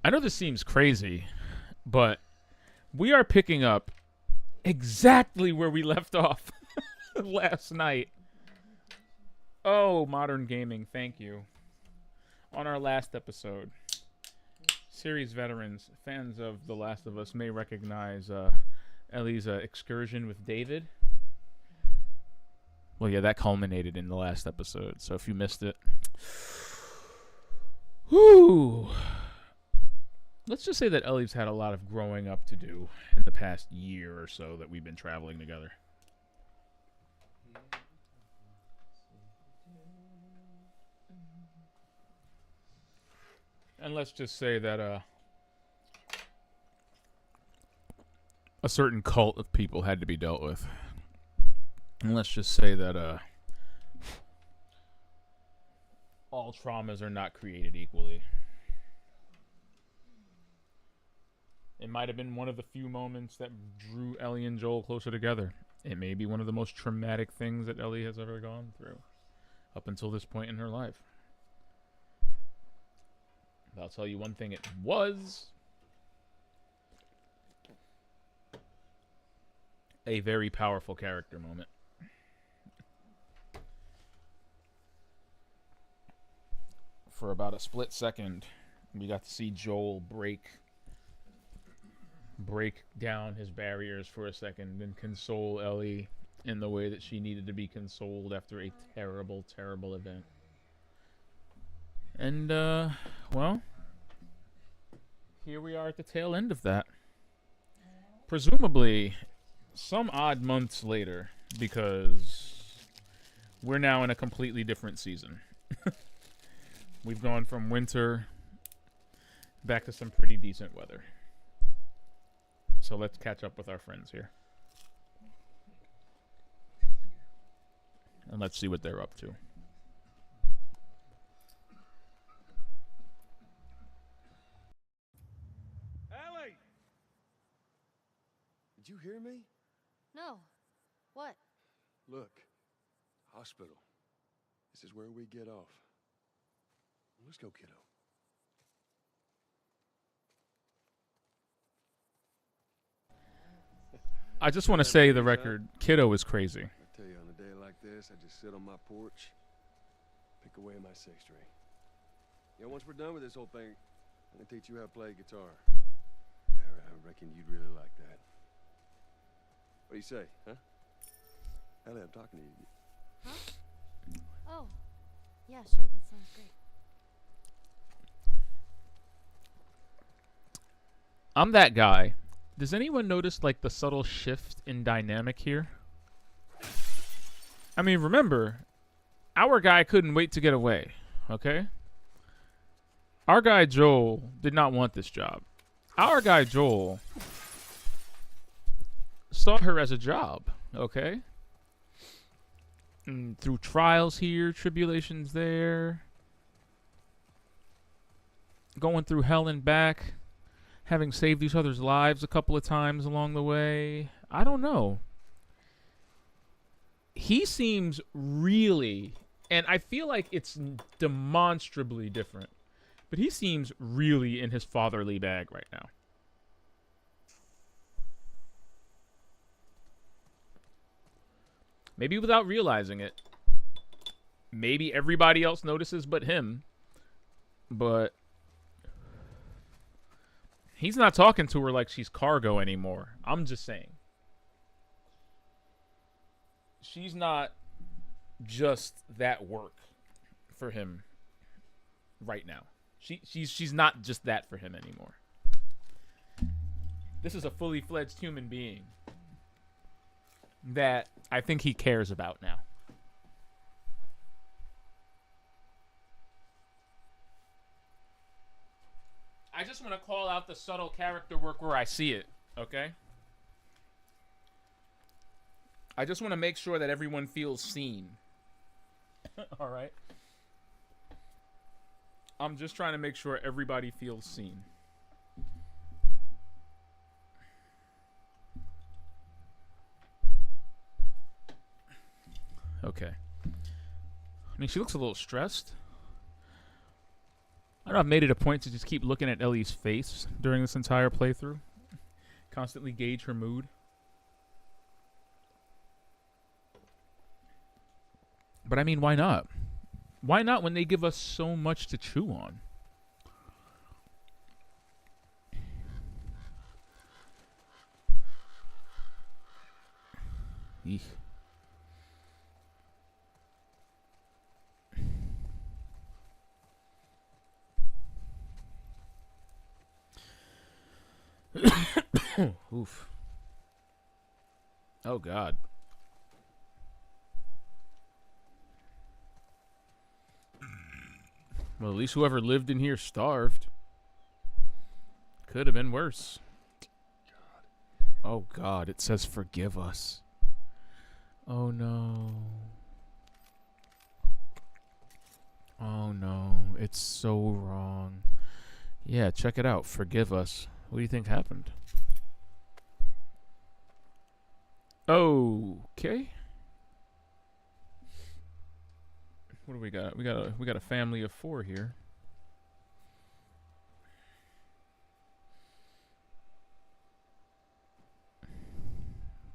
I know this seems crazy, but we are picking up exactly where we left off last night. Oh, Modern Gaming, thank you. On our last episode, series veterans, fans of The Last of Us may recognize Ellie's excursion with David. Well, yeah, that culminated in the last episode, so if you missed it... Whew. Let's just say that Ellie's had a lot of growing up to do in the past year or so that we've been traveling together. And let's just say that a certain cult of people had to be dealt with. And let's just say that all traumas are not created equally. It might have been one of the few moments that drew Ellie and Joel closer together. It may be one of the most traumatic things that Ellie has ever gone through up until this point in her life. But I'll tell you one thing, it was a very powerful character moment. For about a split second, we got to see Joel break down his barriers for a second and console Ellie in the way that she needed to be consoled after a terrible, terrible event. And, well, here we are at the tail end of that. Presumably, some odd months later, because we're now in a completely different season. We've gone from winter back to some pretty decent weather. So let's catch up with our friends here. And let's see what they're up to. Ellie! Did you hear me? No. What? Look. Hospital. This is where we get off. Let's go, kiddo. I just want to say the record, Kiddo is crazy. I tell you, on a day like this, I just sit on my porch, pick away at my six string. You know, once we're done with this whole thing, I'm gonna teach you how to play guitar. Yeah, I reckon you'd really like that. What do you say, huh? Ellie, I'm talking to you. Huh? Oh. Yeah, sure, that sounds great. I'm that guy. Does anyone notice, like, the subtle shift in dynamic here? I mean, remember, our guy couldn't wait to get away, okay? Our guy Joel did not want this job. Our guy Joel saw her as a job, okay? And through trials here, tribulations there, going through hell and back, having saved each other's lives a couple of times along the way. I don't know. He seems really, and I feel like it's demonstrably different, but he seems really in his fatherly bag right now. Maybe without realizing it. Maybe everybody else notices but him. But he's not talking to her like she's cargo anymore. I'm just saying. She's not just that work for him right now. She's not just that for him anymore. This is a fully fledged human being that I think he cares about now. I just want to call out the subtle character work where I see it, okay? I just want to make sure that everyone feels seen. All right? I'm just trying to make sure everybody feels seen. Okay. I mean, she looks a little stressed. I know I've made it a point to just keep looking at Ellie's face during this entire playthrough. Constantly gauge her mood. But I mean, why not? Why not when they give us so much to chew on? Eek. Oof. Oh, God. Well, at least whoever lived in here starved. Could have been worse. Oh, God. It says forgive us. Oh, no. Oh, no. It's so wrong. Yeah, check it out. Forgive us. What do you think happened? Okay. What do we got? We got a family of 4 here.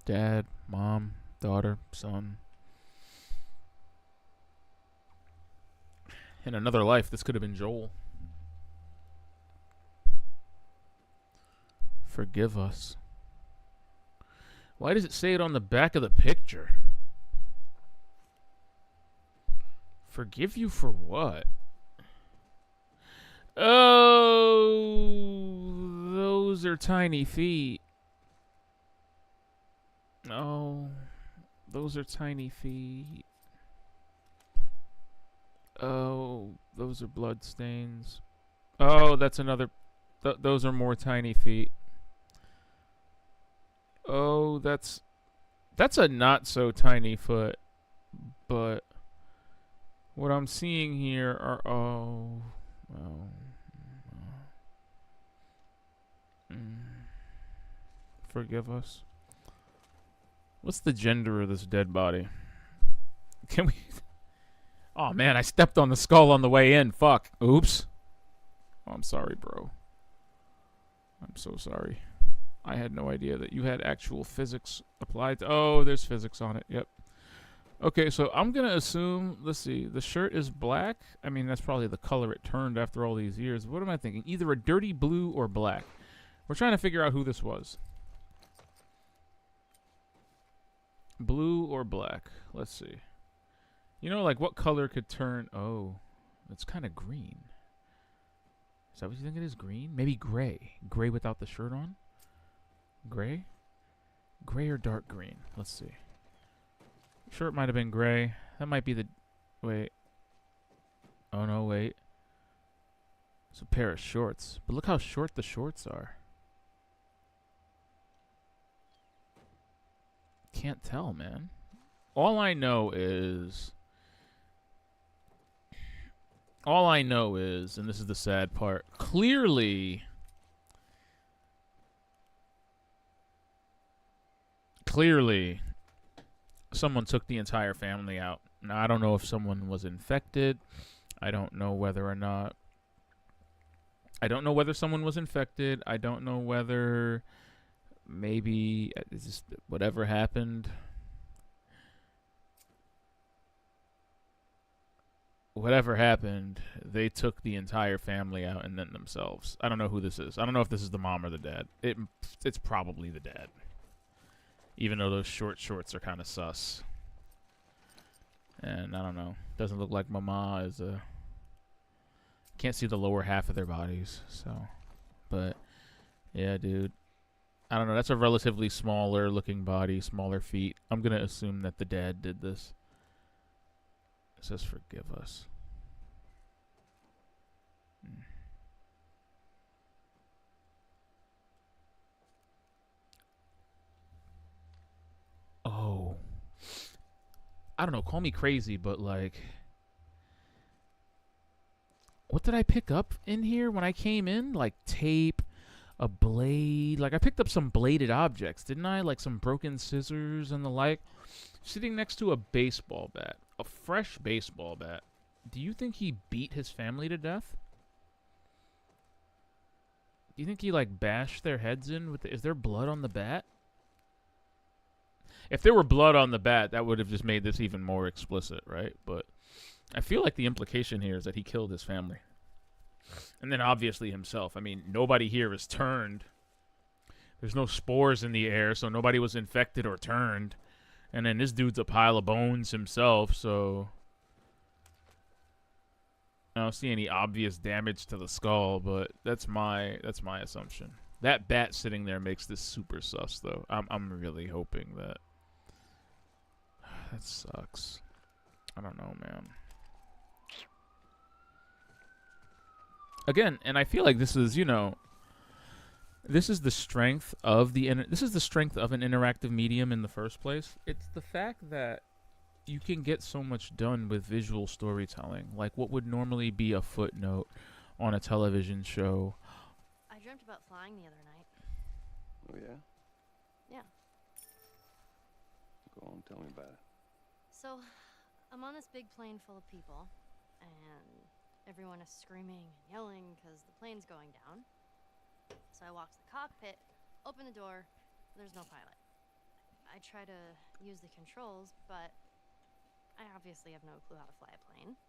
Dad, mom, daughter, son. In another life, this could have been Joel. Forgive us. Why does it say it on the back of the picture? Forgive you for what? Oh, those are tiny feet. Oh, those are tiny feet. Oh, those are blood stains. Oh, that's another. Those are more tiny feet. Oh, that's a not so tiny foot. But what I'm seeing here are forgive us. What's the gender of this dead body? Can we? Oh man, I stepped on the skull on the way in. Fuck. Oops. Oh, I'm sorry, bro. I'm so sorry. I had no idea that you had actual physics applied to... Oh, there's physics on it. Yep. Okay, so I'm going to assume... Let's see. The shirt is black. I mean, that's probably the color it turned after all these years. What am I thinking? Either a dirty blue or black. We're trying to figure out who this was. Blue or black. Let's see. You know, like, what color could turn... Oh, it's kind of green. Is that what you think it is? Green? Maybe gray. Gray without the shirt on? Gray? Gray or dark green? Let's see. Shirt might have been gray. That might be the... Wait. Oh, no, wait. It's a pair of shorts. But look how short the shorts are. Can't tell, man. All I know is... and this is the sad part, clearly, someone took the entire family out. Now, I don't know if someone was infected. I don't know whether someone was infected. I don't know whether maybe just whatever happened. Whatever happened, they took the entire family out and then themselves. I don't know who this is. I don't know if this is the mom or the dad. It's probably the dad. Even though those short shorts are kind of sus. And I don't know. Doesn't look like mama is a... Can't see the lower half of their bodies, so... But, yeah, dude. I don't know. That's a relatively smaller looking body, smaller feet. I'm going to assume that the dad did this. It says forgive us. Oh. I don't know, call me crazy, but like... What did I pick up in here when I came in? Like tape, a blade. Like I picked up some bladed objects, didn't I? Like some broken scissors and the like. Sitting next to a baseball bat. A fresh baseball bat. Do you think he beat his family to death? Do you think he like bashed their heads in with is there blood on the bat? If there were blood on the bat, that would have just made this even more explicit, right? But I feel like the implication here is that he killed his family. And then obviously himself. I mean, nobody here is turned. There's no spores in the air, so nobody was infected or turned. And then this dude's a pile of bones himself, so I don't see any obvious damage to the skull, but that's my assumption. That bat sitting there makes this super sus, though. I'm really hoping that. That sucks. I don't know, man. Again, and I feel like this is, this is the strength of this is the strength of an interactive medium in the first place. It's the fact that you can get so much done with visual storytelling, like what would normally be a footnote on a television show. I dreamt about flying the other night. Oh, yeah? Yeah. Go on, tell me about it. So, I'm on this big plane full of people, and everyone is screaming and yelling because the plane's going down. So I walk to the cockpit, open the door, there's no pilot. I try to use the controls, but I obviously have no clue how to fly a plane.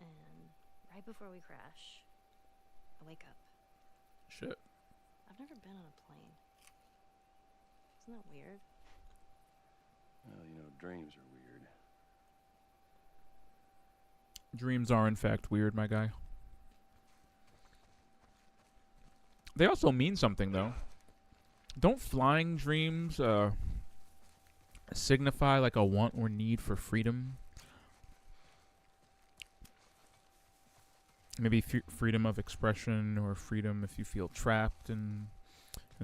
And right before we crash, I wake up. Shit. I've never been on a plane. Isn't that weird? Well, dreams are weird. Dreams are, in fact, weird, my guy. They also mean something, though. Don't flying dreams signify like a want or need for freedom? Maybe freedom of expression, or freedom if you feel trapped in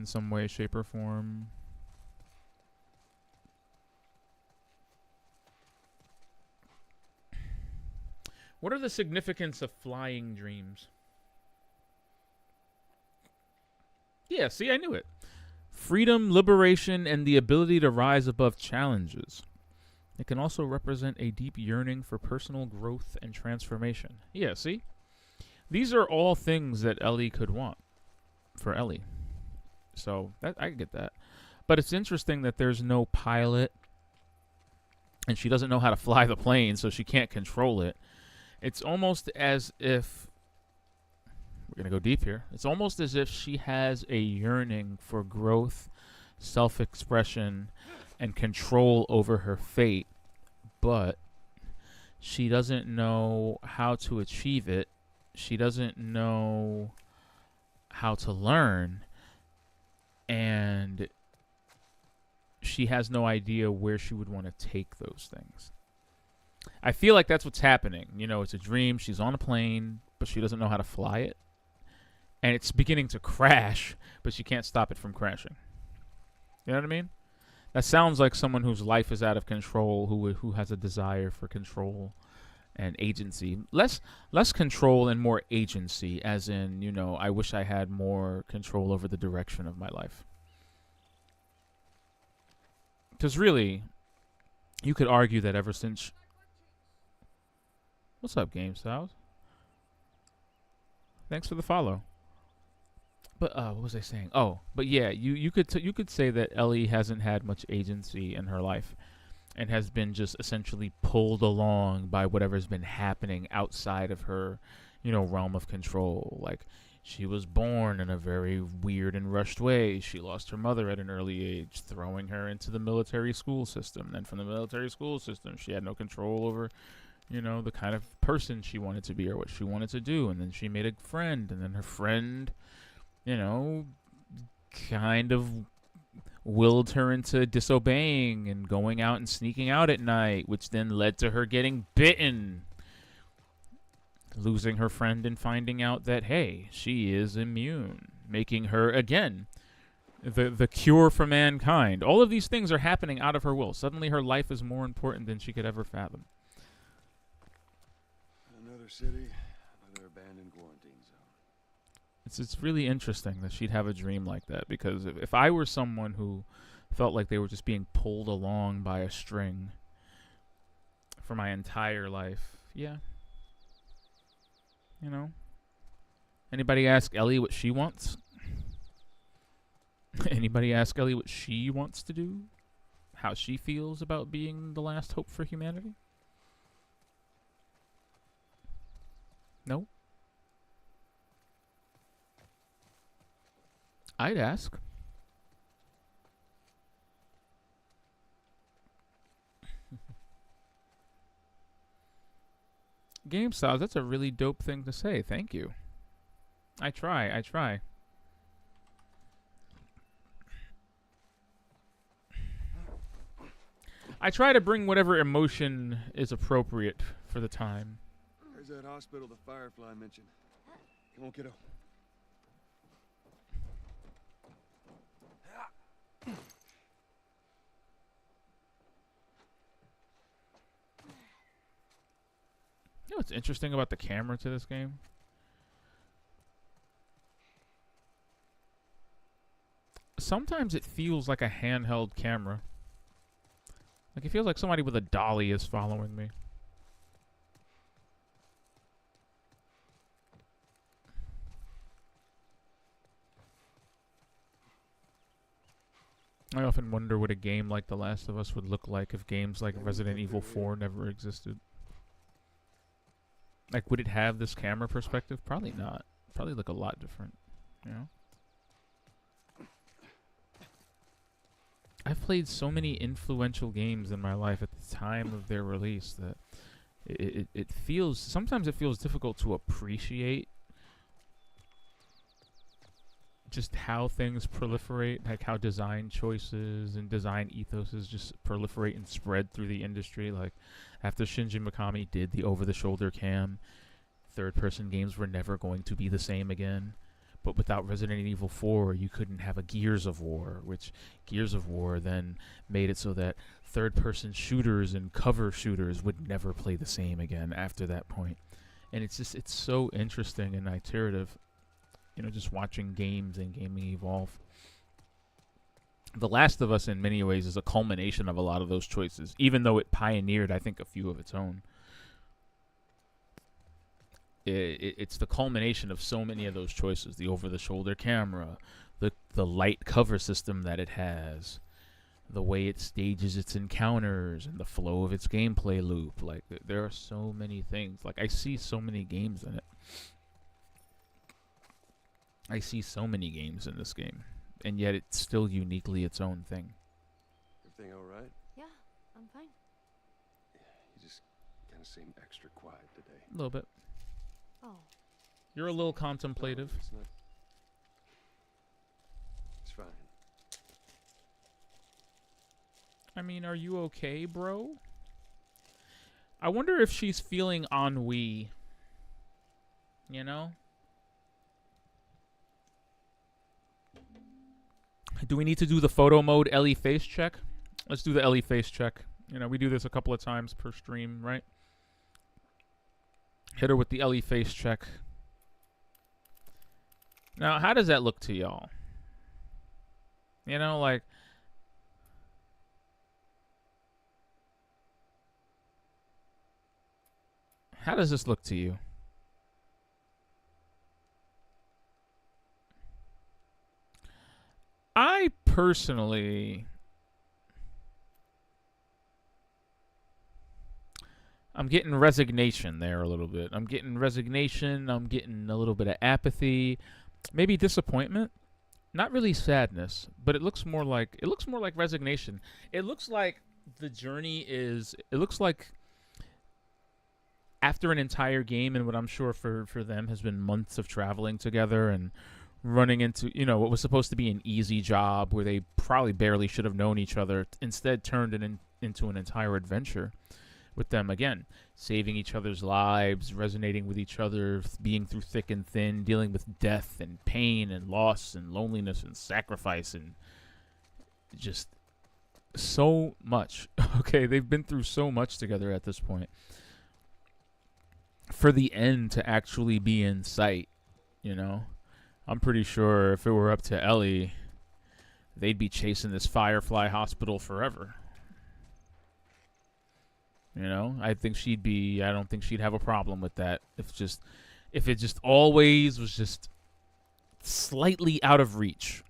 some way, shape, or form. What are the significance of flying dreams? Yeah, see, I knew it. Freedom, liberation, and the ability to rise above challenges. It can also represent a deep yearning for personal growth and transformation. Yeah, see? These are all things that Ellie could want for Ellie. So, I get that. But it's interesting that there's no pilot, and she doesn't know how to fly the plane, so she can't control it. It's almost as if, we're going to go deep here, it's almost as if she has a yearning for growth, self-expression, and control over her fate, but she doesn't know how to achieve it. She doesn't know how to learn, and she has no idea where she would want to take those things. I feel like that's what's happening. It's a dream. She's on a plane, but she doesn't know how to fly it. And it's beginning to crash, but she can't stop it from crashing. You know what I mean? That sounds like someone whose life is out of control, who has a desire for control and agency. Less control and more agency, as in, I wish I had more control over the direction of my life. Because really, you could argue that ever since... What's up, Game Styles? Thanks for the follow. But what was I saying? Oh, but yeah, you could say that Ellie hasn't had much agency in her life, and has been just essentially pulled along by whatever's been happening outside of her, realm of control. Like, she was born in a very weird and rushed way. She lost her mother at an early age, throwing her into the military school system. Then from the military school system, she had no control over, the kind of person she wanted to be or what she wanted to do. And then she made a friend, and then her friend, kind of willed her into disobeying and going out and sneaking out at night, which then led to her getting bitten, losing her friend and finding out that, hey, she is immune, making her, again, the cure for mankind. All of these things are happening out of her will. Suddenly her life is more important than she could ever fathom. Another city, another abandoned quarantine zone. It's really interesting that she'd have a dream like that, because if I were someone who felt like they were just being pulled along by a string for my entire life, yeah. Anybody ask Ellie what she wants? Anybody ask Ellie what she wants to do? How she feels about being the last hope for humanity? No? I'd ask. Game styles, that's a really dope thing to say. Thank you. I try. I try to bring whatever emotion is appropriate for the time. There's that hospital the Firefly mentioned. Come on, kiddo. You know what's interesting about the camera to this game? Sometimes it feels like a handheld camera. Like it feels like somebody with a dolly is following me. I often wonder what a game like The Last of Us would look like if games like Resident Evil 4 never existed. Like, would it have this camera perspective? Probably not. Probably look a lot different, you know? I've played so many influential games in my life at the time of their release that it feels, sometimes it feels difficult to appreciate just how things proliferate, like how design choices and design ethoses just proliferate and spread through the industry. Like after Shinji Mikami did the over-the-shoulder cam, third-person games were never going to be the same again. But without Resident Evil 4, you couldn't have a Gears of War, which Gears of War then made it so that third-person shooters and cover shooters would never play the same again after that point. And it's just, it's so interesting and iterative, you know, just watching games and gaming evolve. The Last of Us, in many ways, is a culmination of a lot of those choices, even though it pioneered, I think, a few of its own. It's the culmination of so many of those choices. The over-the-shoulder camera, the light cover system that it has, the way it stages its encounters, and the flow of its gameplay loop. Like, there are so many things. Like, I see so many games in it. I see so many games in this game, and yet it's still uniquely its own thing. Everything all right? Yeah, I'm fine. You just kind of seem extra quiet today. A little bit. Oh, You're a little contemplative. No, it's not. It's fine. I mean, are you okay, bro? I wonder if she's feeling ennui. You know? Do we need to do the photo mode Ellie face check? Let's do the Ellie face check. You know, we do this a couple of times per stream, right? Hit her with the Ellie face check. Now, how does that look to y'all? You know, like... How does this look to you? I personally... I'm getting resignation there a little bit. I'm getting resignation. I'm getting a little bit of apathy. Maybe disappointment. Not really sadness, but it looks more like resignation. It looks like the journey is... It looks like after an entire game, and what I'm sure for them has been months of traveling together and running into, you know, what was supposed to be an easy job where they probably barely should have known each other, instead turned it into an entire adventure with them again, saving each other's lives, resonating with each other, being through thick and thin, dealing with death and pain and loss and loneliness and sacrifice and just so much. Okay, they've been through so much together at this point. For the end to actually be in sight, you know? I'm pretty sure if it were up to Ellie, they'd be chasing this Firefly hospital forever. You know, I don't think she'd have a problem with that. If it just always was just slightly out of reach.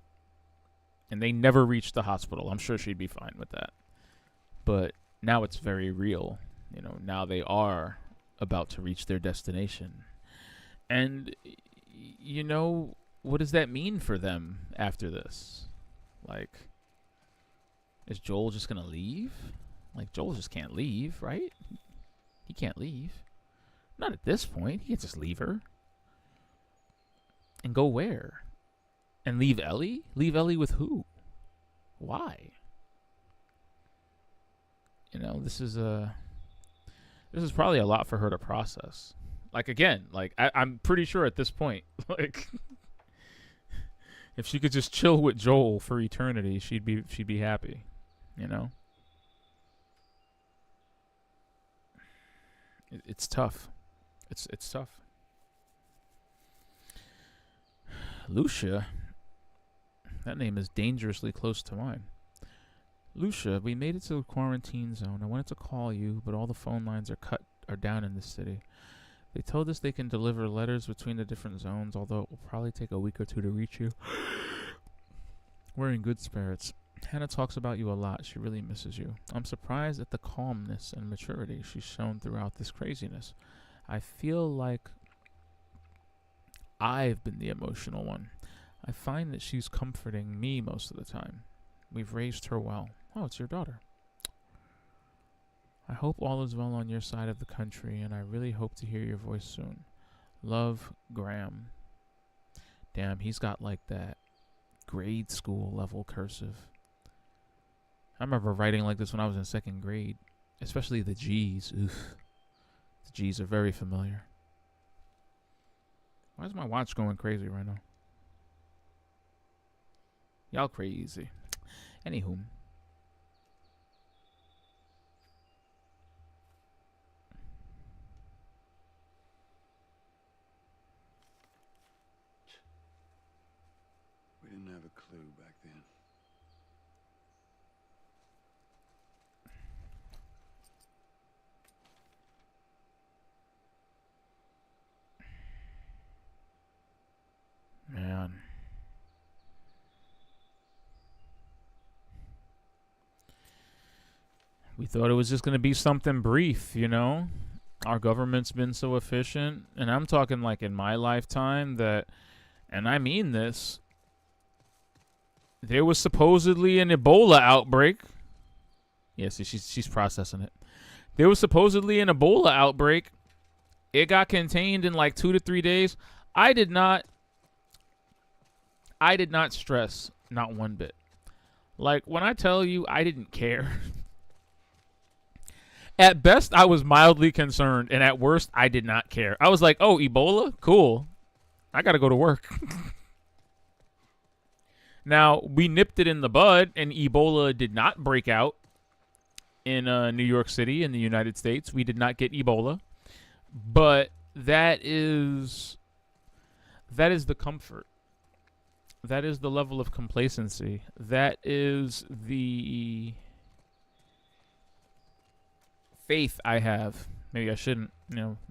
And they never reached the hospital. I'm sure she'd be fine with that. But now it's very real. You know, now they are about to reach their destination. And, you know, what does that mean for them after this? Like, is Joel just going to leave? Like, Joel just can't leave, right? He can't leave. Not at this point. He can't just leave her. And go where? And leave Ellie? Leave Ellie with who? Why? You know, this is probably a lot for her to process. Like, again, like I'm pretty sure at this point, like, if she could just chill with Joel for eternity, she'd be happy. You know? It's tough. It's tough. Lucia. That name is dangerously close to mine. Lucia, we made it to the quarantine zone. I wanted to call you, but all the phone lines are down in this city. They told us they can deliver letters between the different zones, although it will probably take a week or two to reach you. We're in good spirits. Hannah talks about you a lot. She really misses you. I'm surprised at the calmness and maturity she's shown throughout this craziness. I feel like I've been the emotional one. I find that she's comforting me most of the time. We've raised her well. Oh, it's your daughter. I hope all is well on your side of the country, and I really hope to hear your voice soon. Love, Graham. Damn, he's got like that grade school level cursive. I remember writing like this when I was in second grade, especially the G's. Oof. The G's are very familiar. Why is my watch going crazy right now? Y'all crazy. Anywho. We didn't have a clue back then. Man. We thought it was just going to be something brief, you know? Our government's been so efficient. And I'm talking like in my lifetime that, and I mean this, there was supposedly an Ebola outbreak. Yes, she's processing it. There was supposedly an Ebola outbreak. It got contained in like 2 to 3 days. I did not stress, not one bit. Like, when I tell you I didn't care. At best, I was mildly concerned, and at worst, I did not care. I was like, oh, Ebola? Cool. I gotta go to work. Now, we nipped it in the bud, and Ebola did not break out in New York City in the United States. We did not get Ebola. But that is the comfort. That is the level of complacency. That is the faith I have. Maybe I shouldn't,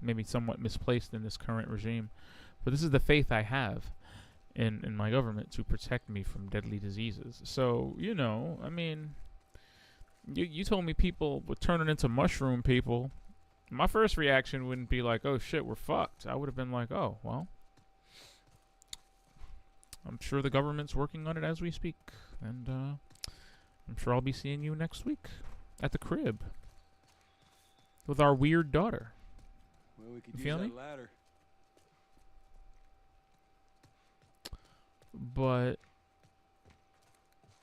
maybe somewhat misplaced in this current regime. But this is the faith I have in my government to protect me from deadly diseases. So, I mean, you told me people were turning into mushroom people. My first reaction wouldn't be like, oh shit, we're fucked. I would have been like, oh, well, I'm sure the government's working on it as we speak. And I'm sure I'll be seeing you next week at the crib with our weird daughter. Well, we could You use feel me? that ladder. But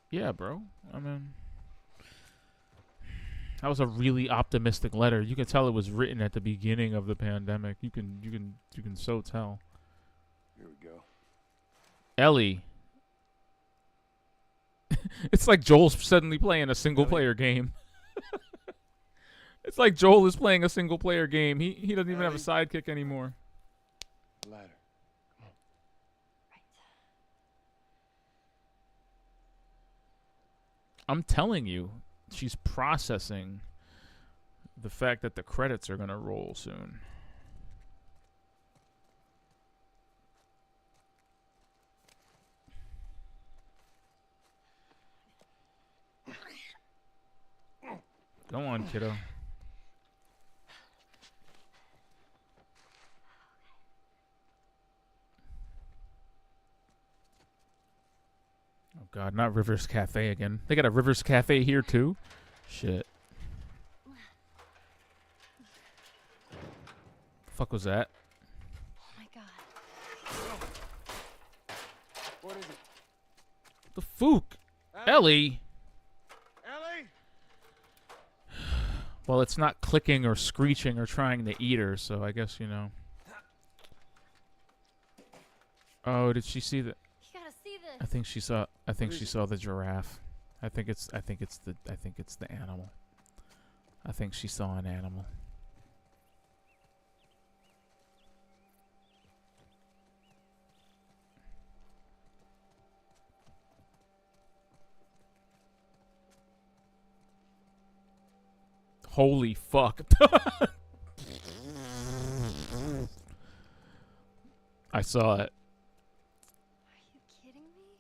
yeah, bro. I mean, that was a really optimistic letter. You can tell it was written at the beginning of the pandemic. You can so tell. Here we go. Ellie. It's like Joel's suddenly playing a single player game. It's like Joel is playing a single player game. He doesn't even have a sidekick anymore. Ladder. I'm telling you, she's processing the fact that the credits are going to roll soon. Go on, kiddo. Oh God, not Rivers Cafe again. They got a Rivers Cafe here too? Shit. Fuck was that? Oh my god. What is it? The fook. Ellie. Ellie! Well, it's not clicking or screeching or trying to eat her, so I guess, you know. Oh, did she see the... You gotta see this. I think she saw the giraffe. I think it's the animal. I think she saw an animal. Holy fuck. I saw it. Are you kidding me?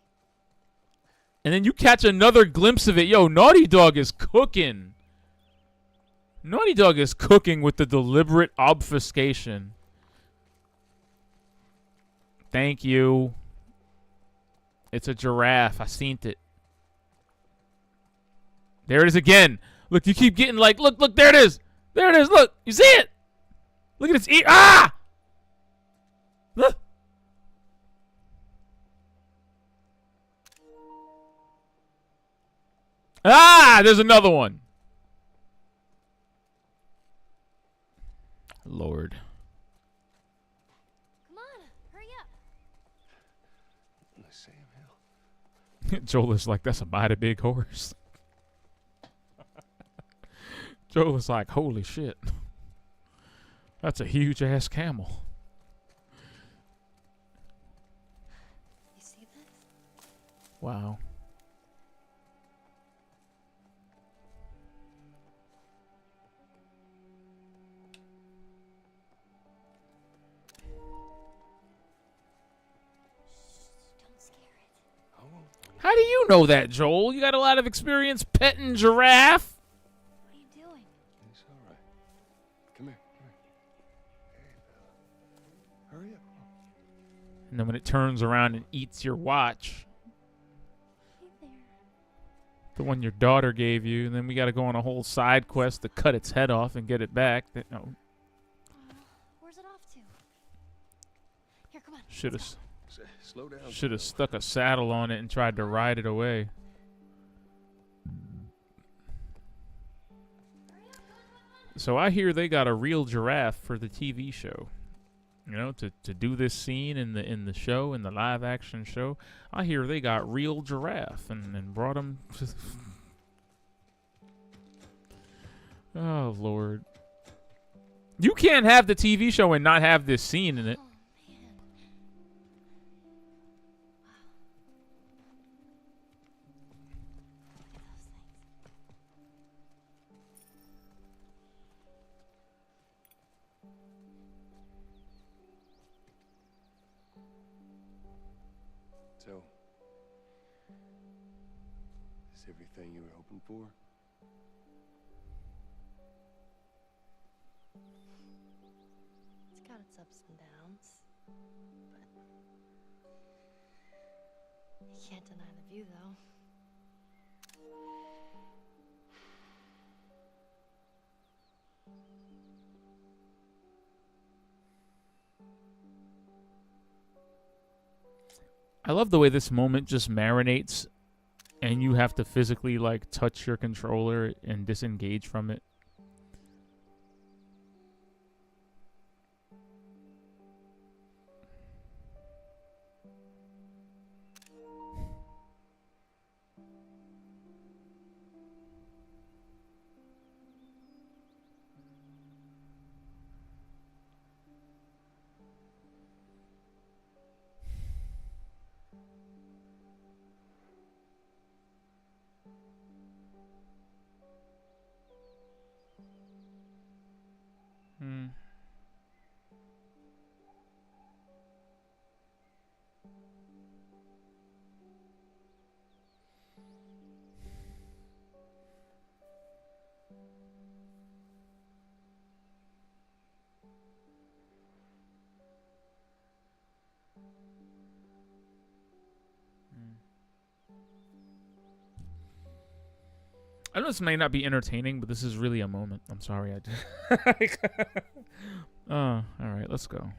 And then you catch another glimpse of it. Yo, Naughty Dog is cooking. Naughty Dog is cooking with the deliberate obfuscation. Thank you. It's a giraffe. I seen it. There it is again. Look, you keep getting like, look, there it is. There it is. Look, you see it? Look at its ear. Ah! Look. Ah, there's another one. Lord. Come on, hurry up. Sam Hill. Joel is like, that's a mighty big horse. Joel is like, holy shit. That's a huge ass camel. You see this? Wow. Don't scare it. I won't. How do you know that, Joel? You got a lot of experience petting giraffe. What are you doing? It's all right. Come here. Hey, fella. Hurry up. And then when it turns around and eats your watch, Hey there. the one your daughter gave you, and then we got to go on a whole side quest to cut its head off and get it back. No, Where's it off to? Here, come on. should have Slow down. stuck a saddle on it and tried to ride it away. So I hear they got a real giraffe for the TV show. You know, to do this scene in the show, in the live action show. I hear they got real giraffe and brought him to Oh Lord. You can't have the TV show and not have this scene in it. Oh, man. Wow. Look at those things. So, is everything you were hoping for? It's got its ups and downs, but you can't deny the view, though. I love the way this moment just marinates and you have to physically like touch your controller and disengage from it. Hmm. I know this may not be entertaining, but this is really a moment. I'm sorry. I did. Oh, all right. Let's go.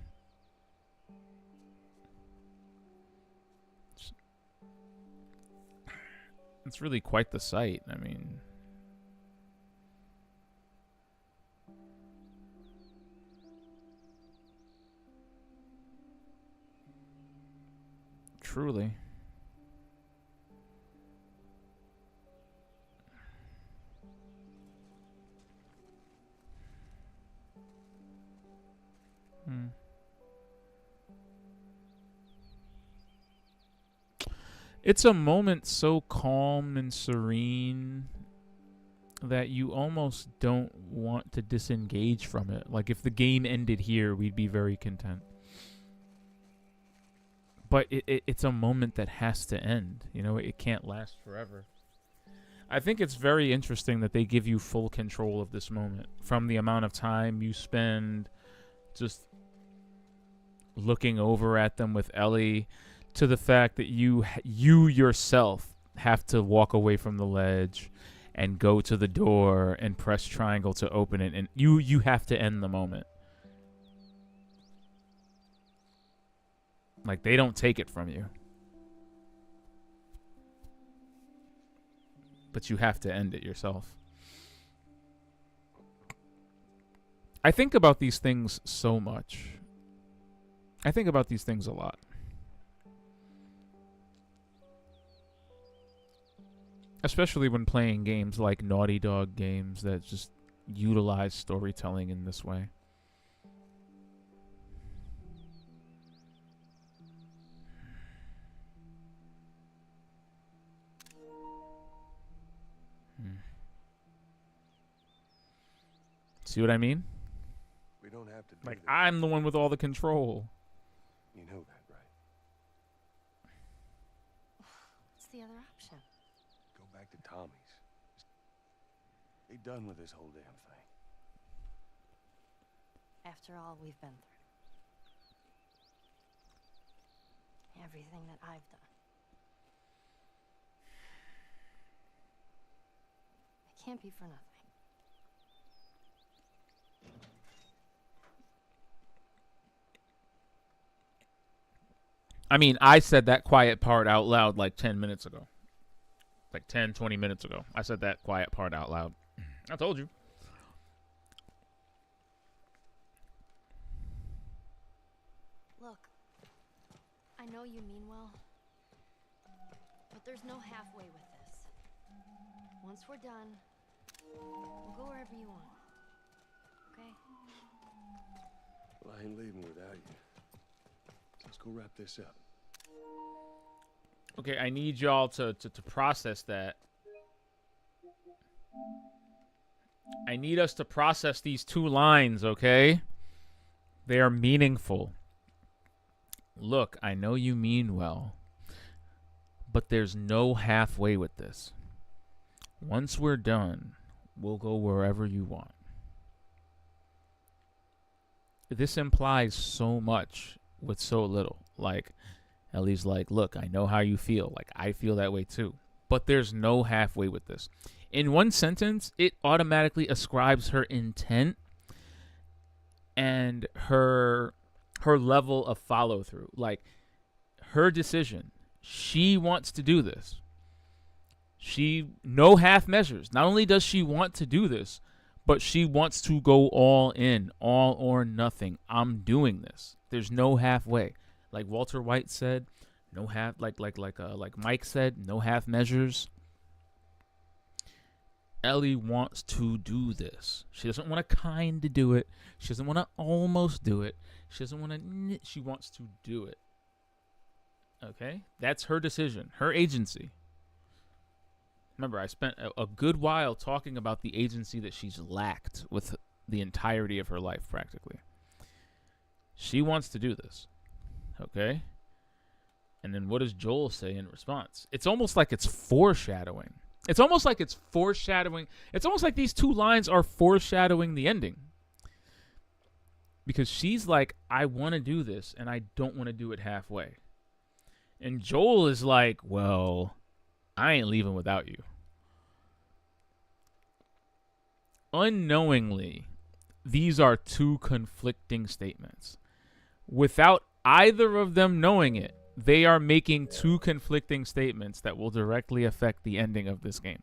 It's really quite the sight. I mean, truly. It's a moment so calm and serene that you almost don't want to disengage from it. Like, if the game ended here, we'd be very content. But it's a moment that has to end. You know, it can't last forever. I think it's very interesting that they give you full control of this moment, from the amount of time you spend just looking over at them with Ellie, to the fact that you yourself have to walk away from the ledge and go to the door and press triangle to open it, and you have to end the moment. Like, they don't take it from you, but you have to end it yourself. I think about these things so much. I think about these things a lot. Especially when playing games like Naughty Dog games that just utilize storytelling in this way. See what I mean? We don't have to do Like, this. I'm the one with all the control. You know that, right? What's the other option? Go back to Tommy's. Just be done with this whole damn thing. After all we've been through. Everything that I've done. It can't be for nothing. I mean, I said that quiet part out loud like 10 minutes ago. Like 10, 20 minutes ago. I said that quiet part out loud. I told you. Look, I know you mean well, but there's no halfway with this. Once we're done, we'll go wherever you want. Okay? Well, I ain't leaving without you. So let's go wrap this up. Okay, I need y'all to process that. I need us to process these 2 lines, okay? They are meaningful. Look, I know you mean well, but there's no halfway with this. Once we're done, we'll go wherever you want. This implies so much with so little. Like, Ellie's like, look, I know how you feel. Like, I feel that way too. But there's no halfway with this. In one sentence, it automatically ascribes her intent and her level of follow through. Like, her decision. She wants to do this. No half measures. Not only does she want to do this, but she wants to go all in, all or nothing. I'm doing this. There's no halfway. Like Walter White said, no half. Like Mike said, no half measures. Ellie wants to do this. She doesn't want to kind of do it. She doesn't want to almost do it. She doesn't want to. She wants to do it. Okay, that's her decision, her agency. Remember, I spent a good while talking about the agency that she's lacked with the entirety of her life, practically. She wants to do this. Okay? And then what does Joel say in response? It's almost like it's foreshadowing. It's almost like it's foreshadowing. It's almost like these 2 lines are foreshadowing the ending. Because she's like, I want to do this, and I don't want to do it halfway. And Joel is like, well, I ain't leaving without you. unknowingly, these are two conflicting statements. Without either of them knowing it, they are making two conflicting statements that will directly affect the ending of this game.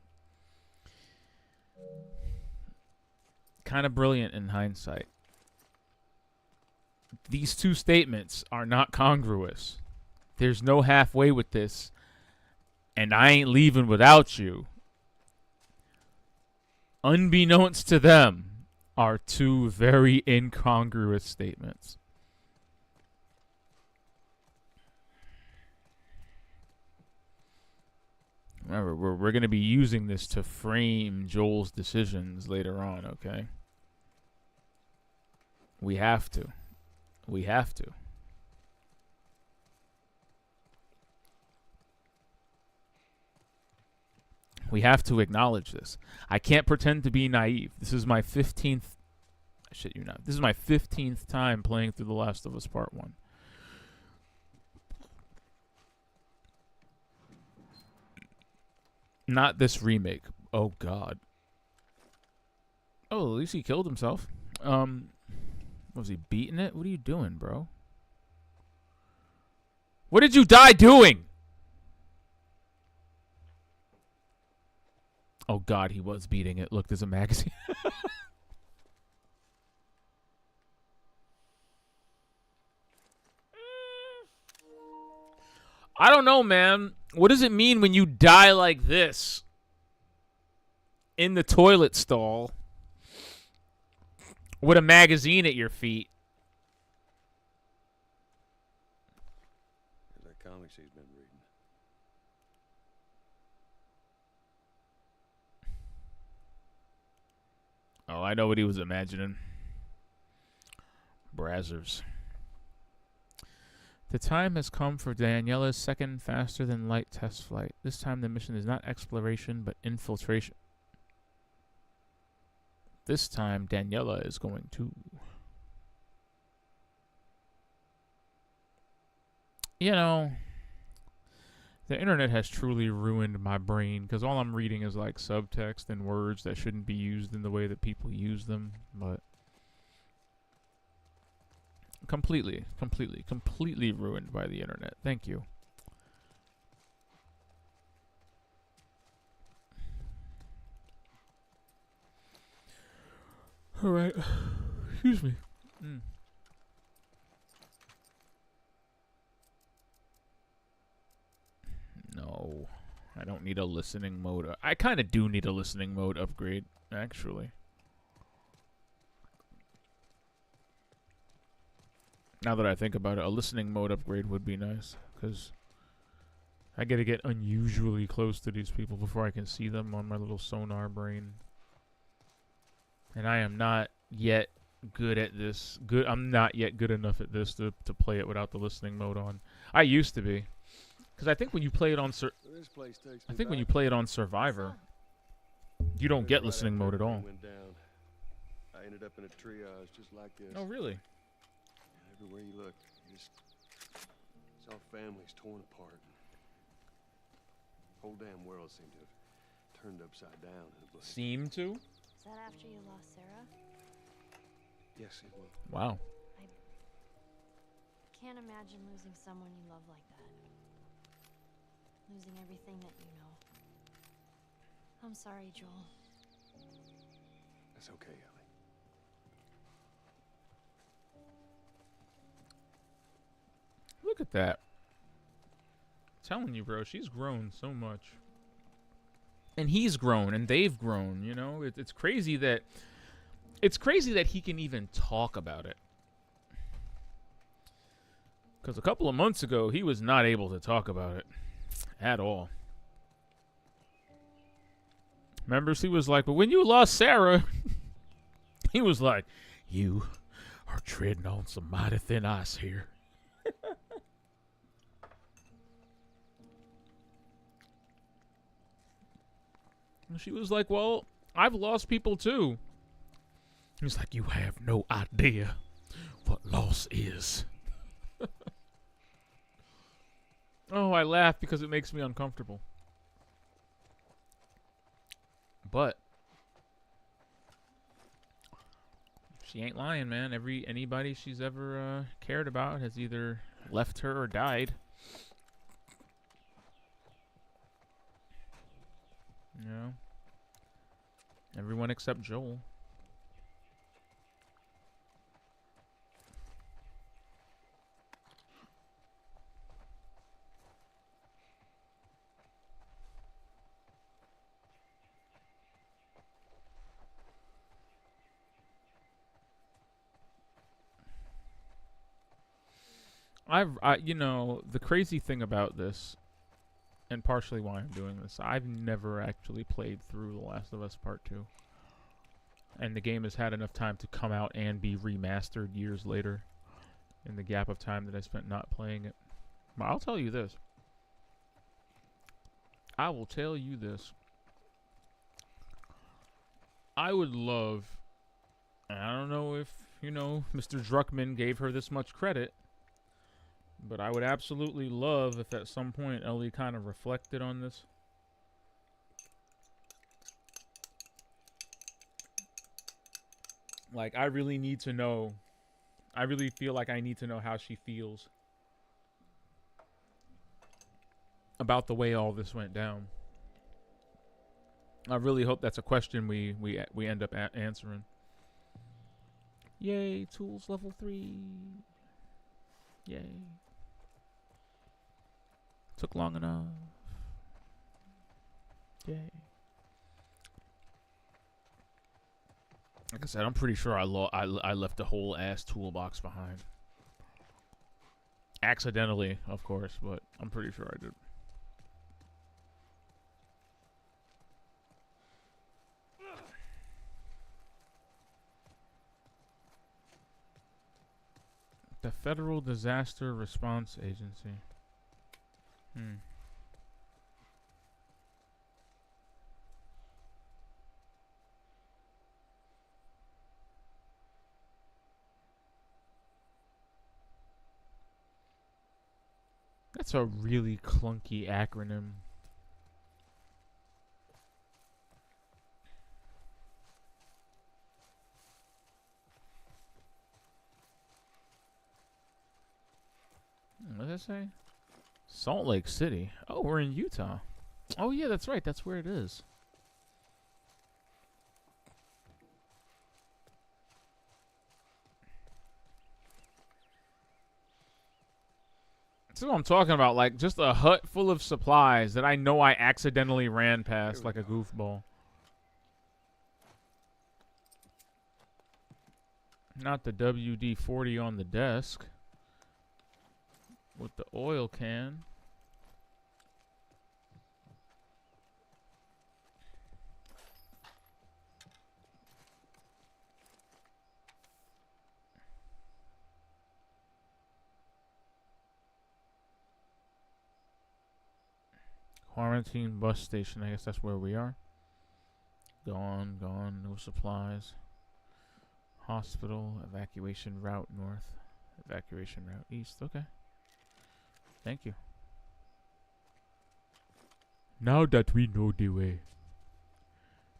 Kind of brilliant in hindsight. These two statements are not congruous. There's no halfway with this, and I ain't leaving without you. Unbeknownst to them, are two very incongruous statements. Remember, we're going to be using this to frame Joel's decisions later on, okay? We have to. We have to. We have to acknowledge this. I can't pretend to be naive. This is my 15th... I shit you not. This is my 15th time playing through The Last of Us Part 1. Not this remake. Oh, God. Oh, at least he killed himself. Was he beating it? What are you doing, bro? What did you die doing? Oh, God, he was beating it. Look, there's a magazine. I don't know, man. What does it mean when you die like this? In the toilet stall. With a magazine at your feet. That comics he's been reading. Oh, I know what he was imagining. Brazzers. The time has come for Daniela's second faster-than-light test flight. This time the mission is not exploration, but infiltration. This time, Daniela is going to... You know, the internet has truly ruined my brain, because all I'm reading is like subtext and words that shouldn't be used in the way that people use them, but... Completely ruined by the internet. Thank you. All right. Excuse me. No. I don't need a listening mode. I kind of do need a listening mode upgrade, actually. Now that I think about it, a listening mode upgrade would be nice, because I gotta get unusually close to these people before I can see them on my little sonar brain. And I am not yet good at this. I'm not yet good enough at this to play it without the listening mode on. I used to be, because I think when you play it on when you play it on Survivor, you don't get listening mode at all. I ended up in a triage just like this. Oh, really? Everywhere you look, you just saw families torn apart. The whole damn world seemed to have turned upside down in a blink. Seem to? Is that after you lost Sarah? Yes, it was. Wow. I can't imagine losing someone you love like that. Losing everything that you know. I'm sorry, Joel. That's okay, Ellie. Look at that. I'm telling you, bro, she's grown so much. And he's grown, and they've grown, you know? It's crazy that... It's crazy that he can even talk about it. Because a couple of months ago, he was not able to talk about it. At all. Remember, she was like, but when you lost Sarah... he was like, you are treading on some mighty thin ice here. She was like, well, I've lost people too. He's like, you have no idea what loss is. Oh, I laugh because it makes me uncomfortable. But She ain't lying, man. Anybody she's ever cared about has either left her or died. You know? Everyone except Joel. You know, the crazy thing about this, and partially why I'm doing this, I've never actually played through The Last of Us Part 2. And the game has had enough time to come out and be remastered years later in the gap of time that I spent not playing it. But I'll tell you this. I will tell you this. I would love, and I don't know if, you know, Mr. Druckmann gave her this much credit, but I would absolutely love if at some point Ellie kind of reflected on this. Like, I really need to know. I really feel like I need to know how she feels about the way all this went down. I really hope that's a question we end up answering. Yay, tools level 3. Yay. Took long enough. Yay. Like I said, I'm pretty sure I left a whole ass toolbox behind. Accidentally, of course, but I'm pretty sure I did. The Federal Disaster Response Agency. That's a really clunky acronym. What does that say? Salt Lake City. Oh, we're in Utah. Oh, yeah, that's right. That's where it is. That's what I'm talking about. Like, just a hut full of supplies that I know I accidentally ran past like a goofball. Not the WD-40 on the desk. With the oil can. Quarantine bus station. I guess that's where we are. Gone, no supplies. Hospital, evacuation route north. Evacuation route east. Okay. Thank you. Now that we know the way,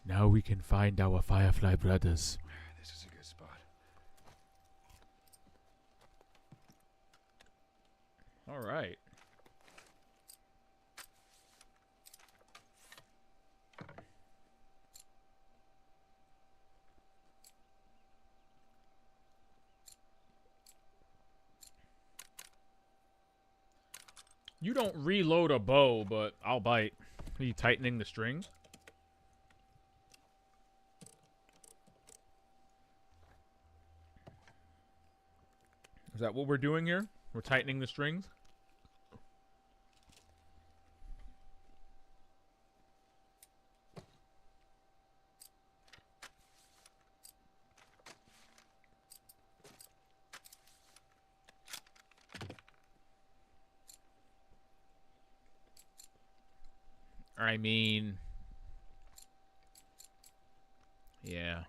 now we can find our Firefly brothers. This is a good spot. All right. You don't reload a bow, but I'll bite. Are you tightening the strings? Is that what we're doing here? We're tightening the strings? I mean, yeah.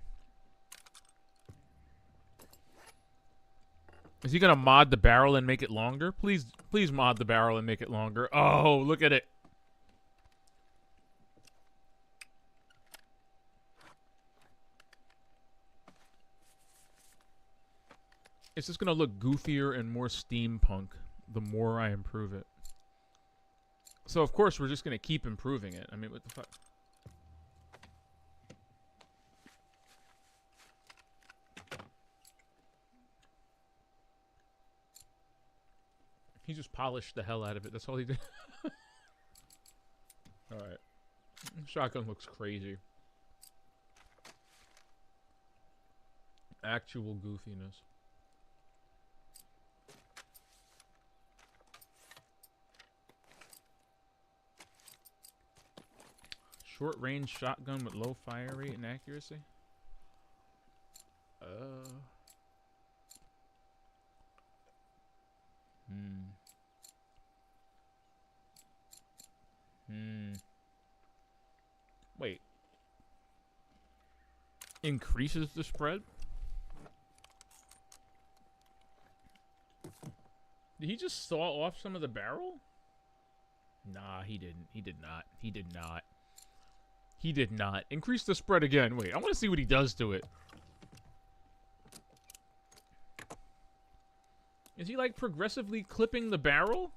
Is he gonna mod the barrel and make it longer? Please mod the barrel and make it longer. Oh, look at it. It's just gonna look goofier and more steampunk the more I improve it. So of course we're just gonna keep improving it. I mean, what the fuck? He just polished the hell out of it. That's all he did. Alright. Shotgun looks crazy. Actual goofiness. Short range shotgun with low fire rate and accuracy? Wait. Increases the spread? Did he just saw off some of the barrel? Nah, he didn't. He did not. He did not. He did not. Increase the spread again. Wait, I want to see what he does to it. Is he, like, progressively clipping the barrel?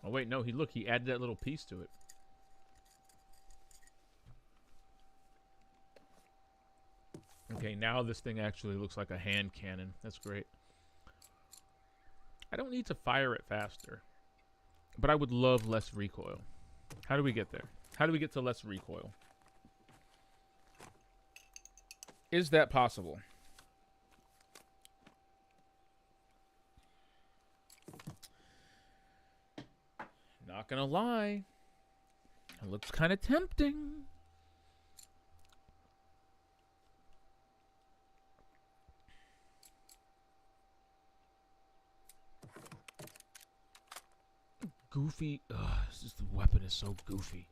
Oh, wait, no. Look, he added that little piece to it. Okay, now this thing actually looks like a hand cannon. That's great. I don't need to fire it faster. But I would love less recoil. How do we get there? How do we get to less recoil? Is that possible? Not gonna lie. It looks kind of tempting. Goofy. Ugh, this weapon is so goofy.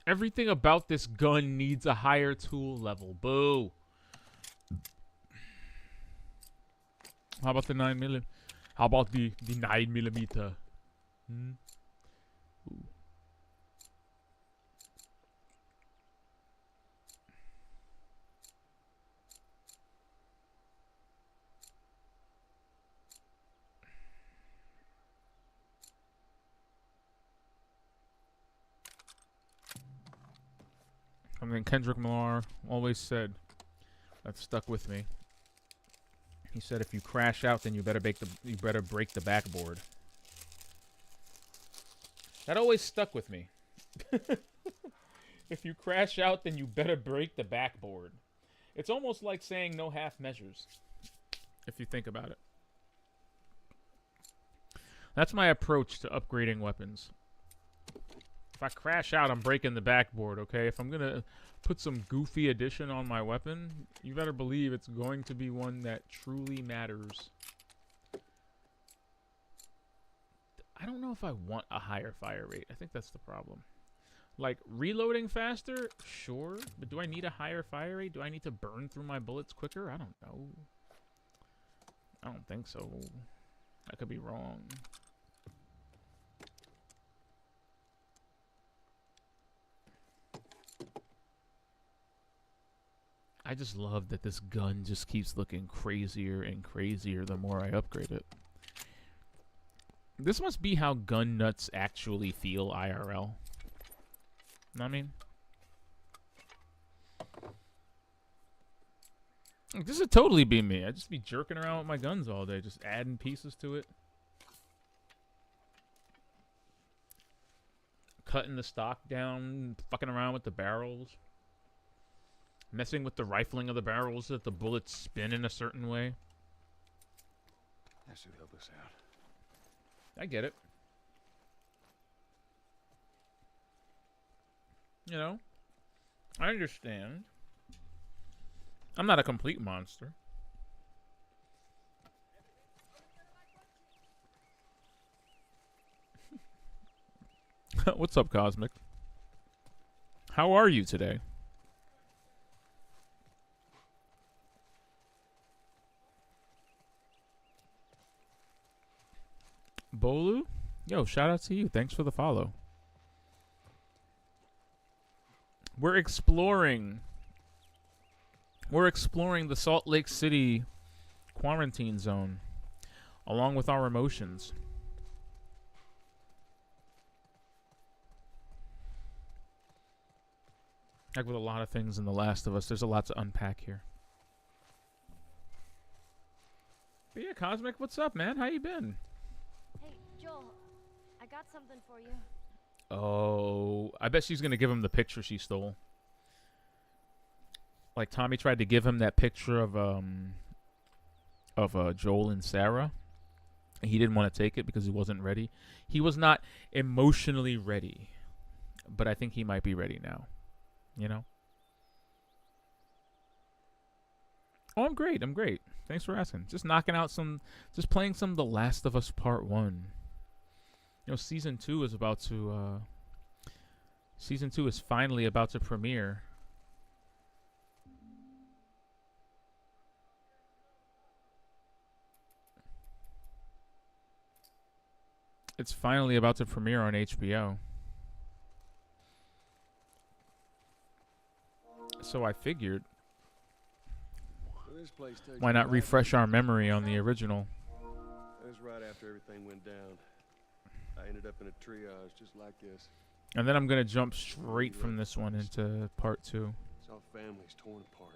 Everything about this gun needs a higher tool level. Boo. How about the 9mm? How about the 9mm? Ooh. Something Kendrick Lamar always said that stuck with me. He said, "If you crash out, then you better break the backboard." That always stuck with me. If you crash out, then you better break the backboard. It's almost like saying no half measures, if you think about it. That's my approach to upgrading weapons. If I crash out, I'm breaking the backboard, okay? If I'm gonna put some goofy addition on my weapon, you better believe it's going to be one that truly matters. I don't know if I want a higher fire rate. I think that's the problem. Like, reloading faster? Sure. But do I need a higher fire rate? Do I need to burn through my bullets quicker? I don't know. I don't think so. I could be wrong. I just love that this gun just keeps looking crazier and crazier the more I upgrade it. This must be how gun nuts actually feel IRL. Know what I mean? This would totally be me. I'd just be jerking around with my guns all day, just adding pieces to it. Cutting the stock down, fucking around with the barrels. Messing with the rifling of the barrels so that the bullets spin in a certain way. That should help us out. I get it. You know, I understand. I'm not a complete monster. What's up, Cosmic? How are you today? Bolu? Yo, shout out to you. Thanks for the follow. We're exploring. We're exploring the Salt Lake City quarantine zone, along with our emotions. Like with a lot of things in The Last of Us, there's a lot to unpack here. But yeah, Cosmic, what's up, man? How you been? Hey, Joel, I got something for you. Oh, I bet she's gonna give him the picture she stole. Like Tommy tried to give him that picture of Joel and Sarah. And he didn't want to take it because he wasn't ready. He was not emotionally ready. But I think he might be ready now. You know? Oh, I'm great. I'm great. Thanks for asking. Just knocking out just playing some The Last of Us Part 1. You know, Season 2 is about to, Season 2 is finally about to premiere. It's finally about to premiere on HBO. So I figured, This place takes why me not back. refresh our memory on the original? That was right after everything went down. I ended up in a triage just like this. And then I'm going to jump straight from this one into part 2. Saw families torn apart.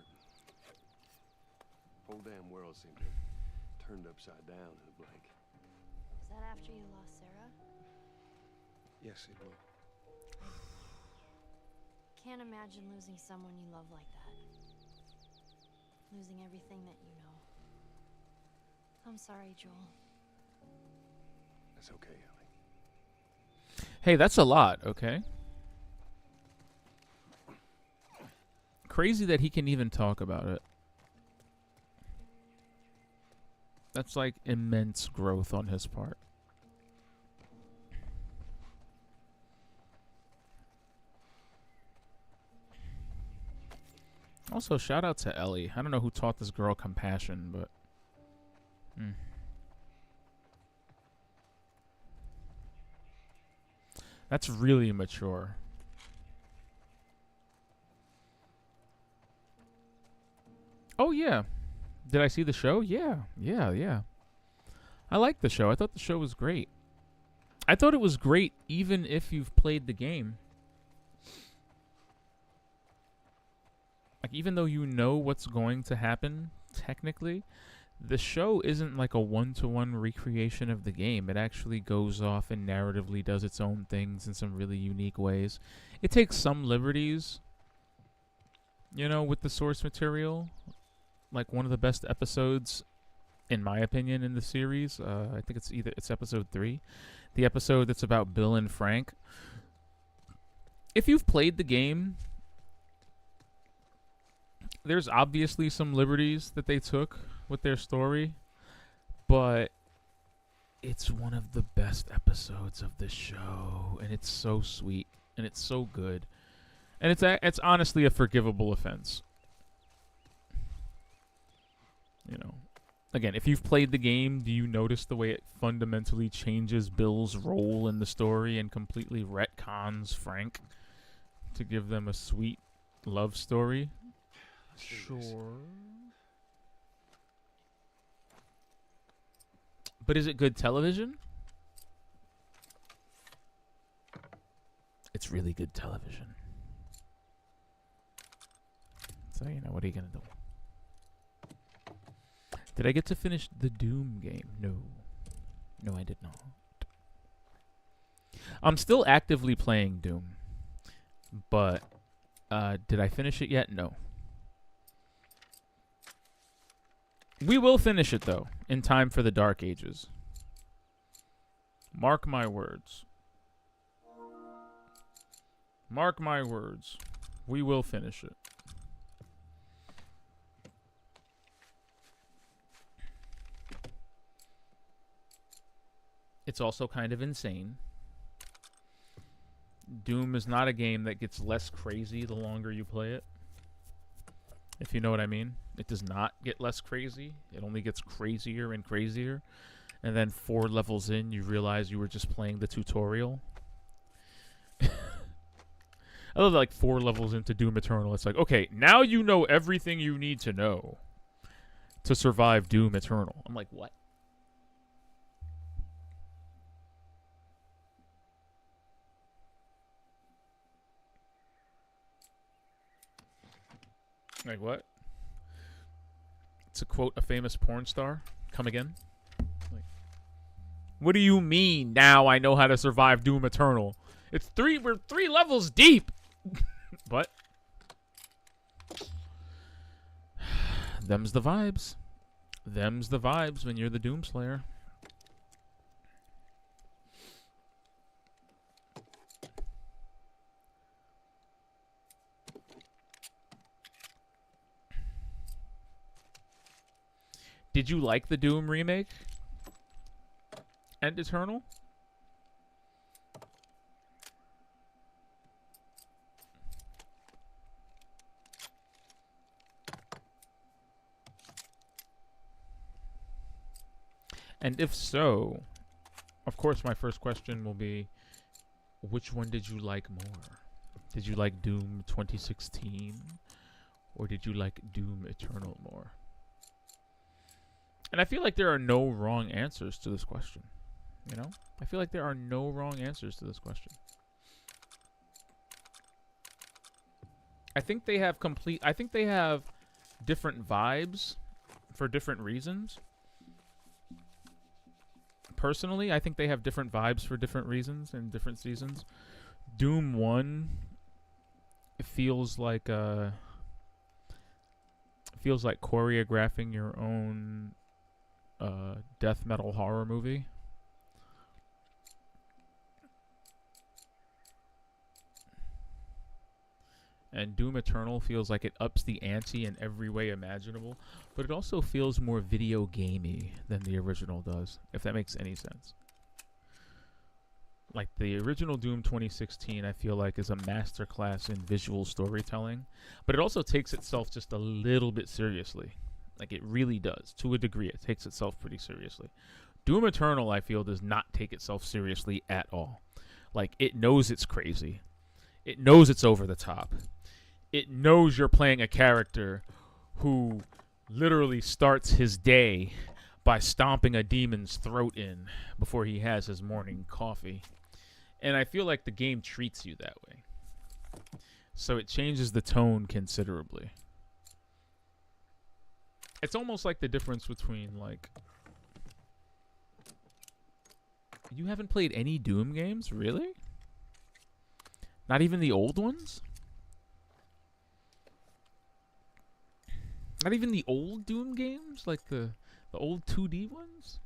Whole damn world seemed to have turned upside down in a blink. Was that after you lost Sarah? Yes, it was. Can't imagine losing someone you love like that. Losing everything that you know. I'm sorry, Joel. That's okay, Ellie. Hey, that's a lot, okay? Crazy that he can even talk about it. That's like immense growth on his part. Also, shout out to Ellie. I don't know who taught this girl compassion, but... That's really mature. Oh, yeah. Did I see the show? Yeah. I liked the show. I thought the show was great. I thought it was great even if you've played the game. Like, even though you know what's going to happen, technically, the show isn't like a one-to-one recreation of the game. It actually goes off and narratively does its own things in some really unique ways. It takes some liberties, you know, with the source material. Like, one of the best episodes, in my opinion, in the series, I think it's episode 3. The episode that's about Bill and Frank. If you've played the game, there's obviously some liberties that they took with their story, but it's one of the best episodes of the show, and it's so sweet, and it's so good, and it's honestly a forgivable offense. You know, again, if you've played the game, do you notice the way it fundamentally changes Bill's role in the story and completely retcons Frank to give them a sweet love story? Sure. But is it good television? It's really good television. So, you know, what are you going to do? Did I get to finish the Doom game? No. No, I did not. I'm still actively playing Doom. But, did I finish it yet? No. We will finish it, though, in time for the Dark Ages. Mark my words. Mark my words. We will finish it. It's also kind of insane. Doom is not a game that gets less crazy the longer you play it. If you know what I mean. It does not get less crazy. It only gets crazier and crazier. And then 4 levels in, you realize you were just playing the tutorial. I love that, like 4 levels into Doom Eternal, it's like, okay, now you know everything you need to know to survive Doom Eternal. I'm like, what? Like, what? To quote a famous porn star, come again? Like, what do you mean now I know how to survive Doom Eternal? We're 3 levels deep. But them's the vibes. Them's the vibes when you're the Doomslayer. Did you like the Doom remake? And Eternal? And if so, of course my first question will be, which one did you like more? Did you like Doom 2016? Or did you like Doom Eternal more? And I feel like there are no wrong answers to this question. You know? I feel like there are no wrong answers to this question. I think they have different vibes for different reasons. Personally, I think they have different vibes for different reasons in different seasons. Doom 1 feels like choreographing your own death metal horror movie. And Doom Eternal feels like it ups the ante in every way imaginable, but it also feels more video gamey than the original does, if that makes any sense. Like the original Doom 2016, I feel like is a masterclass in visual storytelling, but it also takes itself just a little bit seriously. Like it really does, to a degree. It takes itself pretty seriously. Doom Eternal, I feel, does not take itself seriously at all. Like it knows it's crazy. It knows it's over the top. It knows you're playing a character who literally starts his day by stomping a demon's throat in before he has his morning coffee. And I feel like the game treats you that way. So it changes the tone considerably. It's almost like the difference between, like... You haven't played any Doom games? Really? Not even the old ones? Not even the old Doom games? Like the old 2D ones?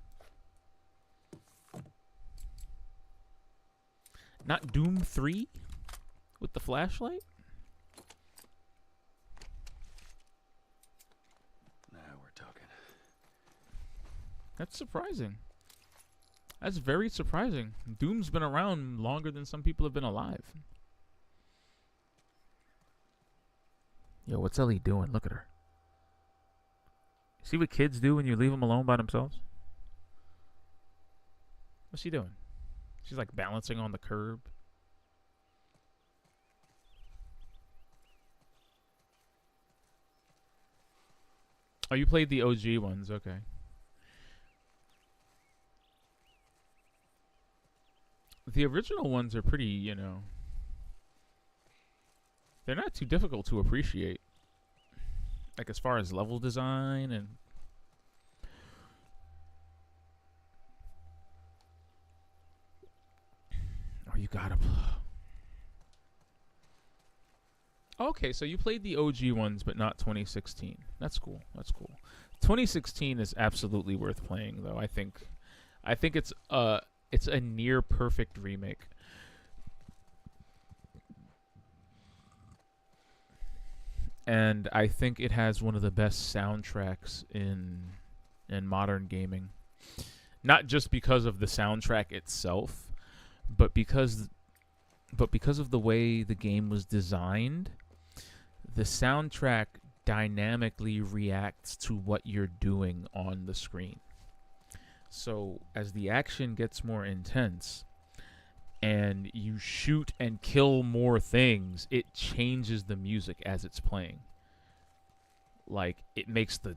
Not Doom 3? With the flashlight? Now we're talking. That's surprising. That's very surprising. Doom's been around longer than some people have been alive. Yo, what's Ellie doing? Look at her. See what kids do when you leave them alone by themselves? What's she doing? She's like balancing on the curb. Oh, you played the OG ones. Okay. The original ones are pretty, you know... They're not too difficult to appreciate. Like, as far as level design and... Oh, you gotta... Okay, so you played the OG ones, but not 2016. That's cool. That's cool. 2016 is absolutely worth playing, though. I think it's a near perfect remake. And I think it has one of the best soundtracks in modern gaming. Not just because of the soundtrack itself, but because of the way the game was designed. The soundtrack dynamically reacts to what you're doing on the screen. So as the action gets more intense, and you shoot and kill more things, it changes the music as it's playing. Like it makes the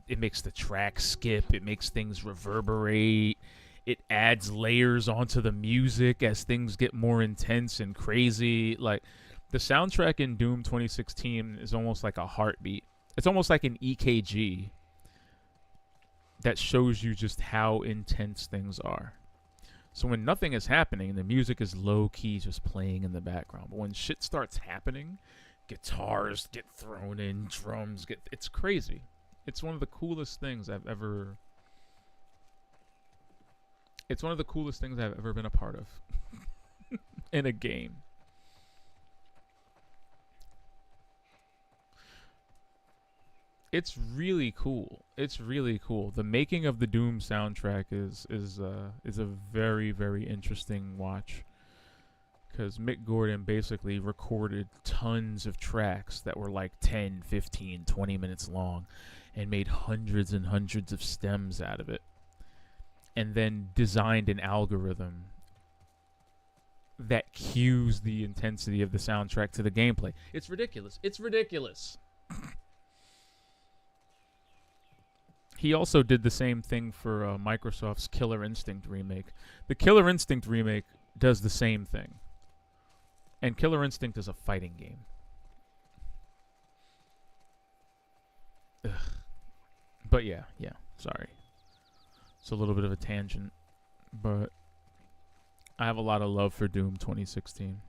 track skip, it makes things reverberate, it adds layers onto the music as things get more intense and crazy. Like the soundtrack in Doom 2016 is almost like a heartbeat. It's almost like an EKG that shows you just how intense things are. So when nothing is happening, the music is low key just playing in the background. But when shit starts happening, guitars get thrown in, drums get... It's crazy. It's one of the coolest things I've ever... It's one of the coolest things I've ever been a part of in a game. It's really cool. It's really cool. The making of the Doom soundtrack is a very, very interesting watch, because Mick Gordon basically recorded tons of tracks that were like 10, 15, 20 minutes long and made hundreds and hundreds of stems out of it, and then designed an algorithm that cues the intensity of the soundtrack to the gameplay. It's ridiculous. It's ridiculous. He also did the same thing for Microsoft's Killer Instinct remake. The Killer Instinct remake does the same thing. And Killer Instinct is a fighting game. Ugh. But yeah, sorry. It's a little bit of a tangent. But I have a lot of love for Doom 2016.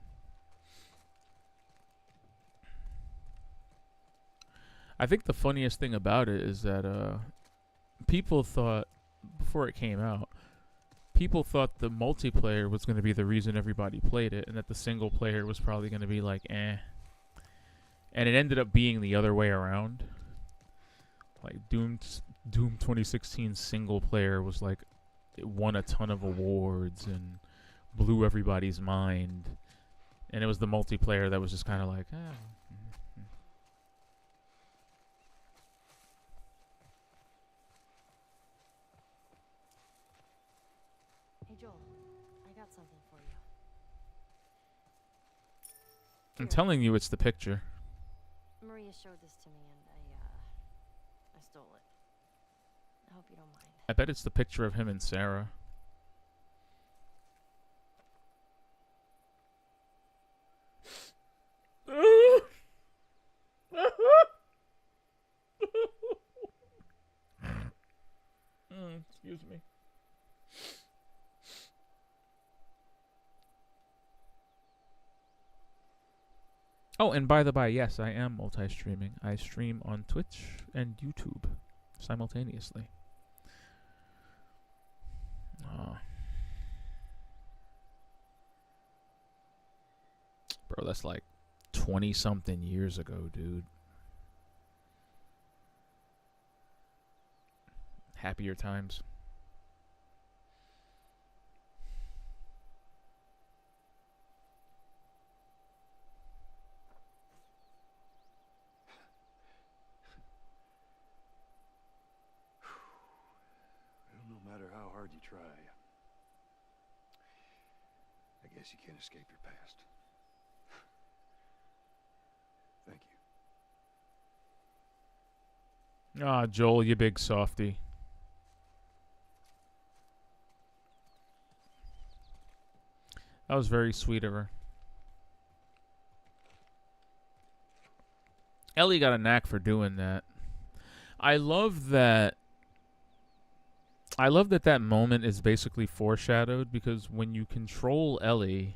I think the funniest thing about it is that people thought, before it came out, people thought the multiplayer was going to be the reason everybody played it, and that the single player was probably going to be like, eh. And it ended up being the other way around. Like, Doom 2016 single player was like, it won a ton of awards and blew everybody's mind. And it was the multiplayer that was just kind of like, eh. Hey Joel, I got something for you. I'm Here. telling you, it's the picture. Maria showed this to me and I stole it. I hope you don't mind. I bet it's the picture of him and Sarah. Excuse me. Oh, and by the by, yes, I am multi-streaming. I stream on Twitch and YouTube simultaneously. Bro, that's like 20-something years ago, dude. Happier times. Well, no matter how hard you try, I guess you can't escape your past. Thank you. Ah, Joel, you big softy. That was very sweet of her. Ellie got a knack for doing that. I love that that moment is basically foreshadowed, because when you control Ellie,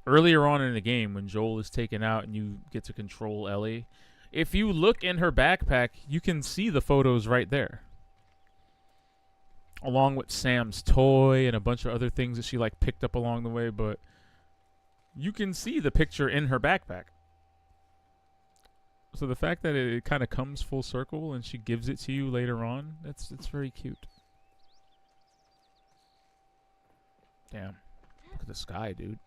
earlier on in the game when Joel is taken out and you get to control Ellie, if you look in her backpack, you can see the photos right there, along with Sam's toy and a bunch of other things that she like picked up along the way. But you can see the picture in her backpack. So the fact that it kind of comes full circle and she gives it to you later on, it's very cute. Damn. Look at the sky, dude.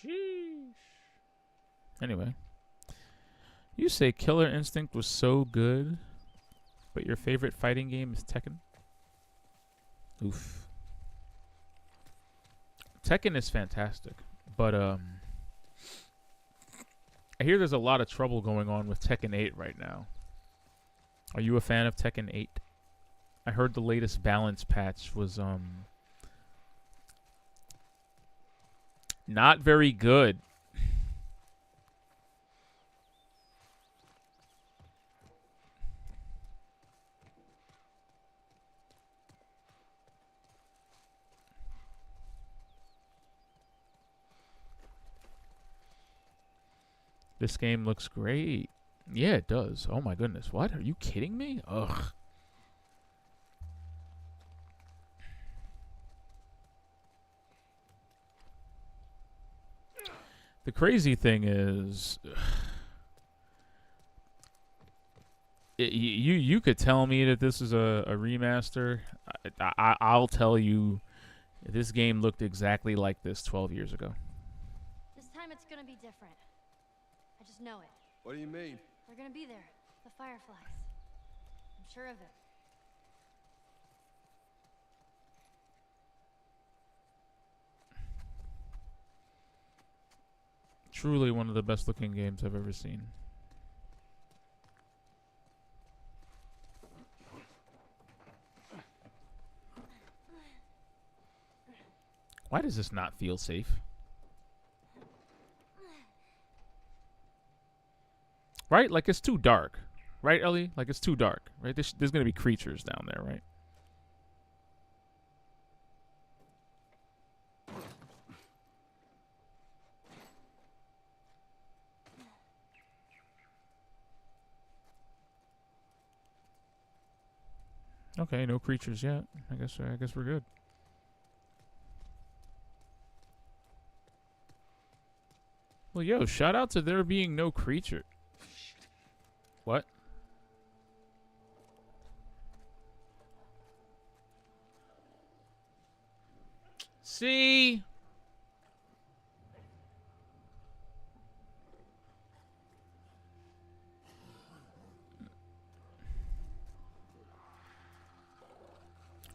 Sheesh. Anyway. You say Killer Instinct was so good, but your favorite fighting game is Tekken? Oof. Tekken is fantastic, but I hear there's a lot of trouble going on with Tekken 8 right now. Are you a fan of Tekken 8? I heard the latest balance patch was not very good. This game looks great. Yeah, it does. Oh my goodness. What? Are you kidding me? Ugh. The crazy thing is, you could tell me that this is a remaster. I'll tell you, this game looked exactly like this 12 years ago. This time it's gonna be different. I just know it. What do you mean? They're gonna be there. The Fireflies. I'm sure of it. Truly one of the best looking games I've ever seen. Why does this not feel safe? Right? Like it's too dark. Right, Ellie? Like it's too dark. Right? There's going to be creatures down there, right? Okay, no creatures yet. I guess we're good. Well, yo, shout out to there being no creature. What? See?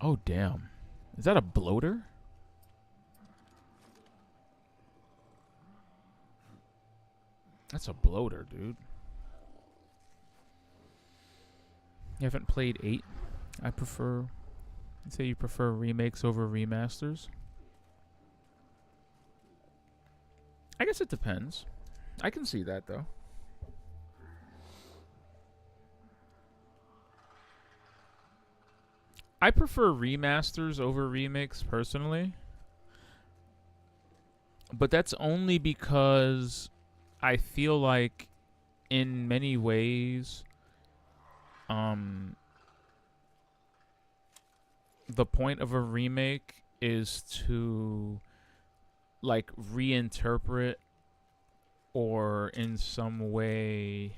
Oh, damn. Is that a bloater? That's a bloater, dude. You haven't played 8? I prefer... You'd say you prefer remakes over remasters? I guess it depends. I can see that, though. I prefer remasters over remakes, personally. But that's only because I feel like, in many ways, the point of a remake is to, like, reinterpret or in some way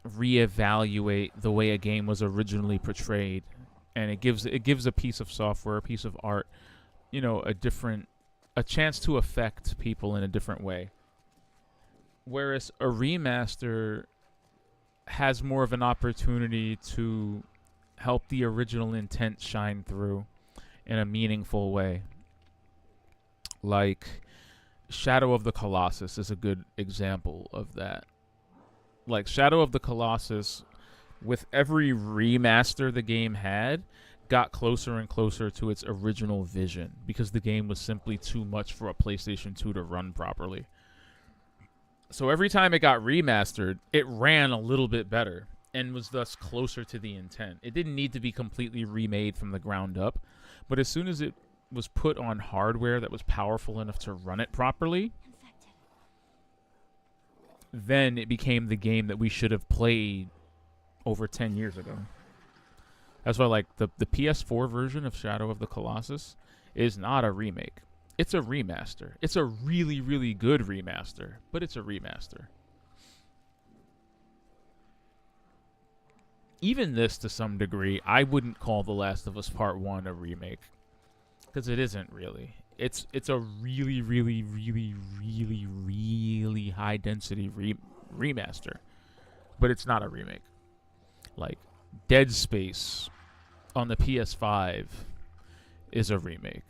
reevaluate the way a game was originally portrayed, and it gives a piece of software, a piece of art, you know, a chance to affect people in a different way. Whereas a remaster has more of an opportunity to help the original intent shine through in a meaningful way. Like Shadow of the Colossus is a good example of that. Like Shadow of the Colossus, with every remaster the game had, got closer and closer to its original vision because the game was simply too much for a PlayStation 2 to run properly. So every time it got remastered, it ran a little bit better and was thus closer to the intent. It didn't need to be completely remade from the ground up, but as soon as it was put on hardware that was powerful enough to run it properly, then it became the game that we should have played over 10 years ago. That's why, like, the PS4 version of Shadow of the Colossus is not a remake. It's a remaster. It's a really, really good remaster, but it's a remaster. Even this, to some degree, I wouldn't call The Last of Us Part 1 a remake, because it isn't really. It's a really, really, really, really, really high-density remaster, but it's not a remake. Like Dead Space on the PS5 is a remake.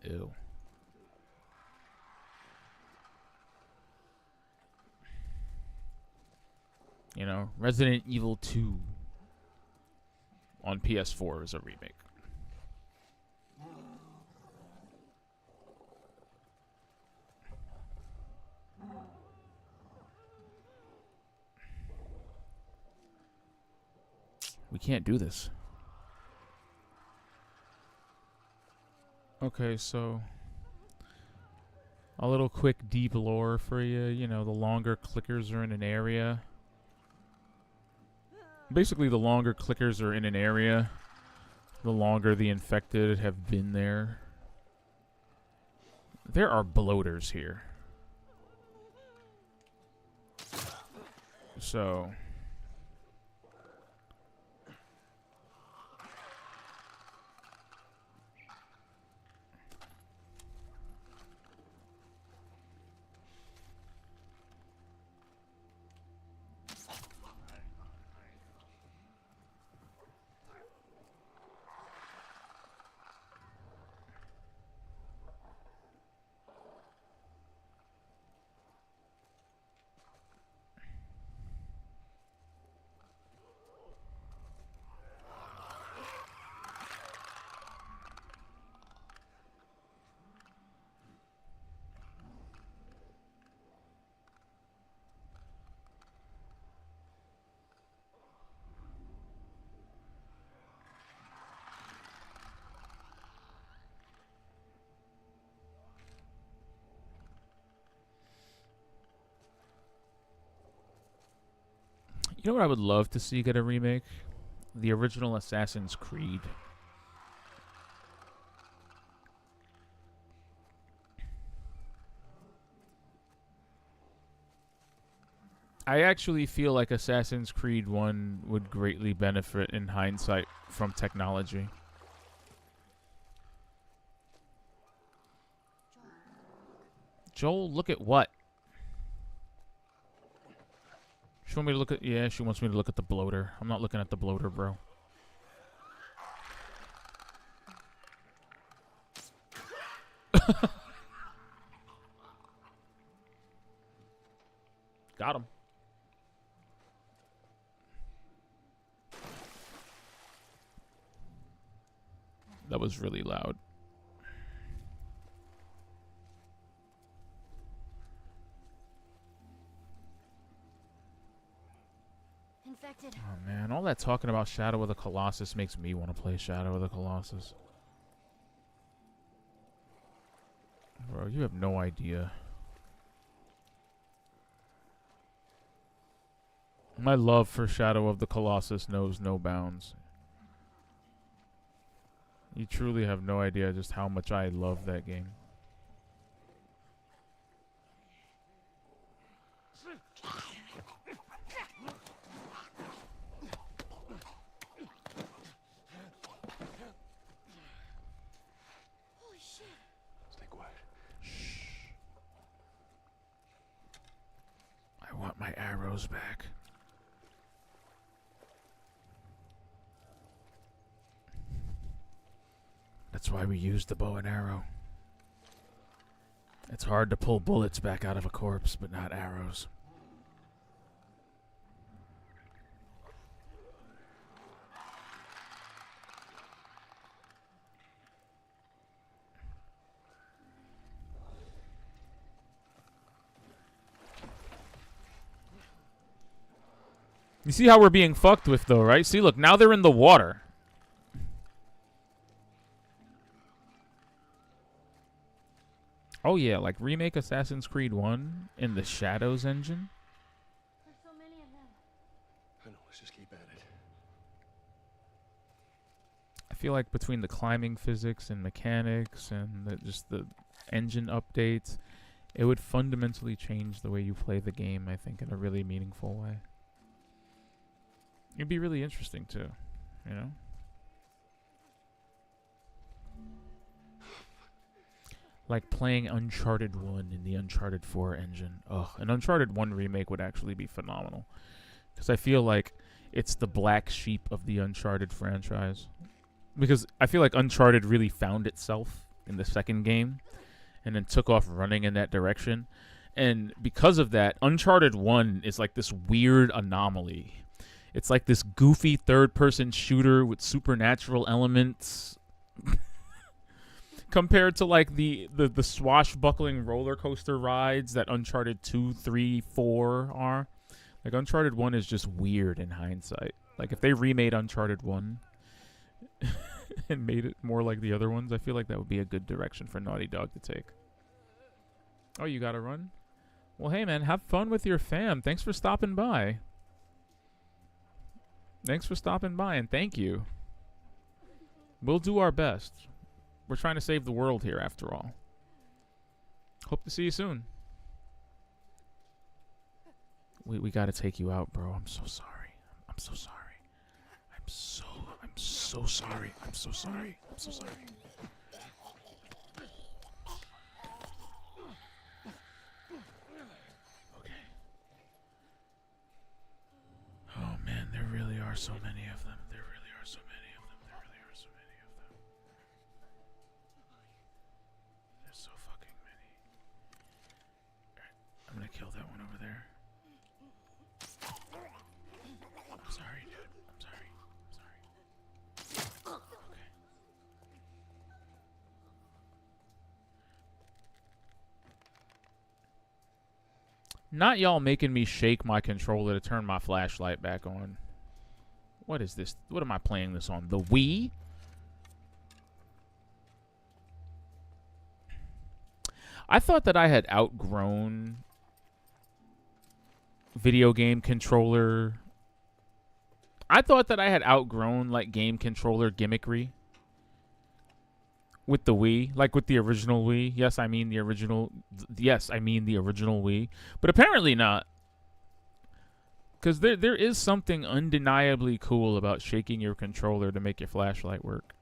Ew. You know, Resident Evil 2 on PS4 is a remake. We can't do this. Okay, so a little quick deep lore for you. You know, the longer clickers are in an area. Basically, the longer clickers are in an area, the longer the infected have been there. There are bloaters here. So you know what I would love to see get a remake? The original Assassin's Creed. I actually feel like Assassin's Creed 1 would greatly benefit in hindsight from technology. Joel, look at what? She want me to look at... Yeah, she wants me to look at the bloater. I'm not looking at the bloater, bro. Got him. That was really loud. Infected. Oh man, all that talking about Shadow of the Colossus makes me want to play Shadow of the Colossus. Bro, you have no idea. My love for Shadow of the Colossus knows no bounds. You truly have no idea just how much I love that game. Holy shit. Stay quiet. Shh. I want my arrows back. That's why we use the bow and arrow. It's hard to pull bullets back out of a corpse, but not arrows. You see how we're being fucked with, though, right? See, look, now they're in the water. Oh yeah, like remake Assassin's Creed 1 in the Shadows engine. There's so many of them. I know, let's just keep at it. I feel like between the climbing physics and mechanics and just the engine updates, it would fundamentally change the way you play the game, I think, in a really meaningful way. It'd be really interesting too, you know? like playing Uncharted 1 in the Uncharted 4 engine. Ugh, an Uncharted 1 remake would actually be phenomenal. Because I feel like it's the black sheep of the Uncharted franchise. Because I feel like Uncharted really found itself in the second game and then took off running in that direction. And because of that, Uncharted 1 is like this weird anomaly. It's like this goofy third-person shooter with supernatural elements compared to like the swashbuckling roller coaster rides that Uncharted 2, 3, 4 are. Like Uncharted 1 is just weird in hindsight. Like if they remade Uncharted 1 and made it more like the other ones, I feel like that would be a good direction for Naughty Dog to take. Oh, you gotta run? Well, hey man, have fun with your fam. Thanks for stopping by. Thanks for stopping by, and thank you. We'll do our best. We're trying to save the world here, after all. Hope to see you soon. We gotta take you out, bro. I'm so sorry. I'm so sorry. I'm so sorry. I'm so sorry. I'm so sorry. Okay. Oh man, there really are so many of them. There really are so many of them. There really are so many of them. There's so fucking many. Alright, I'm gonna kill that one over there. I'm sorry, dude. I'm sorry. I'm sorry. Okay. Not y'all making me shake my controller to turn my flashlight back on. What is this? What am I playing this on? The Wii? I thought that I had outgrown video game controller. I thought that I had outgrown like game controller gimmickry with the Wii, like with the original Wii. Yes, I mean the original. Yes, I mean the original Wii. But apparently not, because there is something undeniably cool about shaking your controller to make your flashlight work.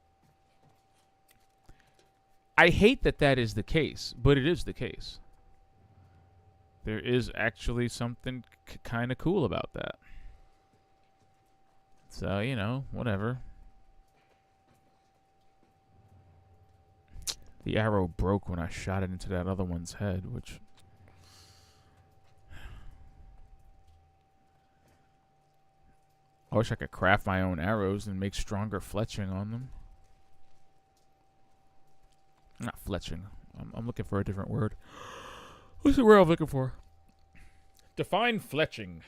I hate that that is the case, but it is the case. There is actually something kind of cool about that. So, you know, whatever. The arrow broke when I shot it into that other one's head, which... I wish I could craft my own arrows and make stronger fletching on them. Not fletching. I'm looking for a different word. What's the word I'm looking for? Define fletching.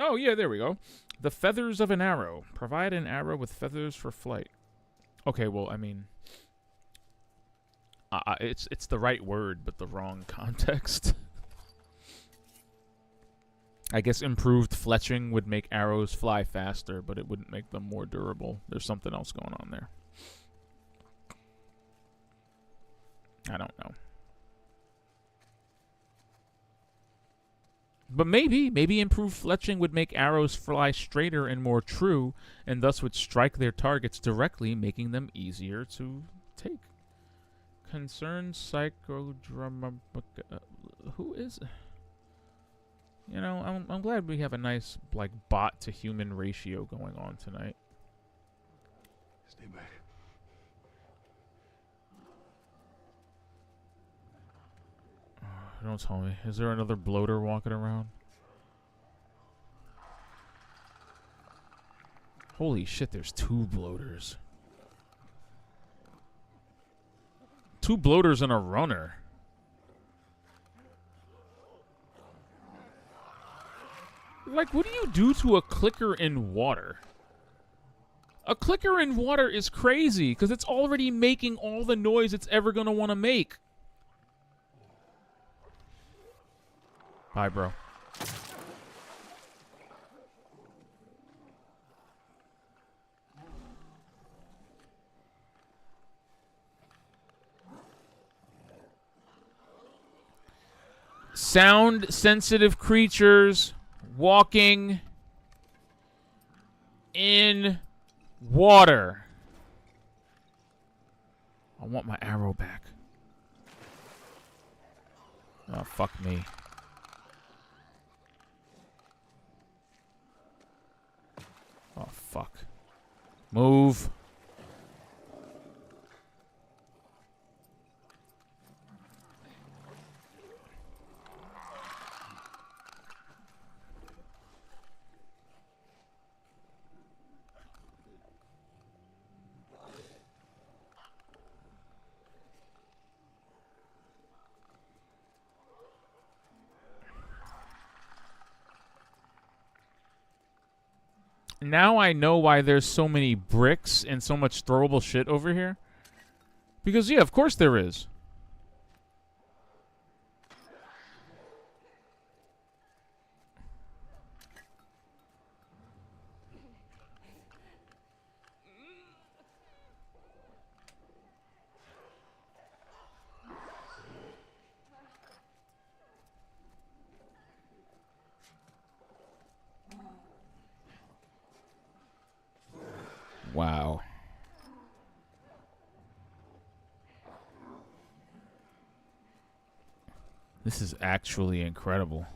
Oh, yeah, there we go. The feathers of an arrow. Provide an arrow with feathers for flight. Okay, well, I mean... it's the right word, but the wrong context. I guess improved fletching would make arrows fly faster, but it wouldn't make them more durable. There's something else going on there. I don't know. But maybe improved fletching would make arrows fly straighter and more true, and thus would strike their targets directly, making them easier to take. Concerned psychodrama... who is... You know, I'm glad we have a nice, like, bot-to-human ratio going on tonight. Stay back. Don't tell me. Is there another bloater walking around? Holy shit, there's 2 bloaters. 2 bloaters and a runner. Like, what do you do to a clicker in water? A clicker in water is crazy, because it's already making all the noise it's ever going to want to make. Bye, bro. Sound-sensitive creatures walking in water. I want my arrow back. Oh, fuck me. Oh, fuck. Move. Now I know why there's so many bricks and so much throwable shit over here. Because, yeah, of course there is. Wow. This is actually incredible.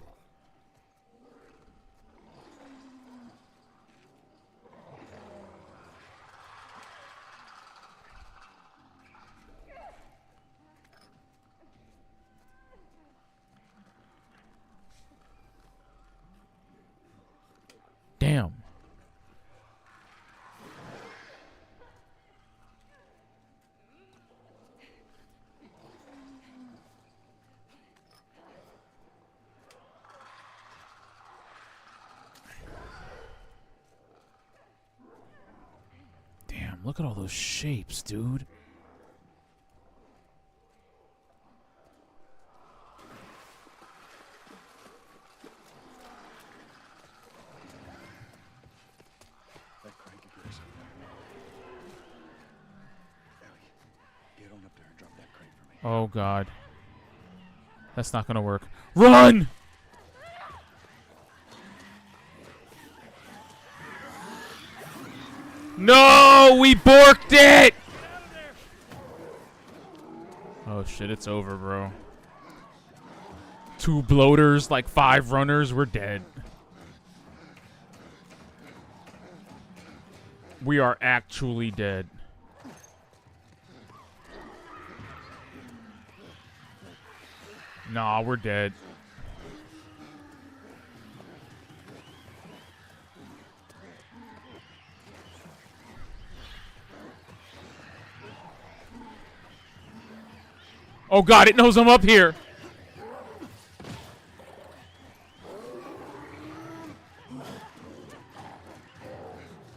Damn. Damn, look at all those shapes, dude. That crank could get us up there. Ellie, get on up there and drop that crate for me. Oh, God. That's not gonna work. Run! No! We borked it! Oh, shit. It's over, bro. 2 bloaters, like 5 runners. We're dead. We are actually dead. Nah, we're dead. Oh, God, it knows I'm up here.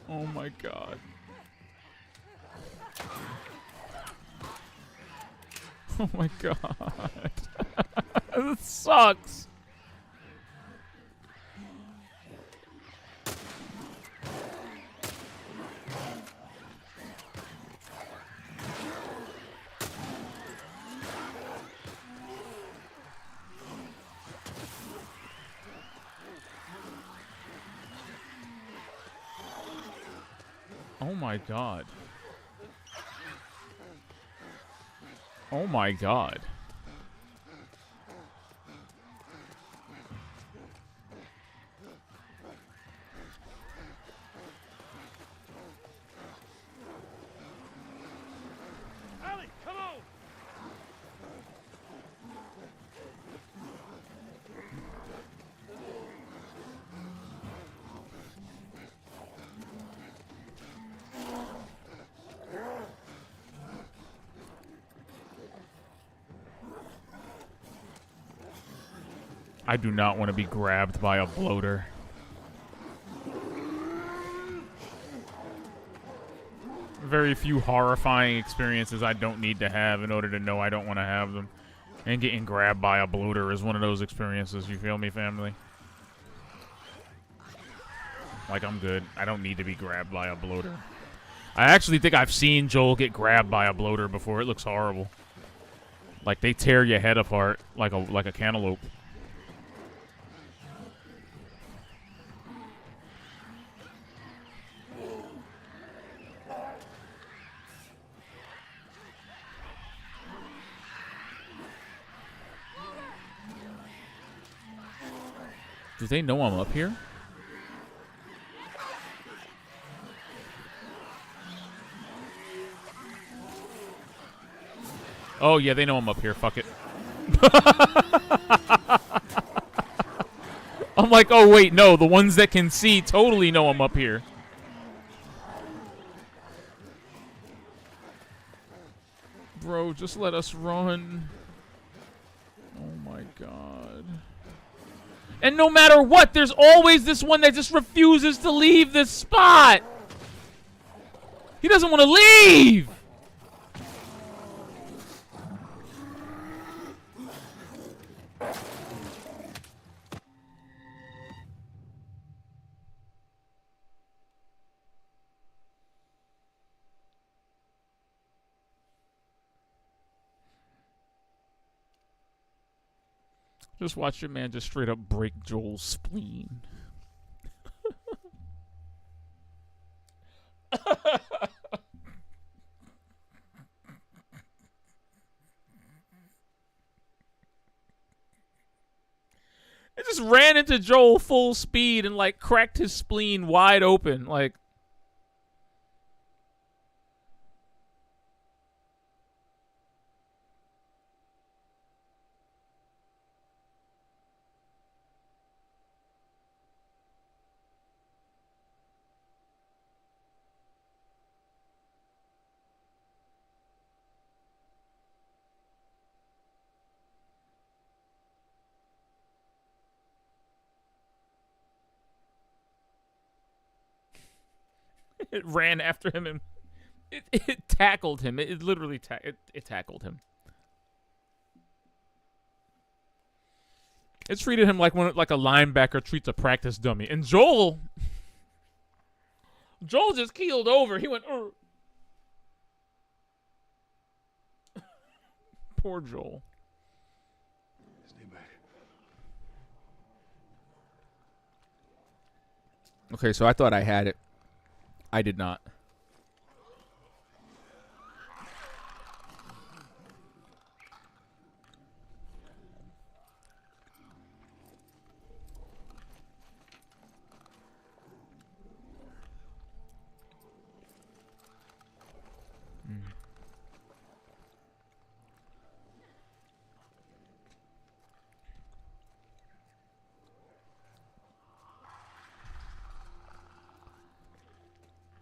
Oh, my God. Oh, my God. This sucks. Oh my God. Oh my God. Ellie, come on! I do not want to be grabbed by a bloater. Very few horrifying experiences I don't need to have in order to know I don't want to have them. And getting grabbed by a bloater is one of those experiences, you feel me, family? Like, I'm good. I don't need to be grabbed by a bloater. I actually think I've seen Joel get grabbed by a bloater before. It looks horrible. Like, they tear your head apart like a cantaloupe. Do they know I'm up here? Oh, yeah, they know I'm up here. Fuck it. I'm like, oh, wait, no. The ones that can see totally know I'm up here. Bro, just let us run. Oh, my God. And no matter what, there's always this one that just refuses to leave this spot. He doesn't want to leave. Just watch your man just straight up break Joel's spleen. It just ran into Joel full speed and like cracked his spleen wide open. Like, it ran after him and it tackled him. It literally it tackled him. It treated him like like a linebacker treats a practice dummy. And Joel just keeled over. He went, "Ugh." Poor Joel. Stay back. Okay, so I thought I had it. I did not.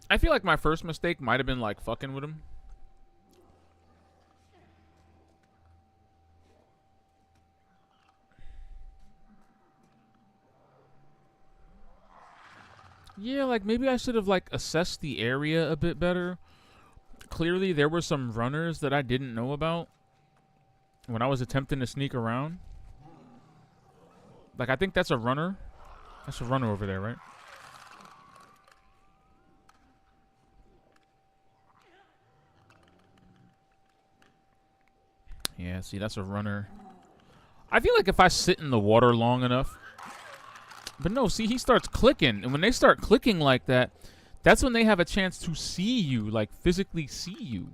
I feel like my first mistake might have been like fucking with him. Yeah, like maybe I should have like assessed the area a bit better. Clearly there were some runners that I didn't know about when I was attempting to sneak around. Like I think that's a runner. That's a runner over there, right? Yeah, see, that's a runner. I feel like if I sit in the water long enough. But no, see, he starts clicking. And when they start clicking like that, that's when they have a chance to see you, like physically see you.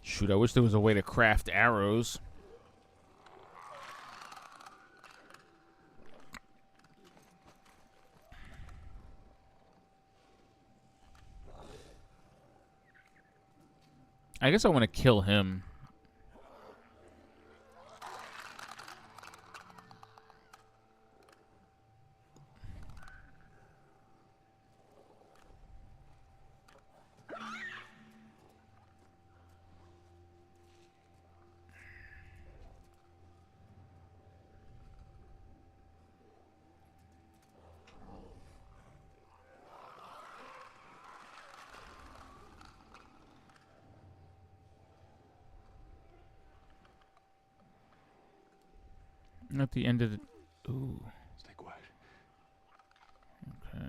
Shoot, I wish there was a way to craft arrows. I guess I want to kill him. At the end of the... Ooh. Stay quiet. Okay.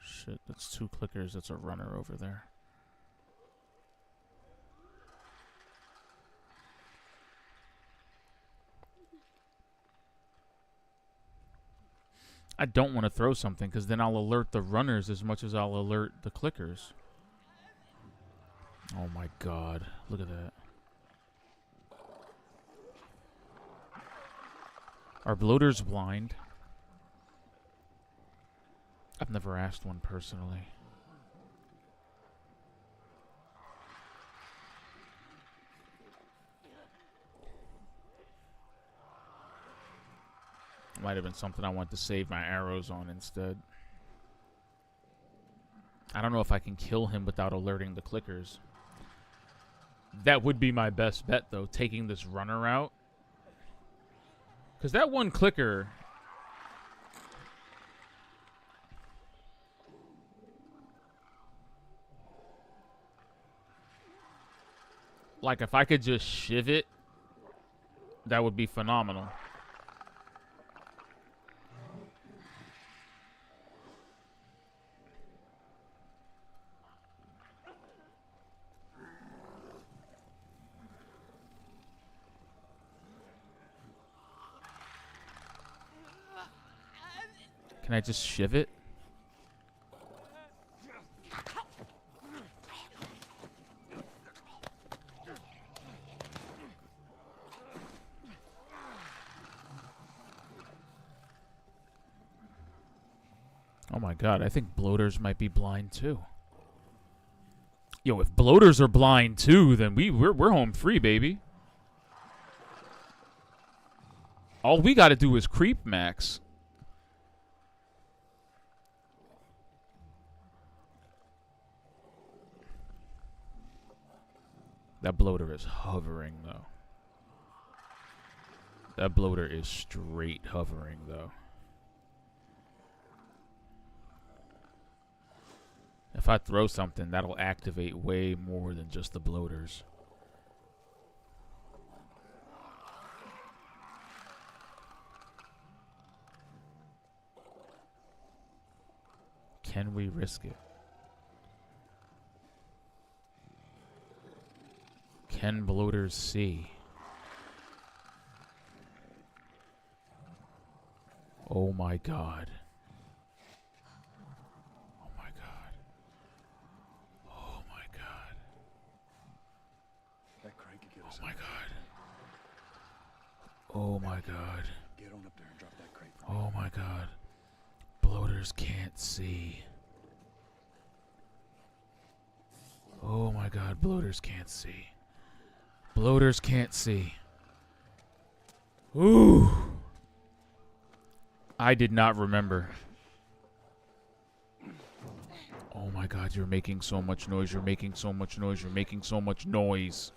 Shit, that's 2 clickers. That's a runner over there. I don't want to throw something because then I'll alert the runners as much as I'll alert the clickers. Oh my god. Look at that. Are bloaters blind? I've never asked one personally. Might have been something I wanted to save my arrows on instead. I don't know if I can kill him without alerting the clickers. That would be my best bet, though, taking this runner out. Because that one clicker... Like, if I could just shiv it, that would be phenomenal. Can I just shiv it? Oh my god, I think bloaters might be blind too. Yo, if bloaters are blind too, then we're home free, baby. All we gotta do is creep max. That bloater is hovering, though. That bloater is straight hovering, though. If I throw something, that'll activate way more than just the bloaters. Can we risk it? Can bloaters see? Oh my god. Oh my god. Oh my god. That crank could get us. Oh my god. Oh my god. Get on up there and drop that crate. Oh my god. Bloaters can't see. Oh my god, bloaters can't see. Bloaters can't see. Ooh. I did not remember. Oh my god, you're making so much noise. You're making so much noise. You're making so much noise.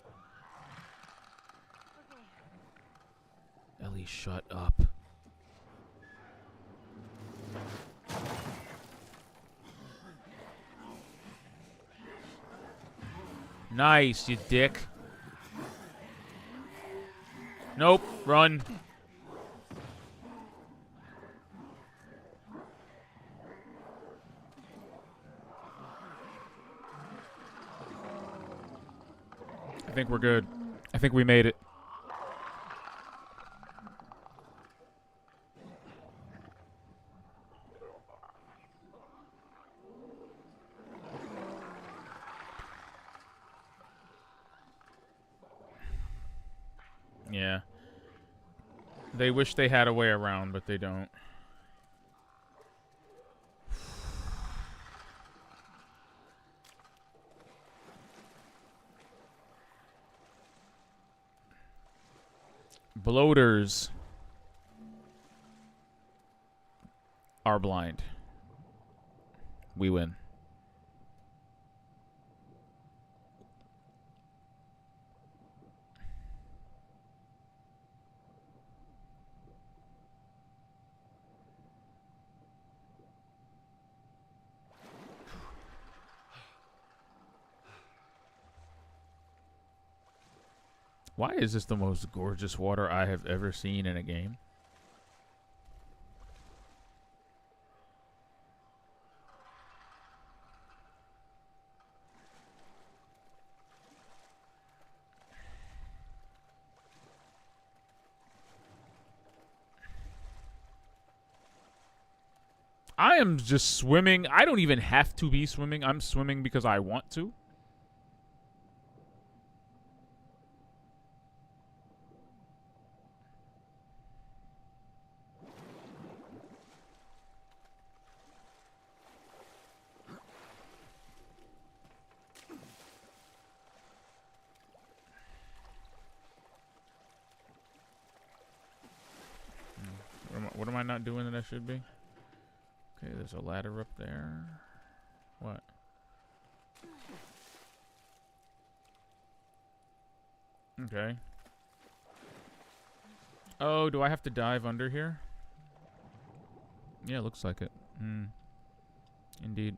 Ellie, shut up. Nice, you dick. Nope, run. I think we're good. I think we made it. Yeah. They wish they had a way around, but they don't. Bloaters are blind. We win. Why is this the most gorgeous water I have ever seen in a game? I am just swimming. I don't even have to be swimming. I'm swimming because I want to. What am I not doing that I should be? Okay, there's a ladder up there. What? Okay. Oh, do I have to dive under here? Yeah, looks like it. Indeed.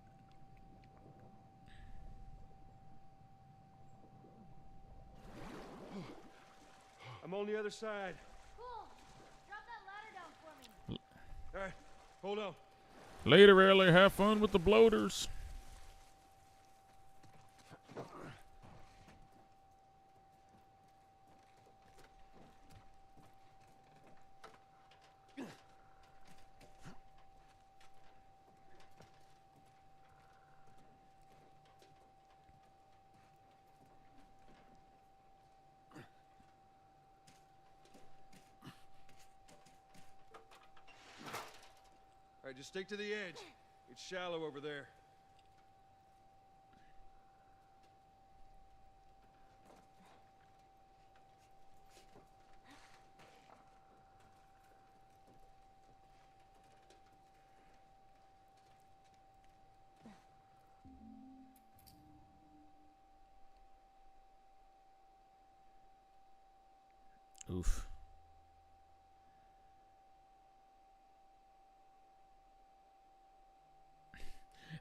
I'm on the other side. Cool. Drop that ladder down for me. All right, hold on. Later, Ellie. Have fun with the bloaters. All right, just stick to the edge. It's shallow over there. Oof.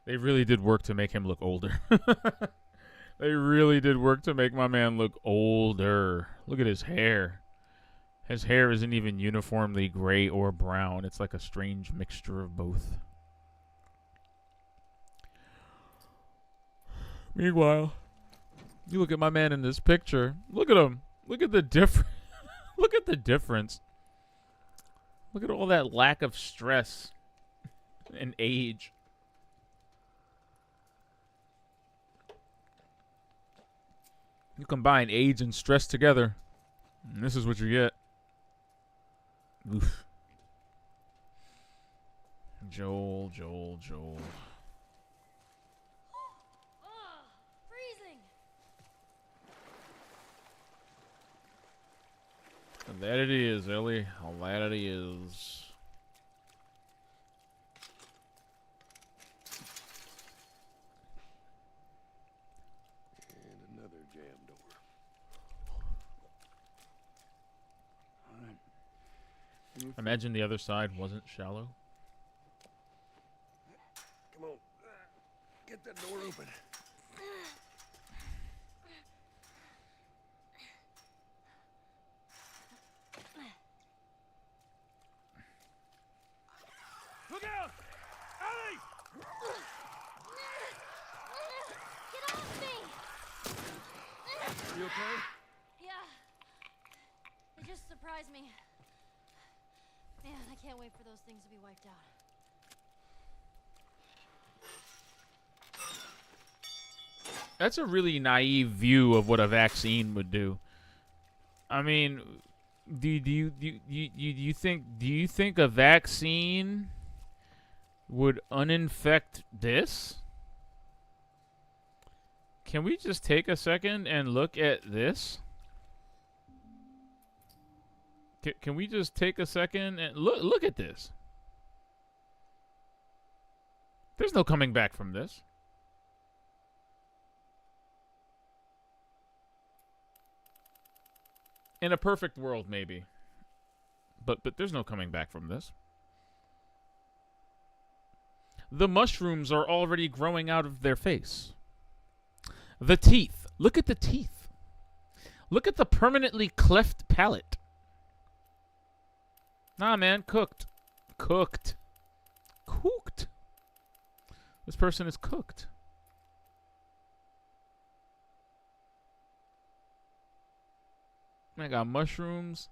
They really did work to make him look older. They really did work to make my man look older. Look at his hair. His hair isn't even uniformly gray or brown. It's like a strange mixture of both. Meanwhile, you look at my man in this picture. Look at him. Look at the difference. Look at the difference. Look at all that lack of stress and age. You combine age and stress together, and this is what you get. Oof. Joel. Oh, freezing. And that it is, Ellie. That it is. And another jam door. All right. Imagine the other side wasn't shallow. Come on. Get that door open. Look out! Ellie! Get off me! You okay? Yeah. They just surprised me. Man, I can't wait for those things to be wiped out. That's a really naive view of what a vaccine would do. I mean, do you think a vaccine would uninfect this? Can we just take a second and look at this? Can we just take a second and look at this? There's no coming back from this. In a perfect world, maybe. But there's no coming back from this. The mushrooms are already growing out of their face. The teeth. Look at the teeth. Look at the permanently cleft palate. Nah, man, cooked. Cooked. Cooked. This person is cooked. I got mushrooms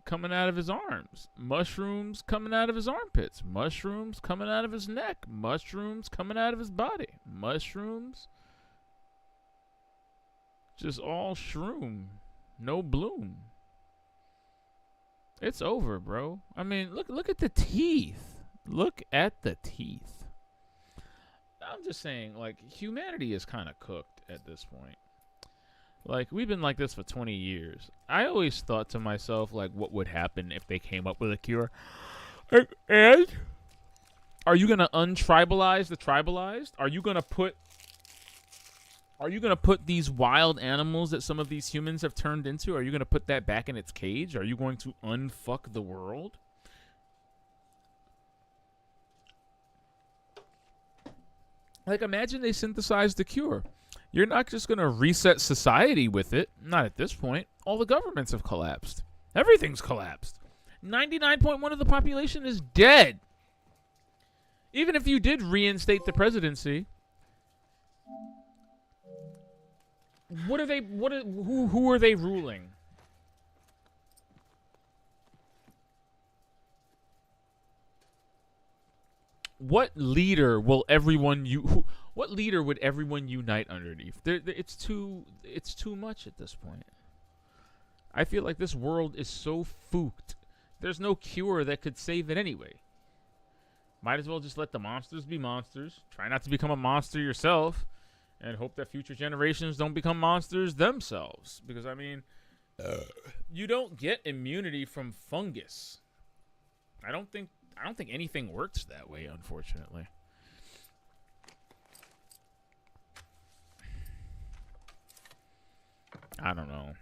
coming out of his arms. Mushrooms coming out of his armpits. Mushrooms coming out of his neck. Mushrooms coming out of his body. Mushrooms. Just all shroom. No bloom. It's over, bro. I mean, look at the teeth. Look at the teeth. I'm just saying, like, humanity is kind of cooked at this point. Like, we've been like this for 20 years. I always thought to myself, like, what would happen if they came up with a cure? And are you going to untribalize the tribalized? Are you going to put these wild animals that some of these humans have turned into, are you going to put that back in its cage? Are you going to unfuck the world? Like, imagine they synthesized the cure. You're not just going to reset society with it. Not at this point. All the governments have collapsed. Everything's collapsed. 99.1% of the population is dead. Even if you did reinstate the presidency, who are they ruling? What leader will everyone what leader would everyone unite underneath? It's too much at this point. I feel like this world is so fooked. There's no cure that could save it anyway. Might as well just let the monsters be monsters. Try not to become a monster yourself, and hope that future generations don't become monsters themselves. Because, I mean, you don't get immunity from fungus. I don't think anything works that way, unfortunately. I don't know.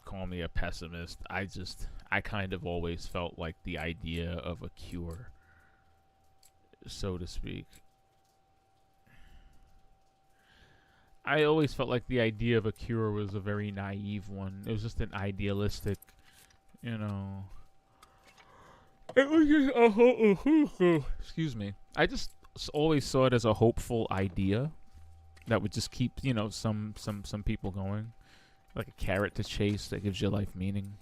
Call me a pessimist. I kind of always felt like the idea of a cure, so to speak. I always felt like the idea of a cure was a very naive one. It was just an idealistic, you know. It was just excuse me. I just always saw it as a hopeful idea that would just keep, you know, some people going, like a carrot to chase that gives your life meaning.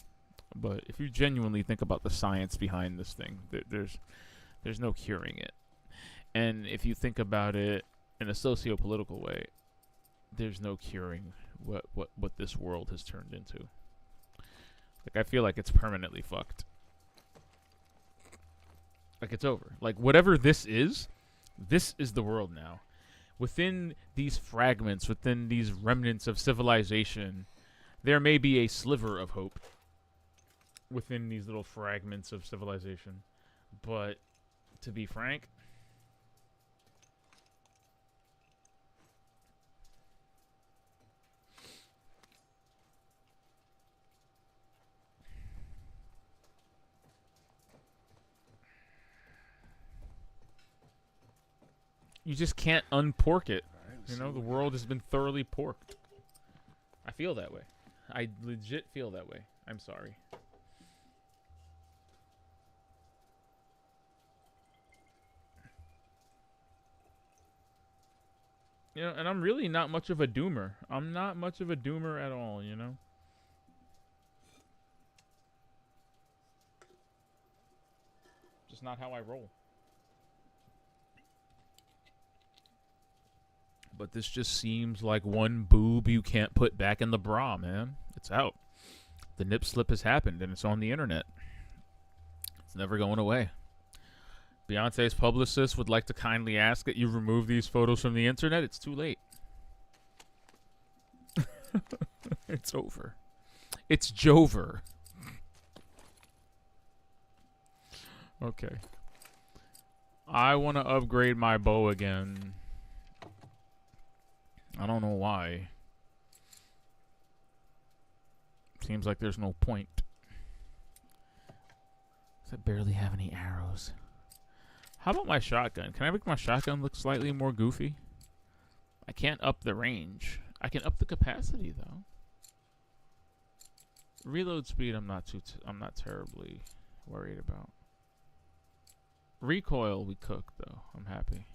But if you genuinely think about the science behind this thing, there's no curing it. And if you think about it in a socio-political way, there's no curing what this world has turned into. Like, I feel like it's permanently fucked. Like, it's over. Like, whatever this is the world now. Within these fragments, within these remnants of civilization, there may be a sliver of hope within these little fragments of civilization. But, to be frank, you just can't unpork it. You know, the world has been thoroughly porked. I feel that way. I legit feel that way. I'm sorry. You know, and I'm really not much of a doomer. I'm not much of a doomer at all, you know? Just not how I roll. But this just seems like one boob you can't put back in the bra, man. It's out. The nip slip has happened, and it's on the internet. It's never going away. Beyonce's publicist would like to kindly ask that you remove these photos from the internet. It's too late. It's over. It's Jover. Okay. I want to upgrade my bow again. I don't know why. Seems like there's no point. I barely have any arrows. How about my shotgun? Can I make my shotgun look slightly more goofy? I can't up the range. I can up the capacity, though. Reload speed, I'm not terribly worried about. Recoil, we cook though. I'm happy.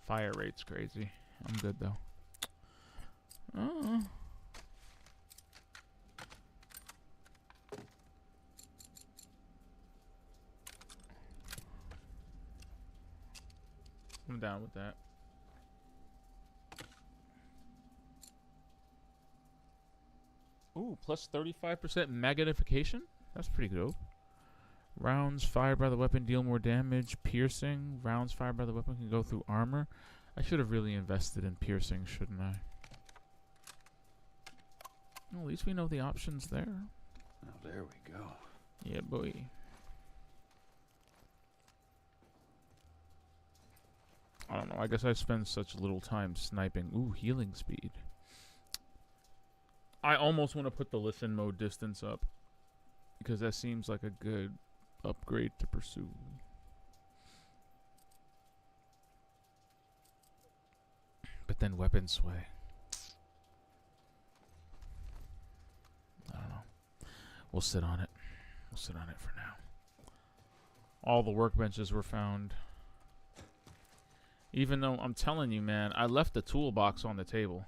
Fire rate's crazy. I'm good though. I'm down with that. Ooh, plus 35% magnification? That's pretty dope. Rounds fired by the weapon deal more damage. Piercing. Rounds fired by the weapon can go through armor. I should have really invested in piercing, shouldn't I? Well, at least we know the options there. Oh, there we go. Yeah, boy. I don't know. I guess I spend such little time sniping. Ooh, healing speed. I almost want to put the listen mode distance up, because that seems like a good upgrade to pursue. But then weapon sway. I don't know. We'll sit on it. We'll sit on it for now. All the workbenches were found. Even though, I'm telling you, man, I left the toolbox on the table.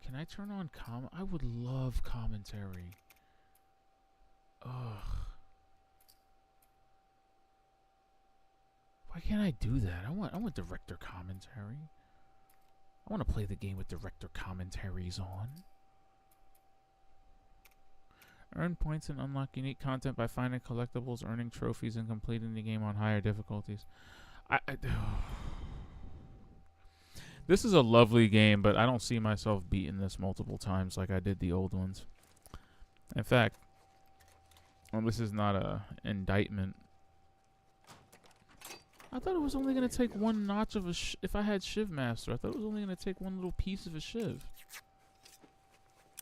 Can I turn on I would love commentary. Ugh. Why can't I do that? I want director commentary. I want to play the game with director commentaries on. Earn points and unlock unique content by finding collectibles, earning trophies, and completing the game on higher difficulties. This is a lovely game, but I don't see myself beating this multiple times like I did the old ones. In fact, well, this is not a indictment. I thought it was only going to take one notch of a if I had Shiv Master, I thought it was only going to take one little piece of a Shiv.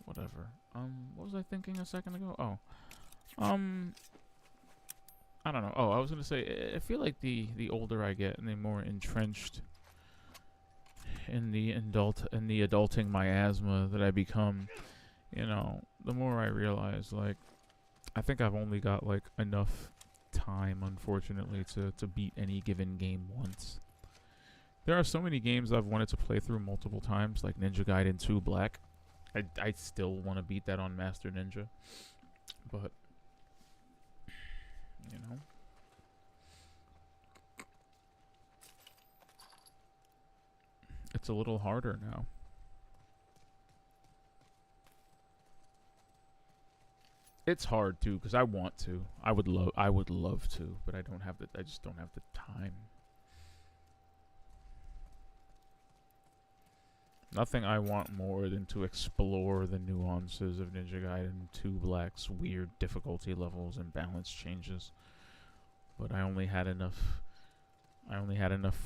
Whatever. What was I thinking a second ago? Oh. I don't know. Oh, I was going to say, I feel like the older I get and the more entrenched in the adulting miasma that I become, you know, the more I realize, like, I think I've only got, like, enough time, unfortunately, to beat any given game once. There are so many games I've wanted to play through multiple times, like Ninja Gaiden 2 Black. I still want to beat that on Master Ninja, but, you know. It's a little harder now. It's hard too, because I want to. I would love to, but I just don't have the time. Nothing I want more than to explore the nuances of Ninja Gaiden 2 Black's weird difficulty levels and balance changes. But I only had enough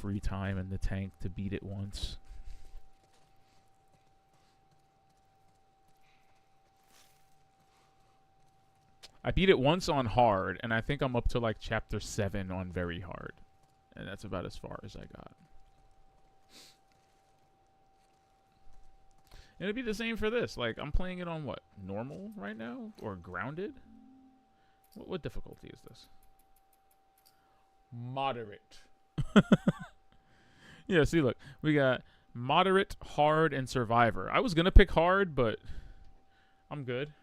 free time in the tank to beat it once. I beat it once on hard, and I think I'm up to like chapter 7 on very hard. And that's about as far as I got. It'd be the same for this. Like, I'm playing it on what? Normal right now? Or grounded? What difficulty is this? Moderate. Yeah, see, look. We got moderate, hard, and survivor. I was going to pick hard, but I'm good.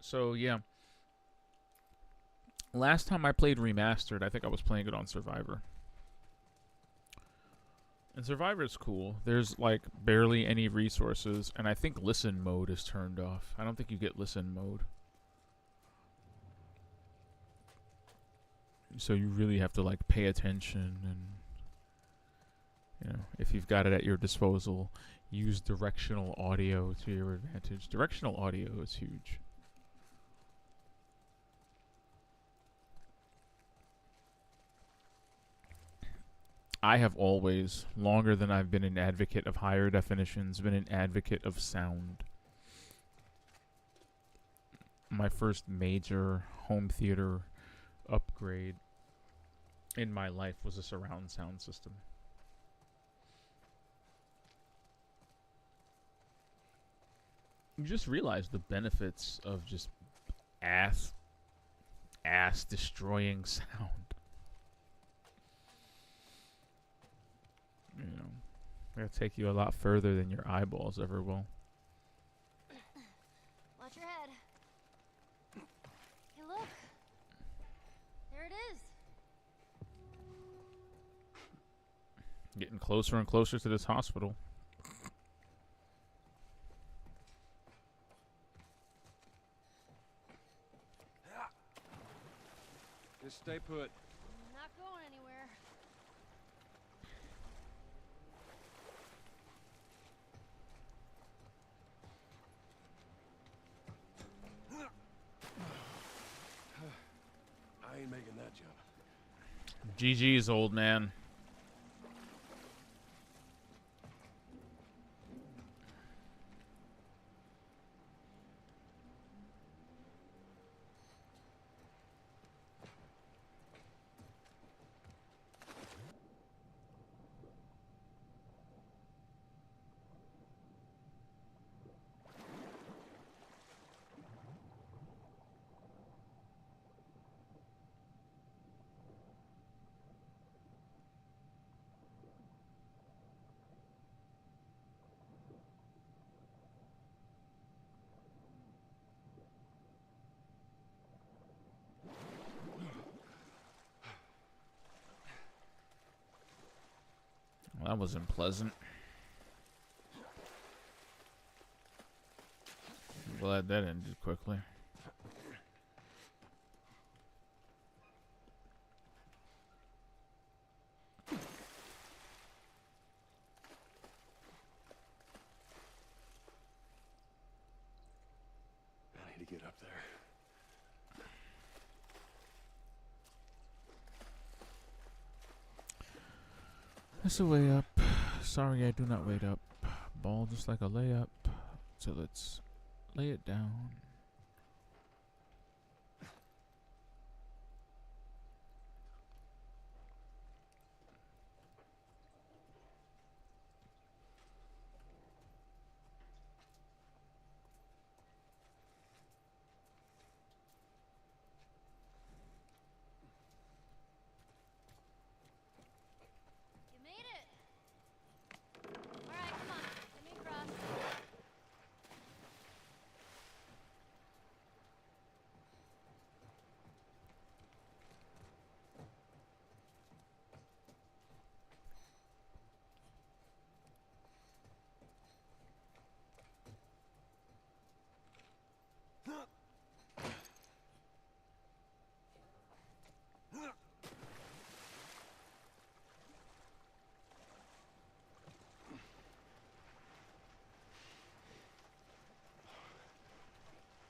So, yeah. Last time I played Remastered, I think I was playing it on Survivor. And Survivor is cool. There's, like, barely any resources. And I think listen mode is turned off. I don't think you get listen mode. So you really have to, like, pay attention. And, you know, if you've got it at your disposal, use directional audio to your advantage. Directional audio is huge. I have always, longer than I've been an advocate of higher definitions, been an advocate of sound. My first major home theater upgrade in my life was a surround sound system. You just realize the benefits of just ass destroying sound. You know, it'll take you a lot further than your eyeballs ever will. Watch your head. Hey, look. There it is. Getting closer and closer to this hospital. Just stay put. Not going anywhere. I ain't making that jump. GG's, old man. Well, that wasn't pleasant. I'm glad that ended quickly. I need to get up there. That's the way up. Sorry, I do not wait up. Ball just like a layup. So let's lay it down. You made it. All right, come on. Let me across.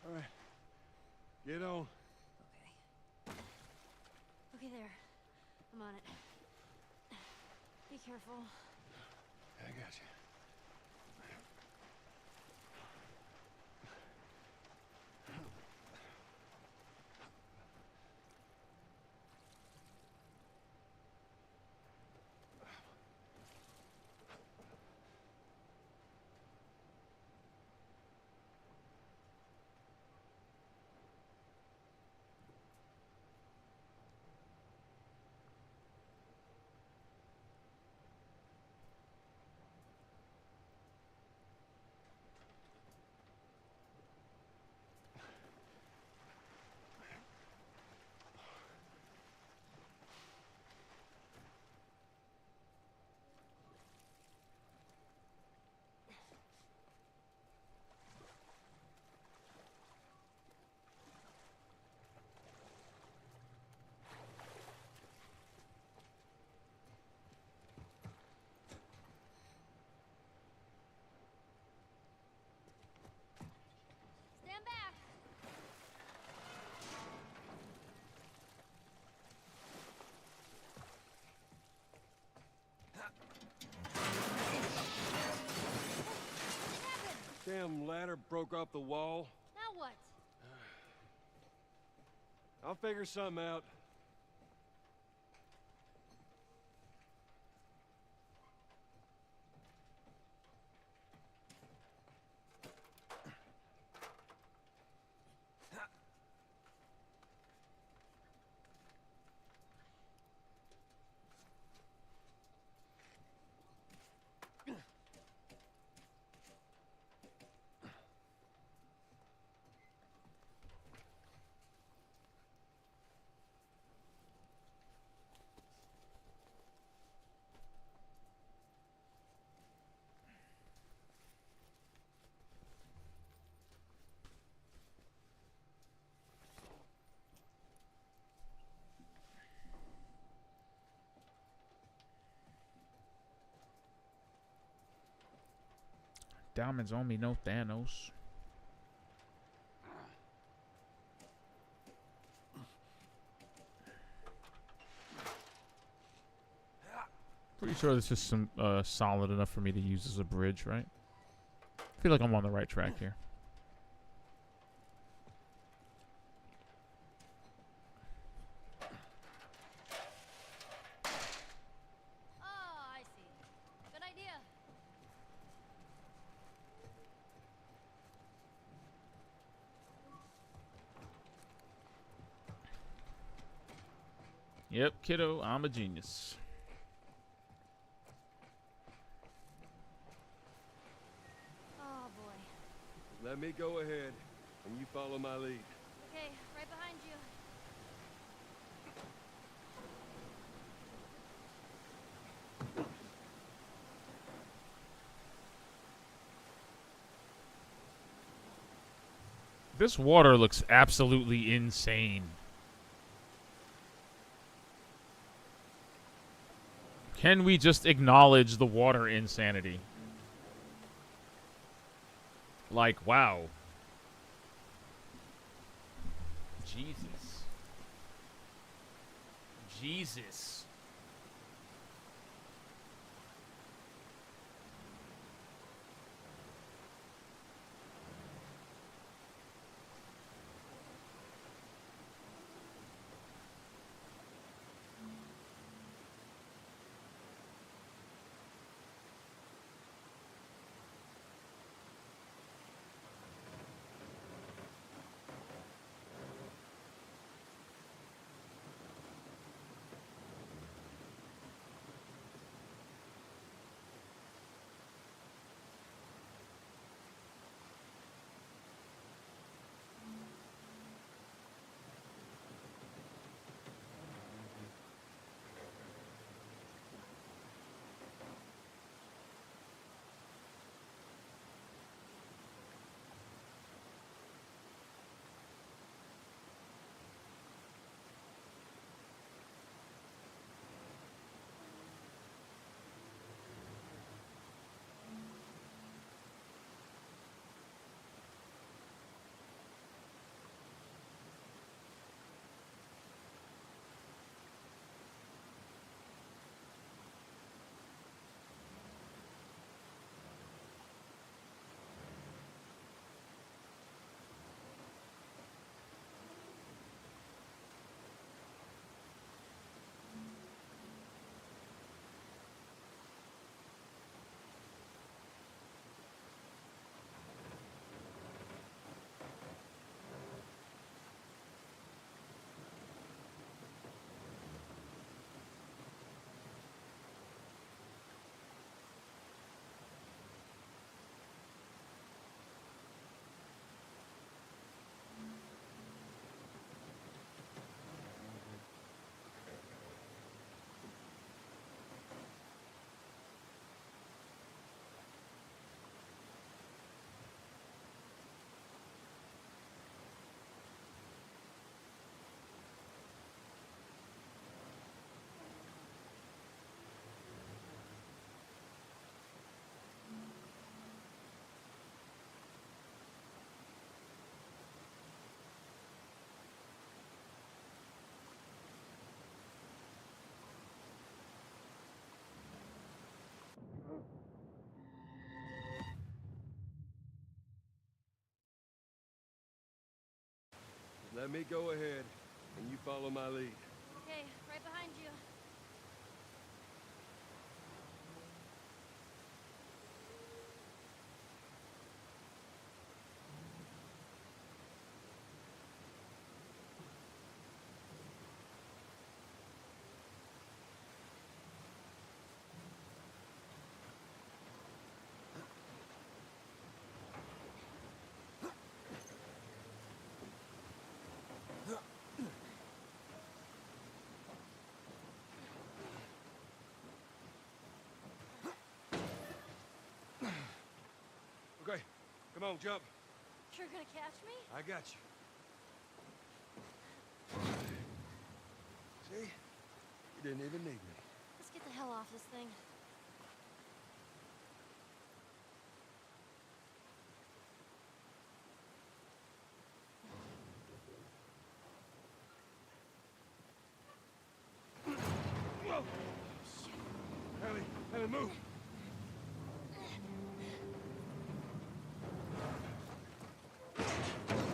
All right. Get on. Okay. Okay, there. I'm on it. Be careful. I got you. some ladder broke off the wall. Now what? I'll figure something out. Diamonds on me, no Thanos. Pretty sure this is some solid enough for me to use as a bridge, right? I feel like I'm on the right track here. Oh, I see. Good idea. Yep, kiddo, I'm a genius. Oh boy. Let me go ahead, and you follow my lead. Okay, right behind you. This water looks absolutely insane. Can we just acknowledge the water insanity? Like, wow. Jesus. Jesus. Let me go ahead, and you follow my lead. Okay, right behind you. Okay, come on, jump. You're gonna catch me? I got you. See? You didn't even need me. Let's get the hell off this thing. Whoa! Shit. Ellie, move!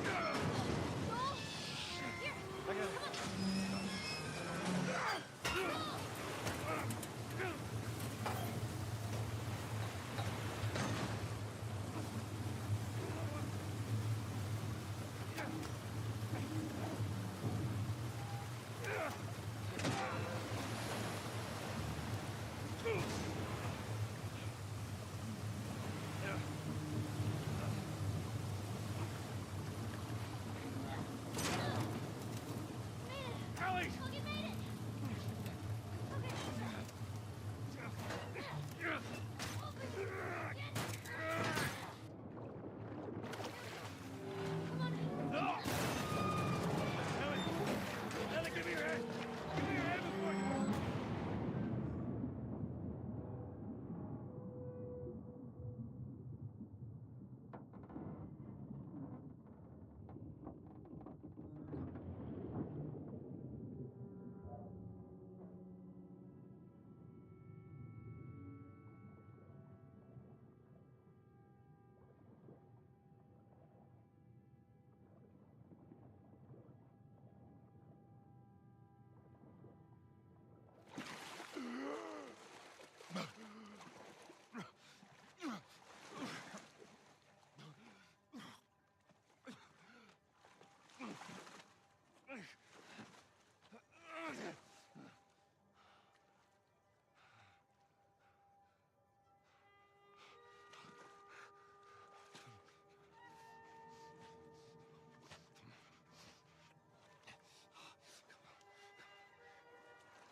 Joel! Here! I got it. Ellie! Look, you made it! Okay. Come on. No! Ellie, give me your hand! Give me your hand before you...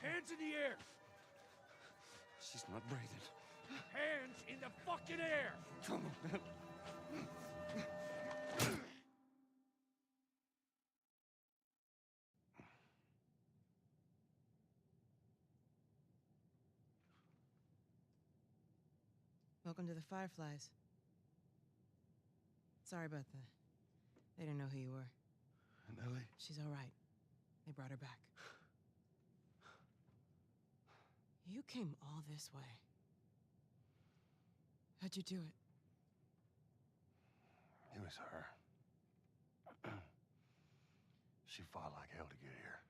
Hands in the air! She's not breathing. Hands in the fucking air! Come on. Welcome to the Fireflies. Sorry about the... They didn't know who you were. And Ellie? She's all right. They brought her back. You came all this way. How'd you do it? It was her. She fought like hell to get here.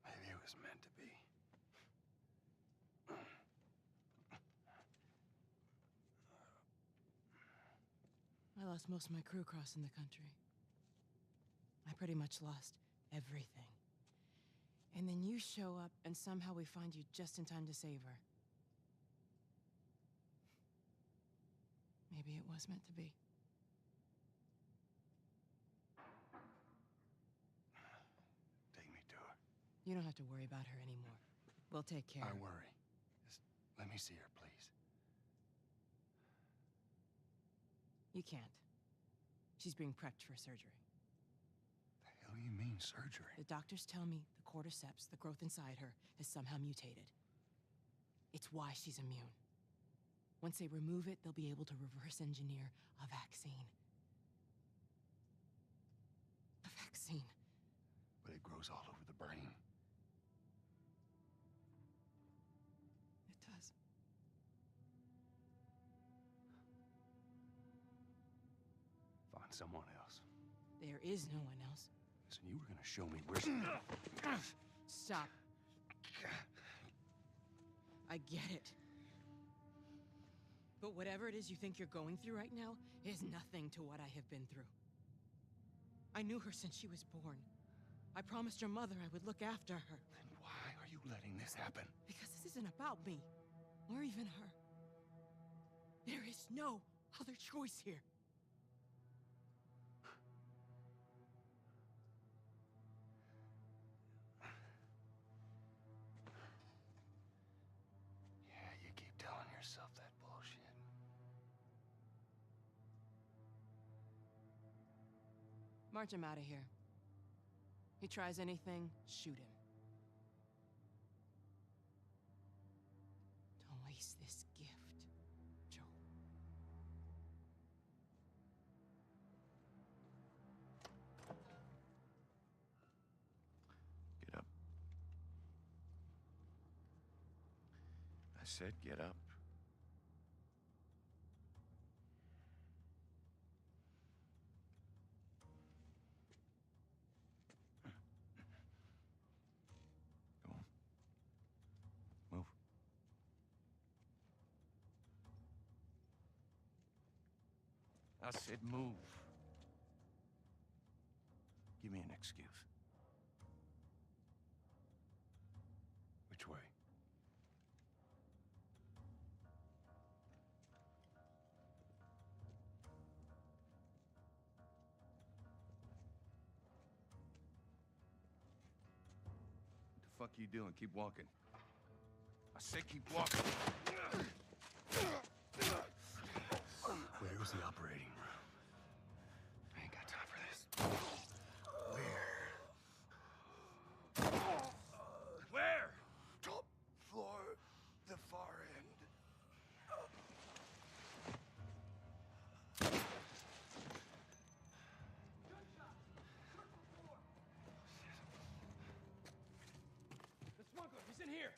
Maybe it was meant to be. I lost most of my crew crossing the country. I pretty much lost everything. And then you show up, and somehow we find you just in time to save her. Maybe it was meant to be. Take me to her. You don't have to worry about her anymore. We'll take care I of her. worry. Just let me see her, please. You can't. She's being prepped for surgery. The hell do you mean, surgery? The doctors tell me the cordyceps, the growth inside her, has somehow mutated. It's why she's immune. Once they remove it, they'll be able to reverse engineer a vaccine. A vaccine. But it grows all over the brain. It does. someone else. There is no one else. Listen, you were gonna show me where... Stop. I get it. But whatever it is you think you're going through right now is nothing to what I have been through. I knew her since she was born. I promised her mother I would look after her. Then why are you letting this happen? Because this isn't about me, or even her. There is no other choice here. Yeah, you keep telling yourself that bullshit. March him out of here. He tries anything, shoot him. Don't waste this gift, Joel. Get up. I said get up. Go on. Move. I said move. Give me an excuse. Which way? What the fuck you doing? Keep walking. I said keep walking. Where was the operating room? I ain't got time for this. Where? Top floor, the far end. The smuggler, he's in here!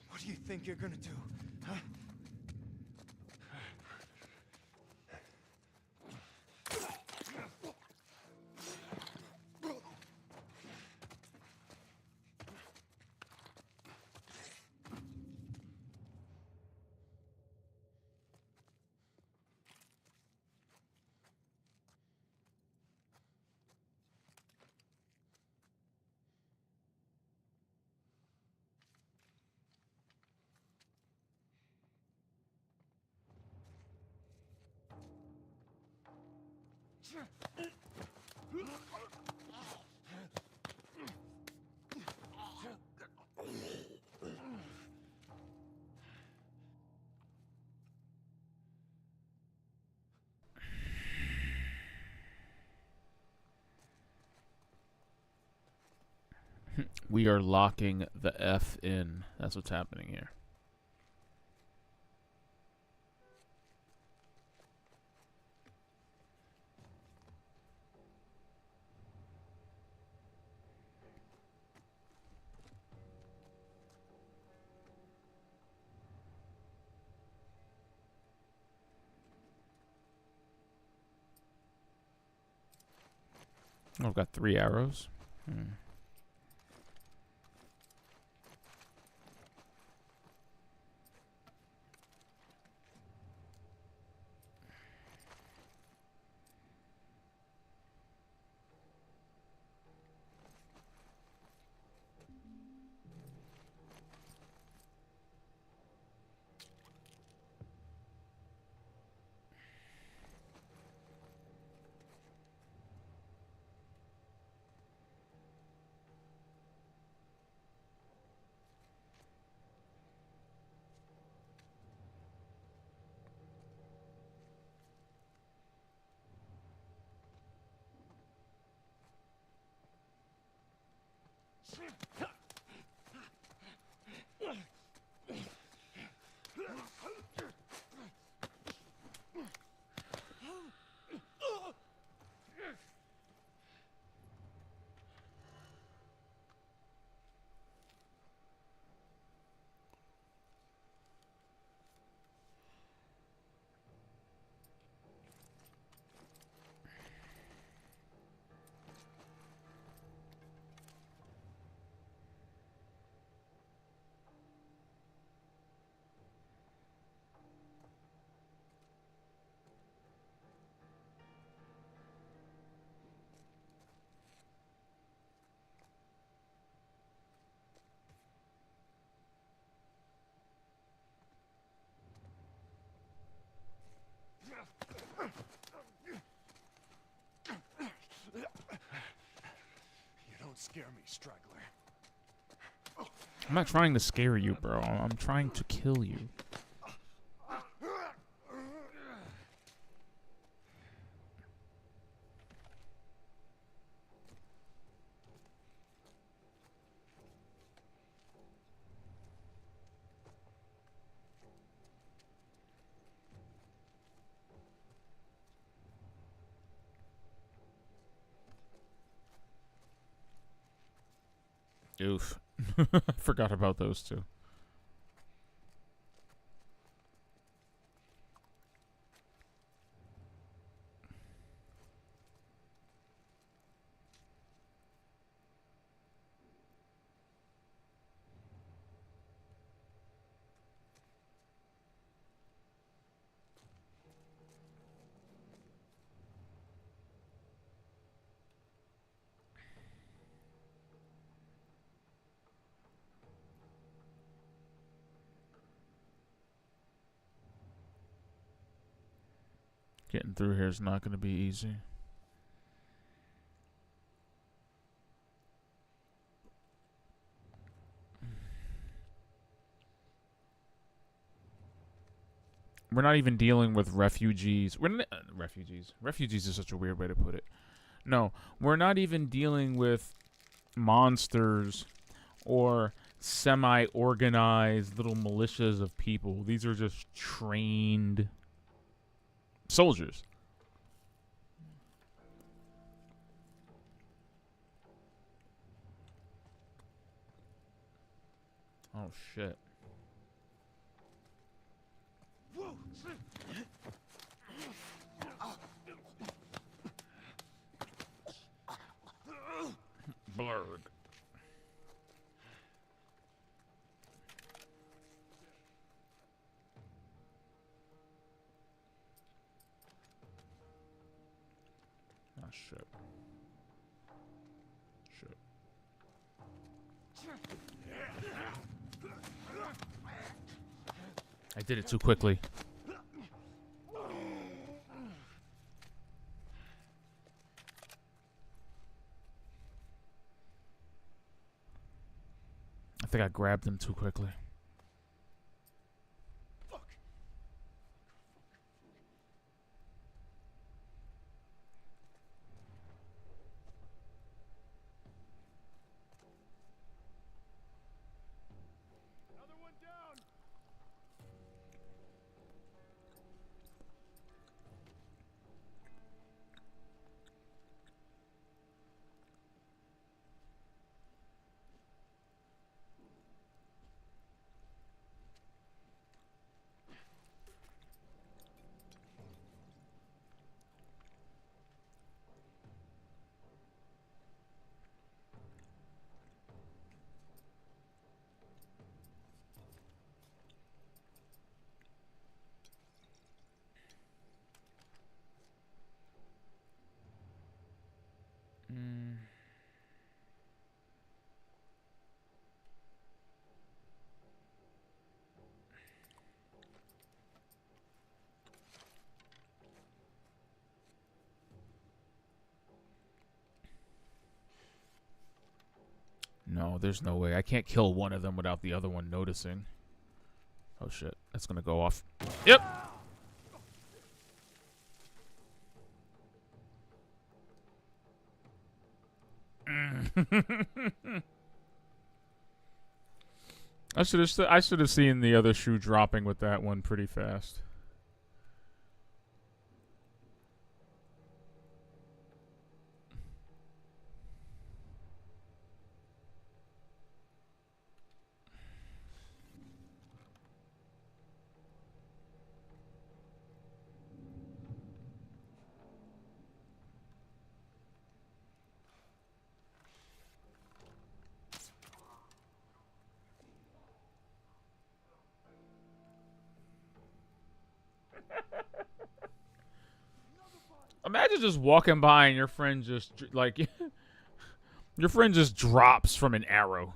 What do you think you're gonna do, huh? We are locking the F in. That's what's happening here. Oh, I've got 3 arrows. You don't scare me, straggler. I'm not trying to scare you, bro. I'm trying to kill you. Oof. Forgot about those two. Getting through here is not going to be easy. We're not even dealing with refugees. We're not, refugees. Refugees is such a weird way to put it. No, we're not even dealing with monsters or semi-organized little militias of people. These are just trained soldiers. Oh, shit. Blurred. Ah, shit. Shit. I did it too quickly. I think I grabbed him too quickly. Another one down. No, there's no way. I can't kill one of them without the other one noticing. Oh shit, that's gonna go off. Yep. I should have seen the other shoe dropping with that one pretty fast. Imagine just walking by and your friend just like your friend just drops from an arrow.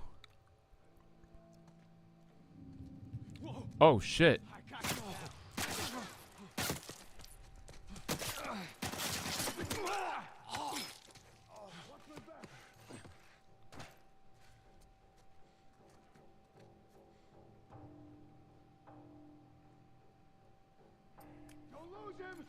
Oh shit. Don't lose him.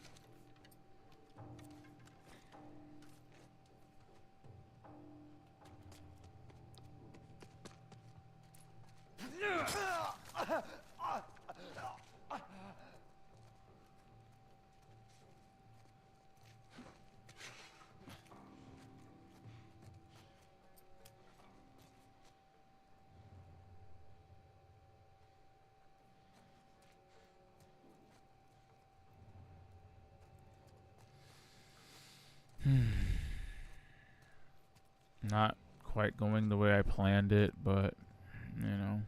Not quite going the way I planned it, but you know.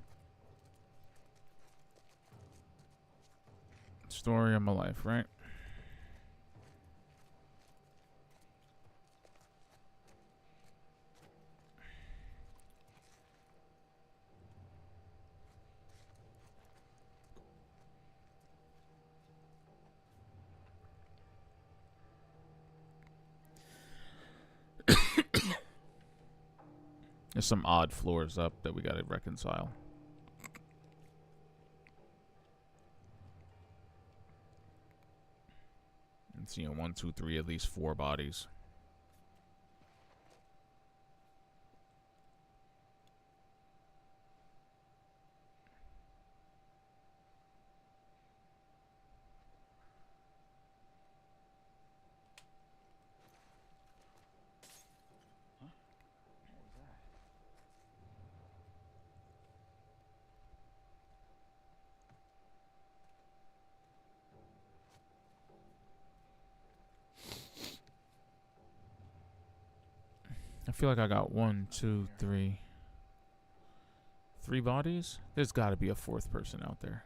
Story of my life, right? There's some odd floors up that we gotta reconcile. It's, 1, 2, 3, at least 4 bodies. I feel like I got 1, 2, 3. 3 bodies? There's gotta be a 4th person out there.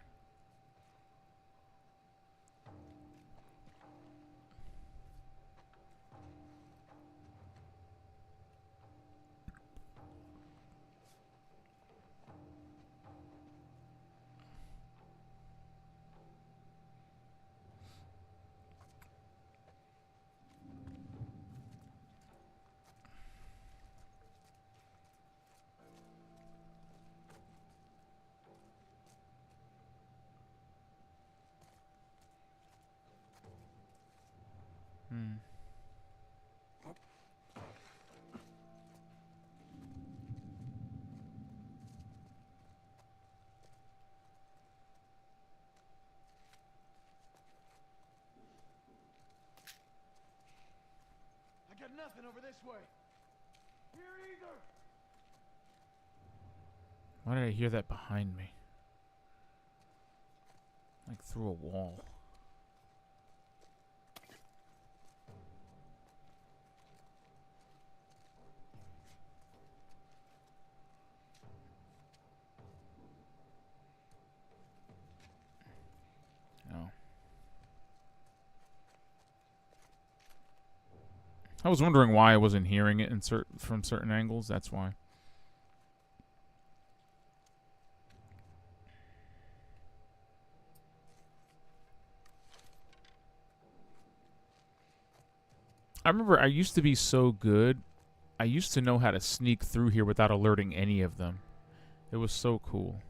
got nothing over this way. Here either. Why did I hear that behind me? Like through a wall. No. I was wondering why I wasn't hearing it from certain angles. That's why. I remember I used to be so good. I used to know how to sneak through here without alerting any of them. It was so cool.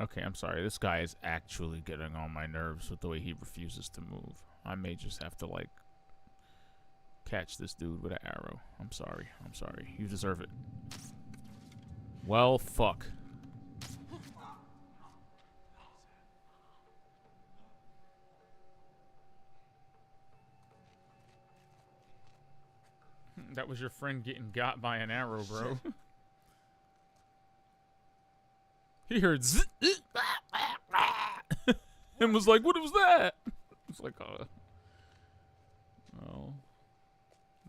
Okay, I'm sorry. This guy is actually getting on my nerves with the way he refuses to move. I may just have to, like, catch this dude with an arrow. I'm sorry. I'm sorry. You deserve it. Well, fuck. That was your friend getting got by an arrow, bro. He heard zzz, and was like, what was that? It's like, oh,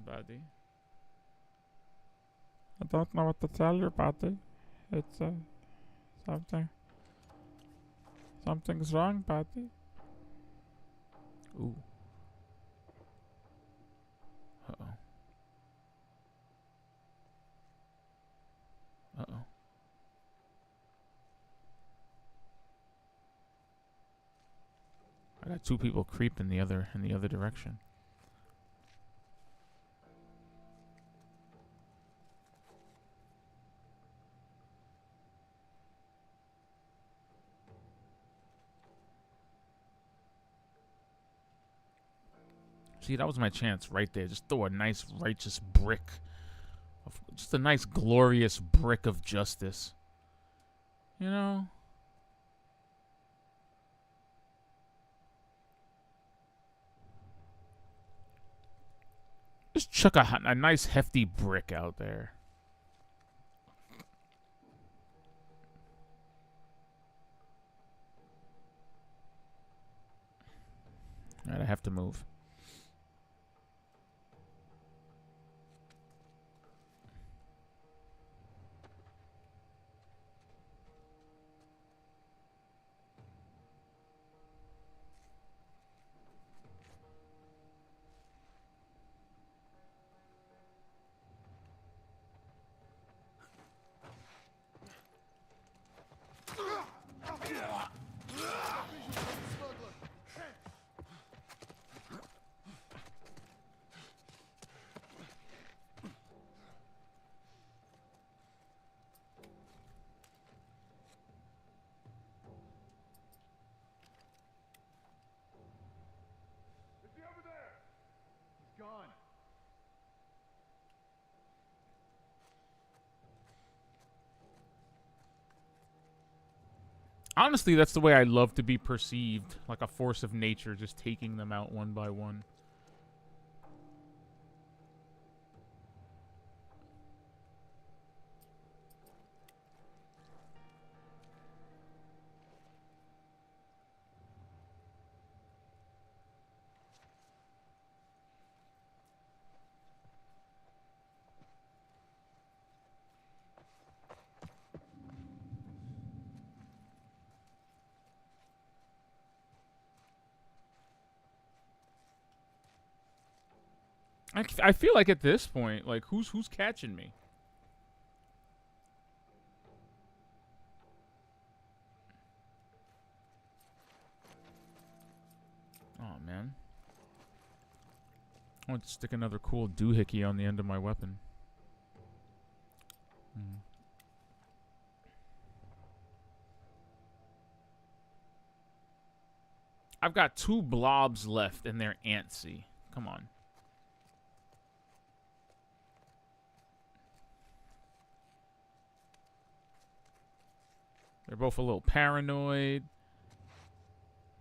buddy. I don't know what to tell you, buddy. It's, something's wrong, buddy. Ooh. Uh-oh. Uh-oh. I got two people creeping in the other direction. See, that was my chance right there. Just throw a nice righteous brick. Just a nice glorious brick of justice. You know? Just chuck a nice hefty brick out there. Alright, I have to move. Gone. Honestly, that's the way I love to be perceived, like a force of nature, just taking them out one by one. I feel like at this point, like who's catching me? Oh man, I want to stick another cool doohickey on the end of my weapon. I've got 2 blobs left, and they're antsy. Come on. They're both a little paranoid.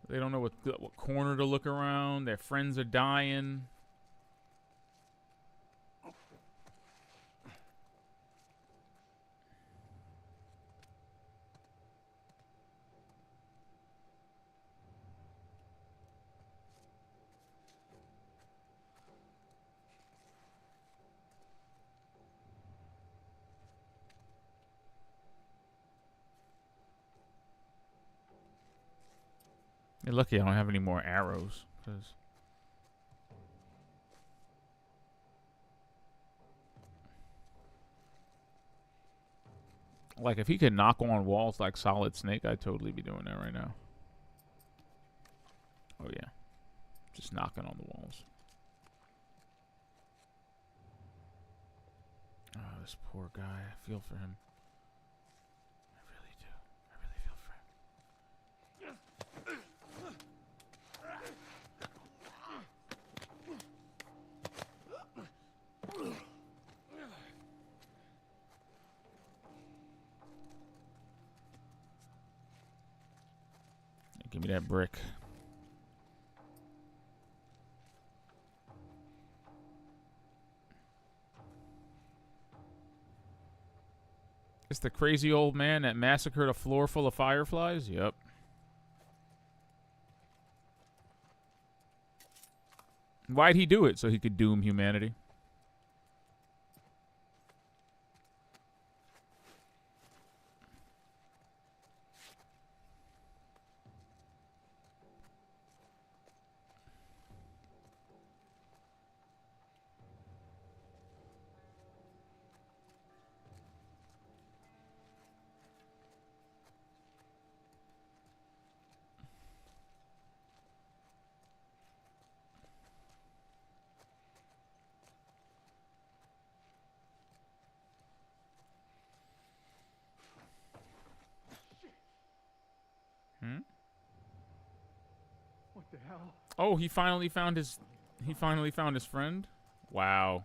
They don't know what corner to look around. Their friends are dying. You're lucky I don't have any more arrows, 'cause like if he could knock on walls like Solid Snake, I'd totally be doing that right now. Oh yeah, just knocking on the walls. Oh, this poor guy. I feel for him. I really do. I really feel for him. Give me that brick. It's the crazy old man that massacred a floor full of fireflies? Yep. Why'd he do it? So he could doom humanity. What the hell? Oh, he finally found his friend? Wow.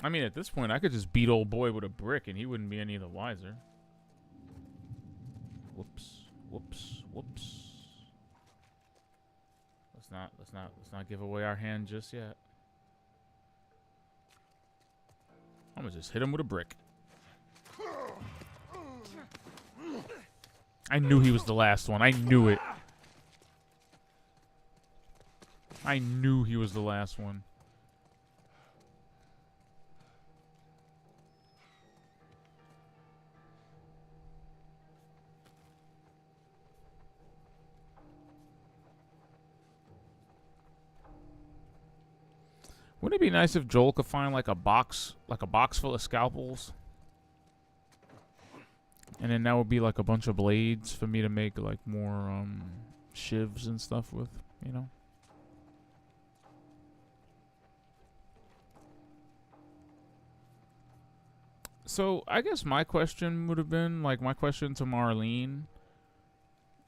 I mean, at this point, I could just beat old boy with a brick and he wouldn't be any the wiser. Whoops. Whoops. Whoops. Let's not give away our hand just yet. I'm gonna just hit him with a brick. I knew he was the last one. I knew it. I knew he was the last one. Wouldn't it be nice if Joel could find like a box full of scalpels? And then that would be like a bunch of blades for me to make like more shivs and stuff with, you know? So I guess my question would have been, like my question to Marlene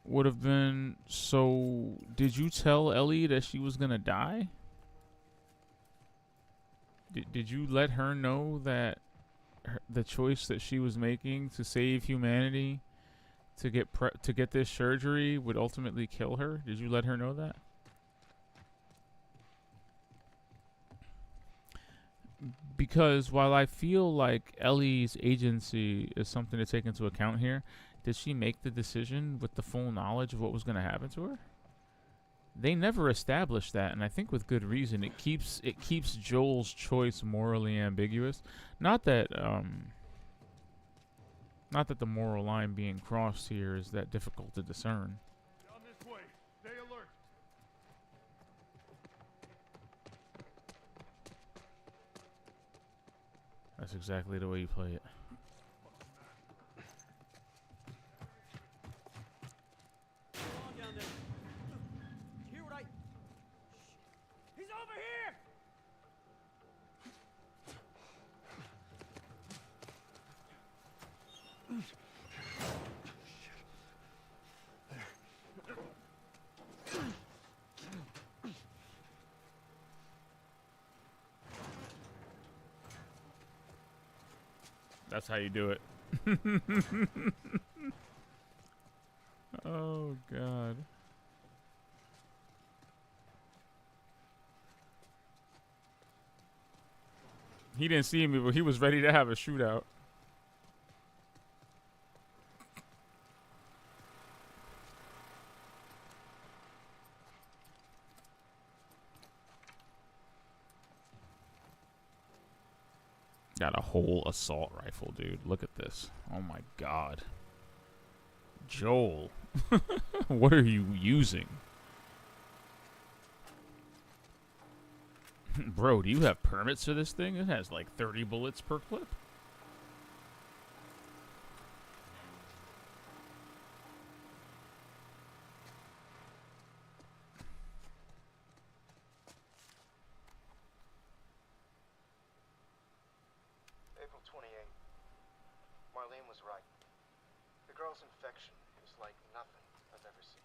would have been, so did you tell Ellie that she was gonna die? Did you let her know that the choice that she was making to save humanity to get this surgery would ultimately kill her? Did you let her know that? Because while I feel like Ellie's agency is something to take into account here, did she make the decision with the full knowledge of what was going to happen to her? They never established that, and I think with good reason. It keeps Joel's choice morally ambiguous. Not that the moral line being crossed here is that difficult to discern. Down this way. Stay alert. That's exactly the way you play it. That's how you do it. Oh, God. He didn't see me, but he was ready to have a shootout. Got a whole assault rifle, dude. Look at this. Oh my god. Joel. What are you using? Bro, do you have permits for this thing? It has like 30 bullets per clip. April 28th. Marlene was right. The girl's infection is like nothing I've ever seen.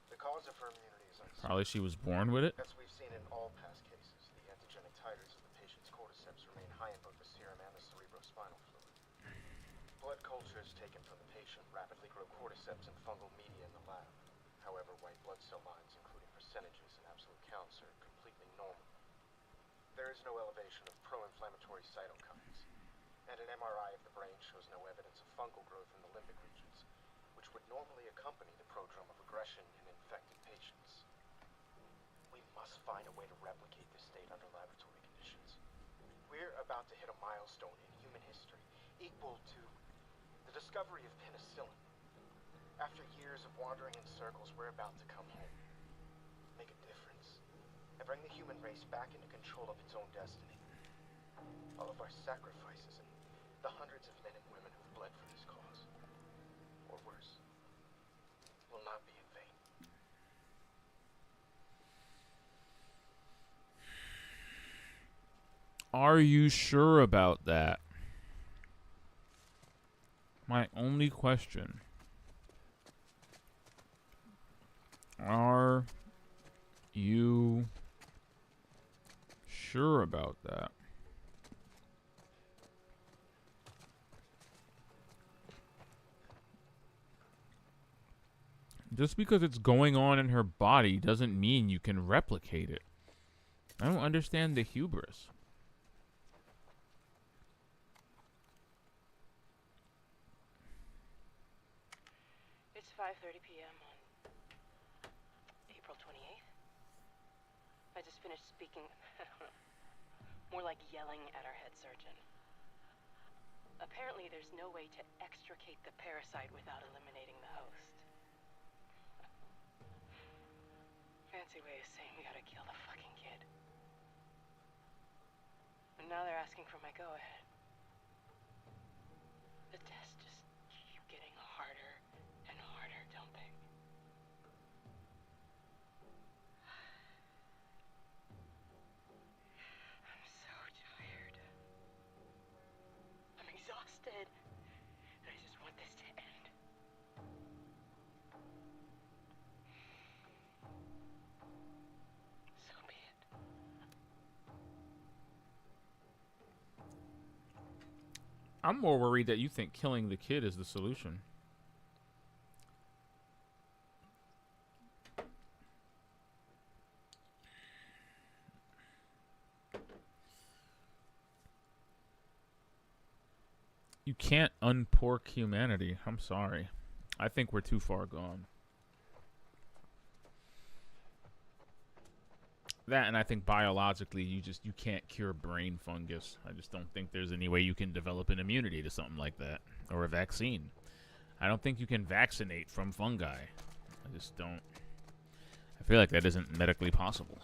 The cause of her immunity is uncertain. Probably she was born with it. As we've seen in all past cases, the antigenic titers of the patient's cordyceps remain high in both the serum and the cerebrospinal fluid. Blood cultures taken from the patient rapidly grow cordyceps and fungal media in the lab. However, white blood cell lines, including percentages and absolute counts, are completely normal. There is no elevation of pro-inflammatory cytokines, and an MRI of the brain shows no evidence of fungal growth in the limbic regions, which would normally accompany the prodrome of aggression in infected patients. We must find a way to replicate this state under laboratory conditions. We're about to hit a milestone in human history equal to the discovery of penicillin. After years of wandering in circles, we're about to come home, make a difference, and bring the human race back into control of its own destiny. All of our sacrifices and the hundreds of men and women who've bled for this cause, or worse, will not be in vain. Are you sure about that? My only question. Are you sure about that? Just because it's going on in her body doesn't mean you can replicate it. I don't understand the hubris. It's 5:30 p.m. on April 28th. I just finished speaking, more like yelling at our head surgeon. Apparently there's no way to extricate the parasite without eliminating the host. Fancy way of saying we gotta kill the fucking kid. And now they're asking for my go-ahead. The tests just keep getting harder and harder, don't they? I'm so tired. I'm exhausted. And I just want this to end. So be it. I'm more worried that you think killing the kid is the solution. You can't unpork humanity. I'm sorry. I think we're too far gone. That, and I think biologically you can't cure brain fungus. I just don't think there's any way you can develop an immunity to something like that, or a vaccine. I don't think you can vaccinate from fungi. I just don't. I feel like that isn't medically possible.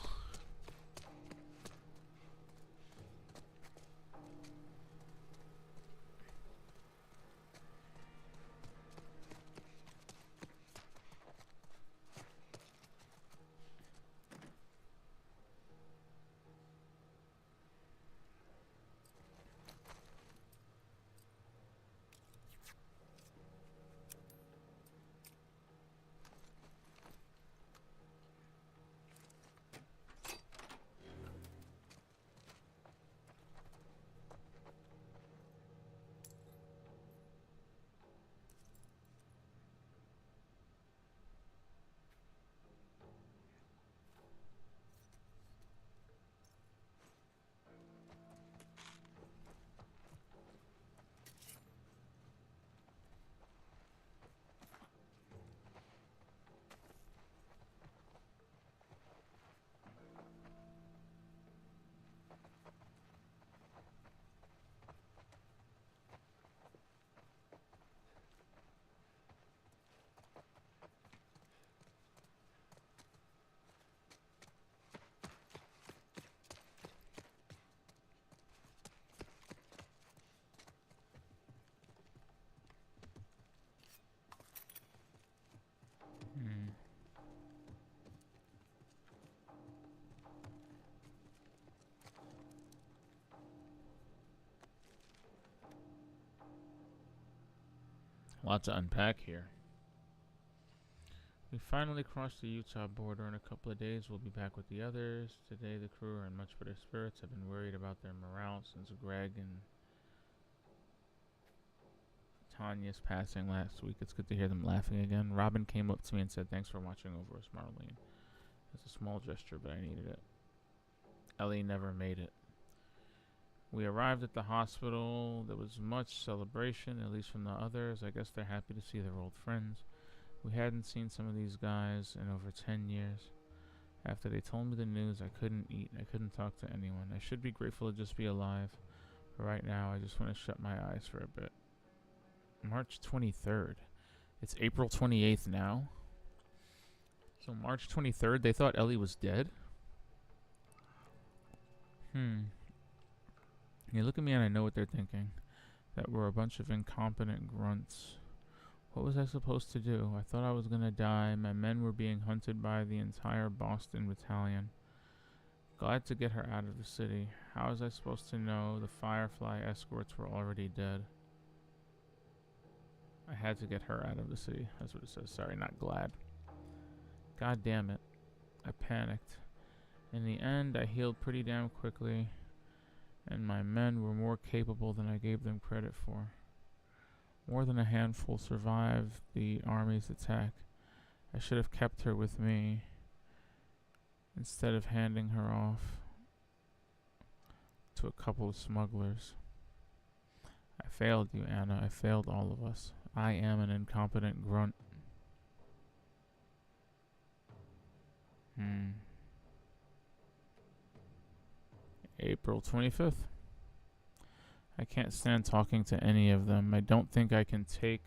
Lots to unpack here. We finally crossed the Utah border. In a couple of days, we'll be back with the others. Today, the crew are in much better spirits. I've been worried about their morale since Greg and Tanya's passing last week. It's good to hear them laughing again. Robin came up to me and said, "Thanks for watching over us, Marlene." It's a small gesture, but I needed it. Ellie never made it. We arrived at the hospital. There was much celebration, at least from the others. I guess they're happy to see their old friends. We hadn't seen some of these guys in over 10 years. After they told me the news, I couldn't eat. I couldn't talk to anyone. I should be grateful to just be alive. But right now, I just want to shut my eyes for a bit. March 23rd. It's April 28th now. So March 23rd, they thought Ellie was dead? You look at me and I know what they're thinking. That we're a bunch of incompetent grunts. What was I supposed to do? I thought I was gonna die. My men were being hunted by the entire Boston battalion. Glad to get her out of the city. How was I supposed to know the Firefly escorts were already dead? I had to get her out of the city. That's what it says. Sorry, not glad. God damn it. I panicked. In the end, I healed pretty damn quickly, and my men were more capable than I gave them credit for. More than a handful survived the army's attack. I should have kept her with me instead of handing her off to a couple of smugglers. I failed you, Anna. I failed all of us. I am an incompetent grunt. April 25th. I can't stand talking to any of them. I don't think I can take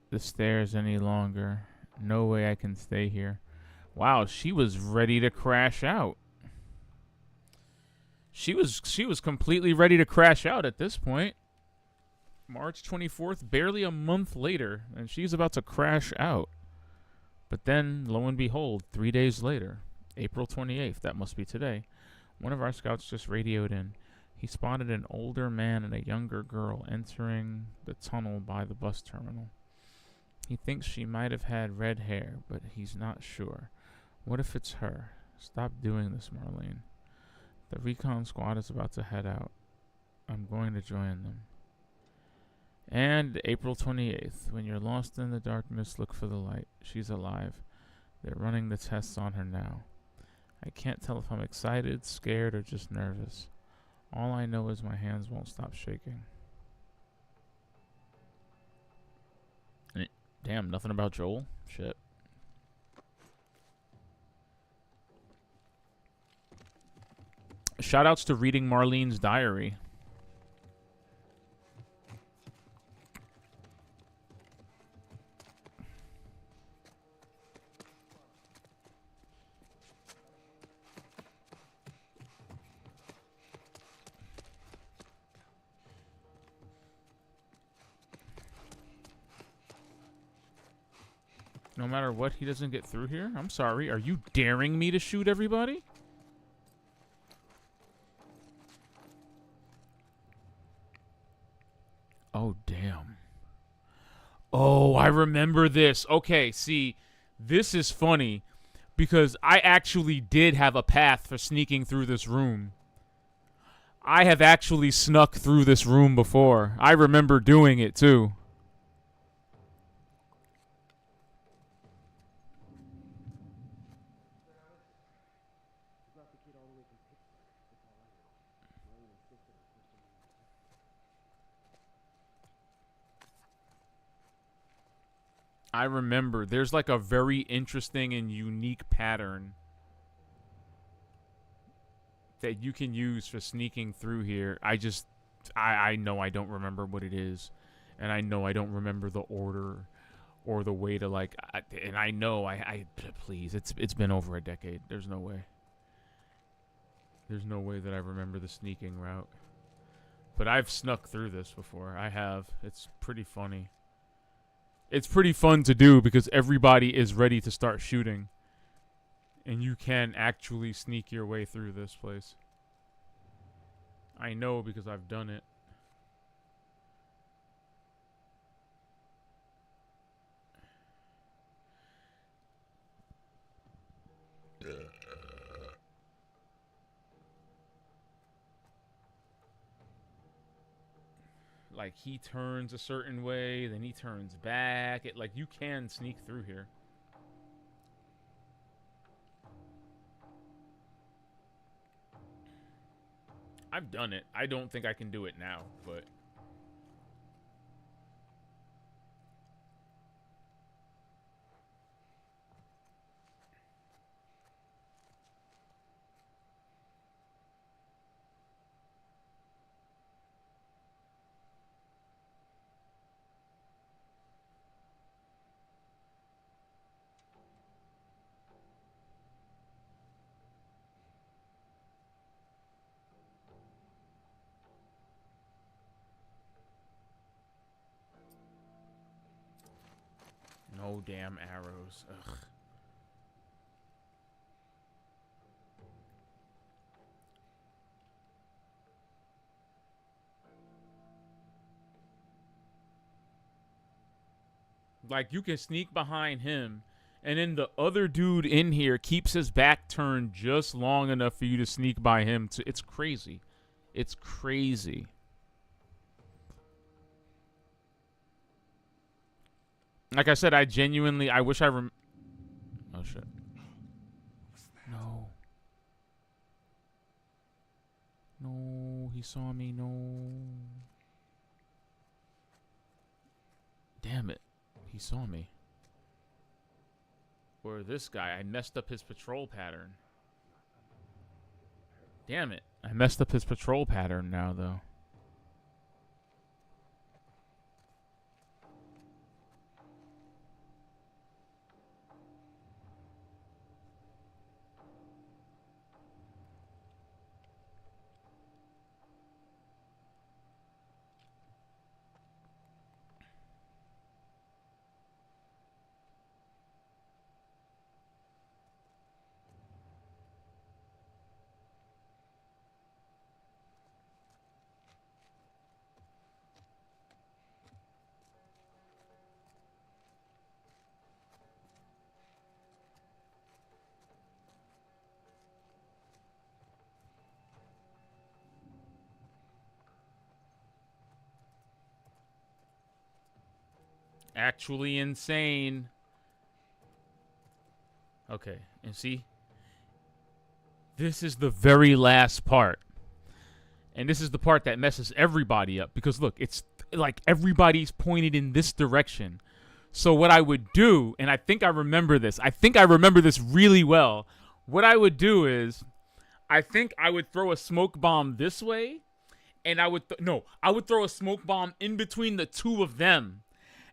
the stairs any longer. No way I can stay here. Wow, she was ready to crash out. She was completely ready to crash out at this point. March 24th, barely a month later, and she's about to crash out. But then, lo and behold, 3 days later, April 28th, that must be today, one of our scouts just radioed in. He spotted an older man and a younger girl entering the tunnel by the bus terminal. He thinks she might have had red hair, but he's not sure. What if it's her? Stop doing this, Marlene. The recon squad is about to head out. I'm going to join them. And April 28th, when you're lost in the darkness, look for the light. She's alive. They're running the tests on her now. I can't tell if I'm excited, scared, or just nervous. All I know is my hands won't stop shaking. Damn, nothing about Joel? Shit. Shoutouts to reading Marlene's diary. No matter what, he doesn't get through here? I'm sorry. Are you daring me to shoot everybody? Oh, damn. Oh, I remember this. Okay, see, this is funny because I actually did have a path for sneaking through this room. I have actually snuck through this room before. I remember doing it, too. I remember. There's like a very interesting and unique pattern that you can use for sneaking through here. I know I don't remember what it is. And I know I don't remember the order or the way to like, and I know please, it's been over a decade. There's no way. There's no way that I remember the sneaking route. But I've snuck through this before. I have. It's pretty funny. It's pretty fun to do because everybody is ready to start shooting. And you can actually sneak your way through this place. I know because I've done it. like he turns a certain way, then he turns back. It like you can sneak through here. I've done it. I don't think I can do it now, but no damn arrows. Ugh. Like, you can sneak behind him, and then the other dude in here keeps his back turned just long enough for you to sneak by him. It's crazy. It's crazy. Like I said, I wish I oh, shit. No. No, he saw me. No. Damn it. He saw me. Or this guy. I messed up his patrol pattern. Damn it. I messed up his patrol pattern now, though. Actually insane. Okay, and see? This is the very last part. And this is the part that messes everybody up. Because look, it's like everybody's pointed in this direction. So what I would do, and I think I remember this. I think I remember this really well. What I would do is, I think I would throw a smoke bomb this way. And I would, I would throw a smoke bomb in between the two of them.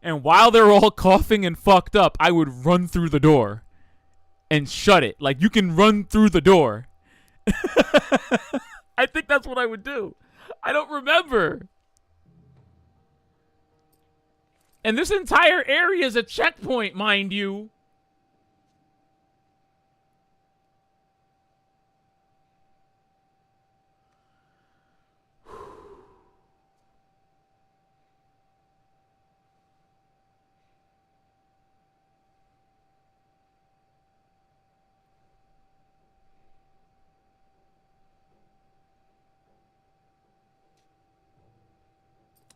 And while they're all coughing and fucked up, I would run through the door and shut it. Like, you can run through the door. I think that's what I would do. I don't remember. And this entire area is a checkpoint, mind you.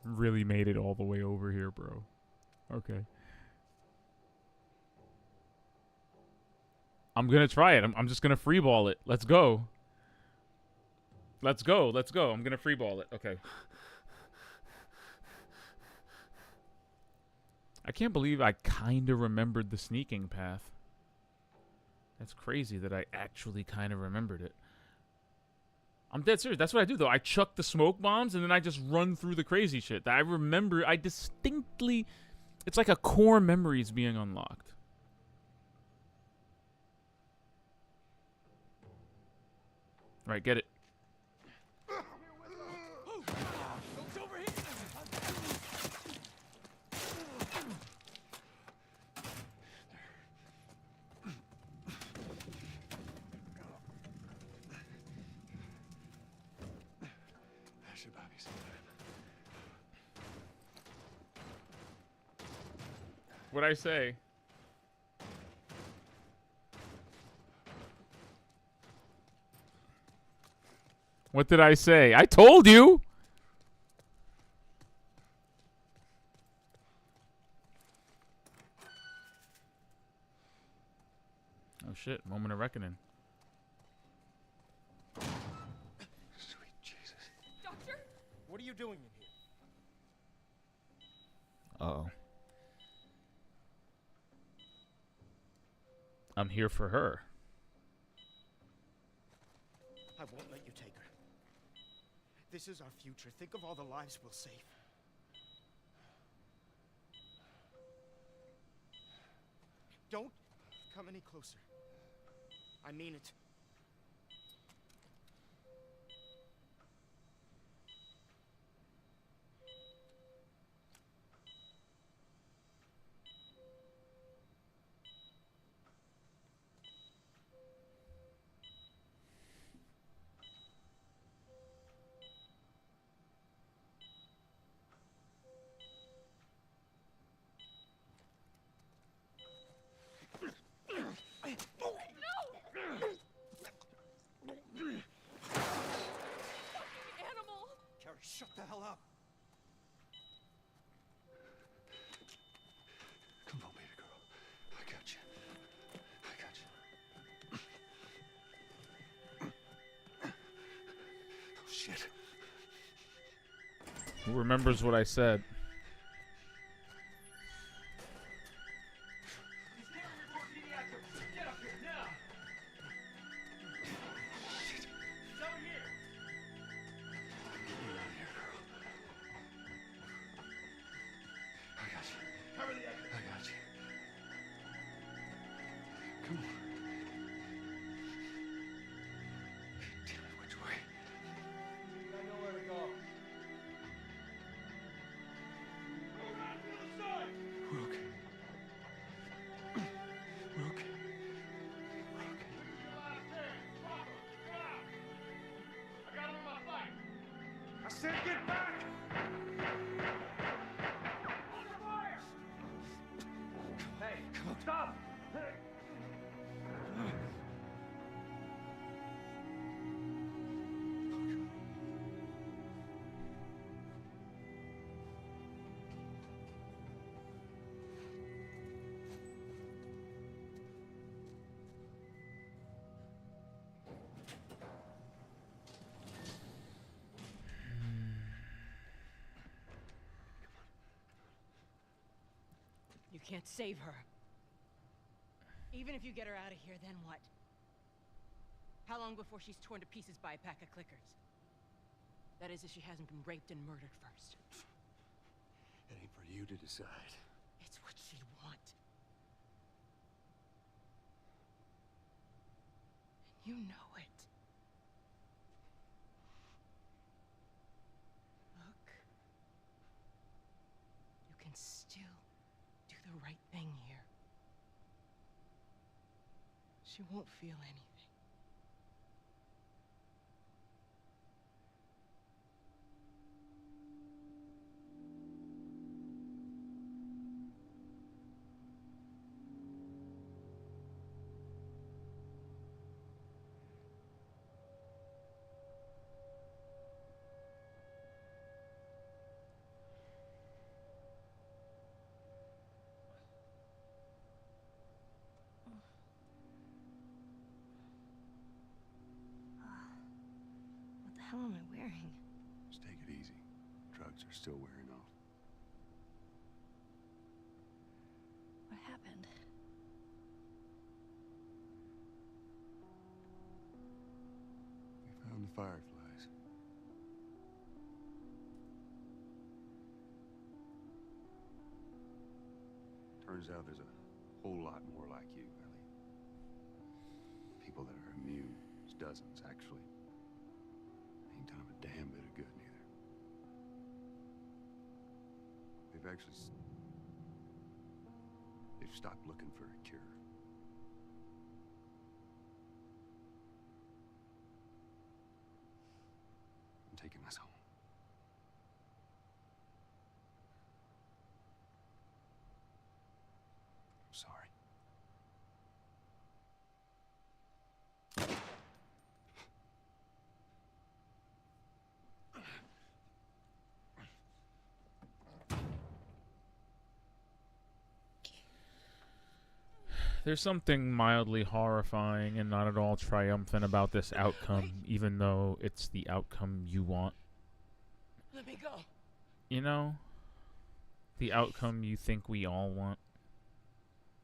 Really made it all the way over here, bro. Okay. I'm gonna try it. I'm just gonna freeball it. Let's go. Let's go. Let's go. I'm gonna freeball it. Okay. I can't believe I kind of remembered the sneaking path. That's crazy that I actually kind of remembered it. I'm dead serious. That's what I do, though. I chuck the smoke bombs, and then I just run through the crazy shit. That I remember, I distinctly... It's like a core memory is being unlocked. Right, get it. What'd I say? What did I say? I told you! shit. Moment of reckoning. Sweet Jesus. Doctor? What are you doing in here? Uh-oh. I'm here for her. I won't let you take her. This is our future. Think of all the lives we'll save. Don't come any closer. I mean it. Carrie, shut the hell up. Come on, baby girl. I got you. I got you. Oh, shit. Who remembers what I said? I said get back! Hey, stop! You can't save her. Even if you get her out of here, then what? How long before she's torn to pieces by a pack of clickers? That is, if she hasn't been raped and murdered first. It ain't for you to decide. It's what she'd want. And you know it. Look. You can still do the right thing here. She won't feel anything. What the hell am I wearing? Just take it easy. Drugs are still wearing off. What happened? We found the fireflies. Turns out there's a whole lot more like you, Ellie. People that are immune. There's dozens, actually. Ain't done 'em a damn bit of good, neither. They've actually... They've stopped looking for a cure. I'm taking us home. I'm sorry. There's something mildly horrifying and not at all triumphant about this outcome, even though it's the outcome you want. Let me go. You know? The outcome you think we all want.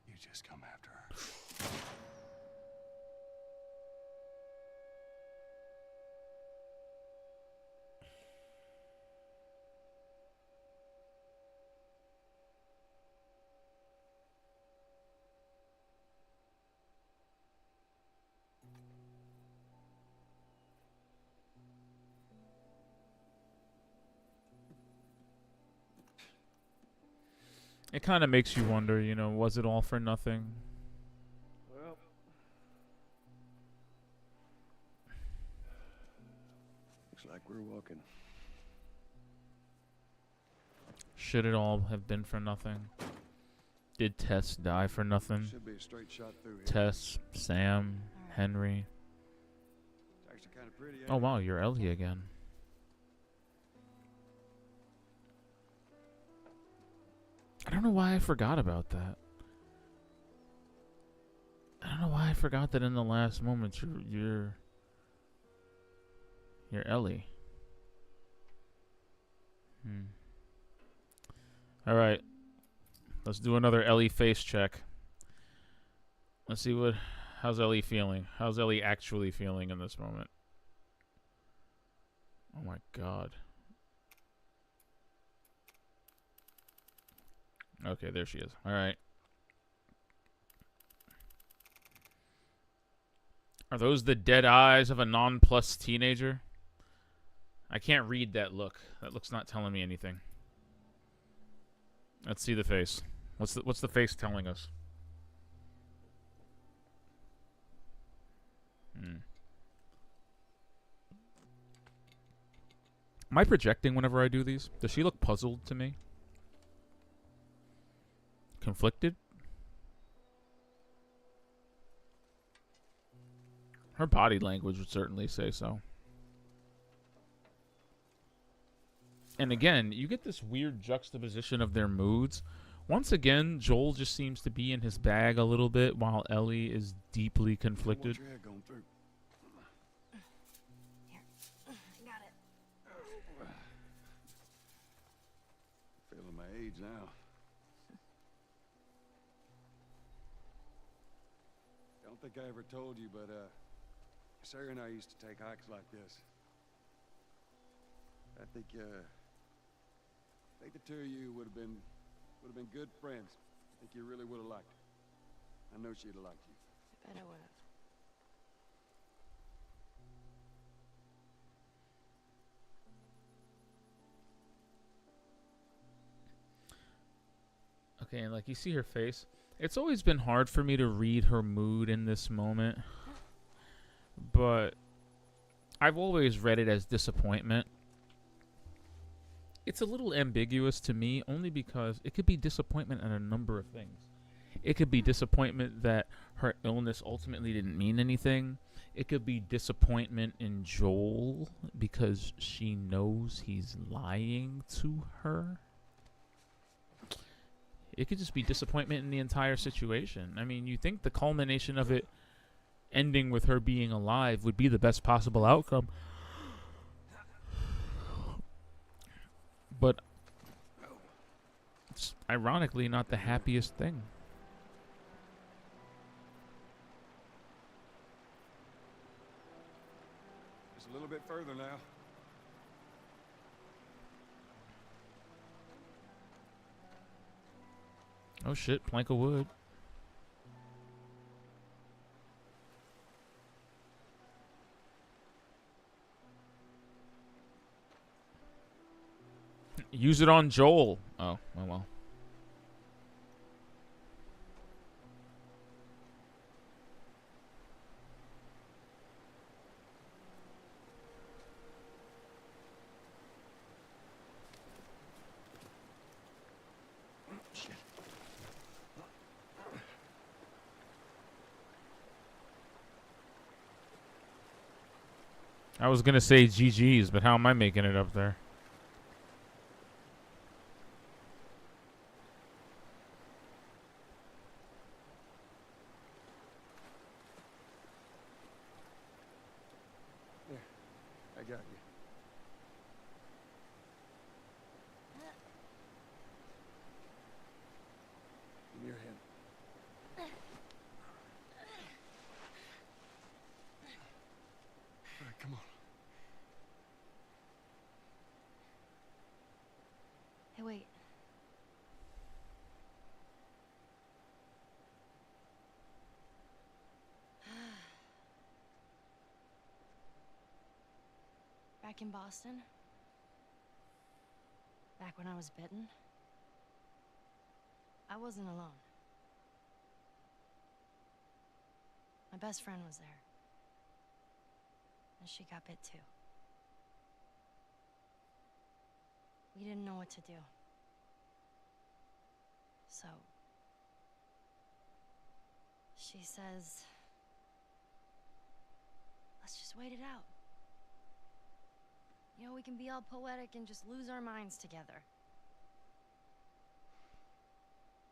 You just come after her. It kind of makes you wonder, you know, was it all for nothing? Well, looks like we're walking. Should it all have been for nothing? Did Tess die for nothing? Should be a straight shot through here. Tess, Sam, Henry. It's actually kind of pretty. ain't Oh it? wow, you're Ellie again. I don't know why I forgot about that. I don't know why I forgot that in the last moments you're Ellie. All right. Let's do another Ellie face check. Let's see how's Ellie feeling? How's Ellie actually feeling in this moment? Oh my god. Okay, there she is. All right. Are those the dead eyes of a nonplussed teenager? I can't read that look. That look's not telling me anything. Let's see the face. What's the face telling us? Am I projecting whenever I do these? Does she look puzzled to me? Conflicted? Her body language would certainly say so. And again, you get this weird juxtaposition of their moods. Once again, Joel just seems to be in his bag a little bit, while Ellie is deeply conflicted. Watch your head going through. Got it. Feeling my age now. I don't think I ever told you, but Sarah and I used to take hikes like this. I think the two of you would have been good friends. I think you really would have liked her. I know she'd have liked you. I bet I would have. Okay, and like you see her face. It's always been hard for me to read her mood in this moment. But I've always read it as disappointment. It's a little ambiguous to me only because it could be disappointment in a number of things. It could be disappointment that her illness ultimately didn't mean anything. It could be disappointment in Joel because she knows he's lying to her. It could just be disappointment in the entire situation. I mean, you think the culmination of it ending with her being alive would be the best possible outcome. But it's ironically not the happiest thing. Just a little bit further now. Oh shit, plank of wood. Use it on Joel. Oh well. Shit. I was gonna say GG's, but how am I making it up there? Hey, wait. Back in Boston, back when I was bitten, I wasn't alone. My best friend was there. And she got bit too. We didn't know what to do. So, she says, let's just wait it out. You know, we can be all poetic and just lose our minds together.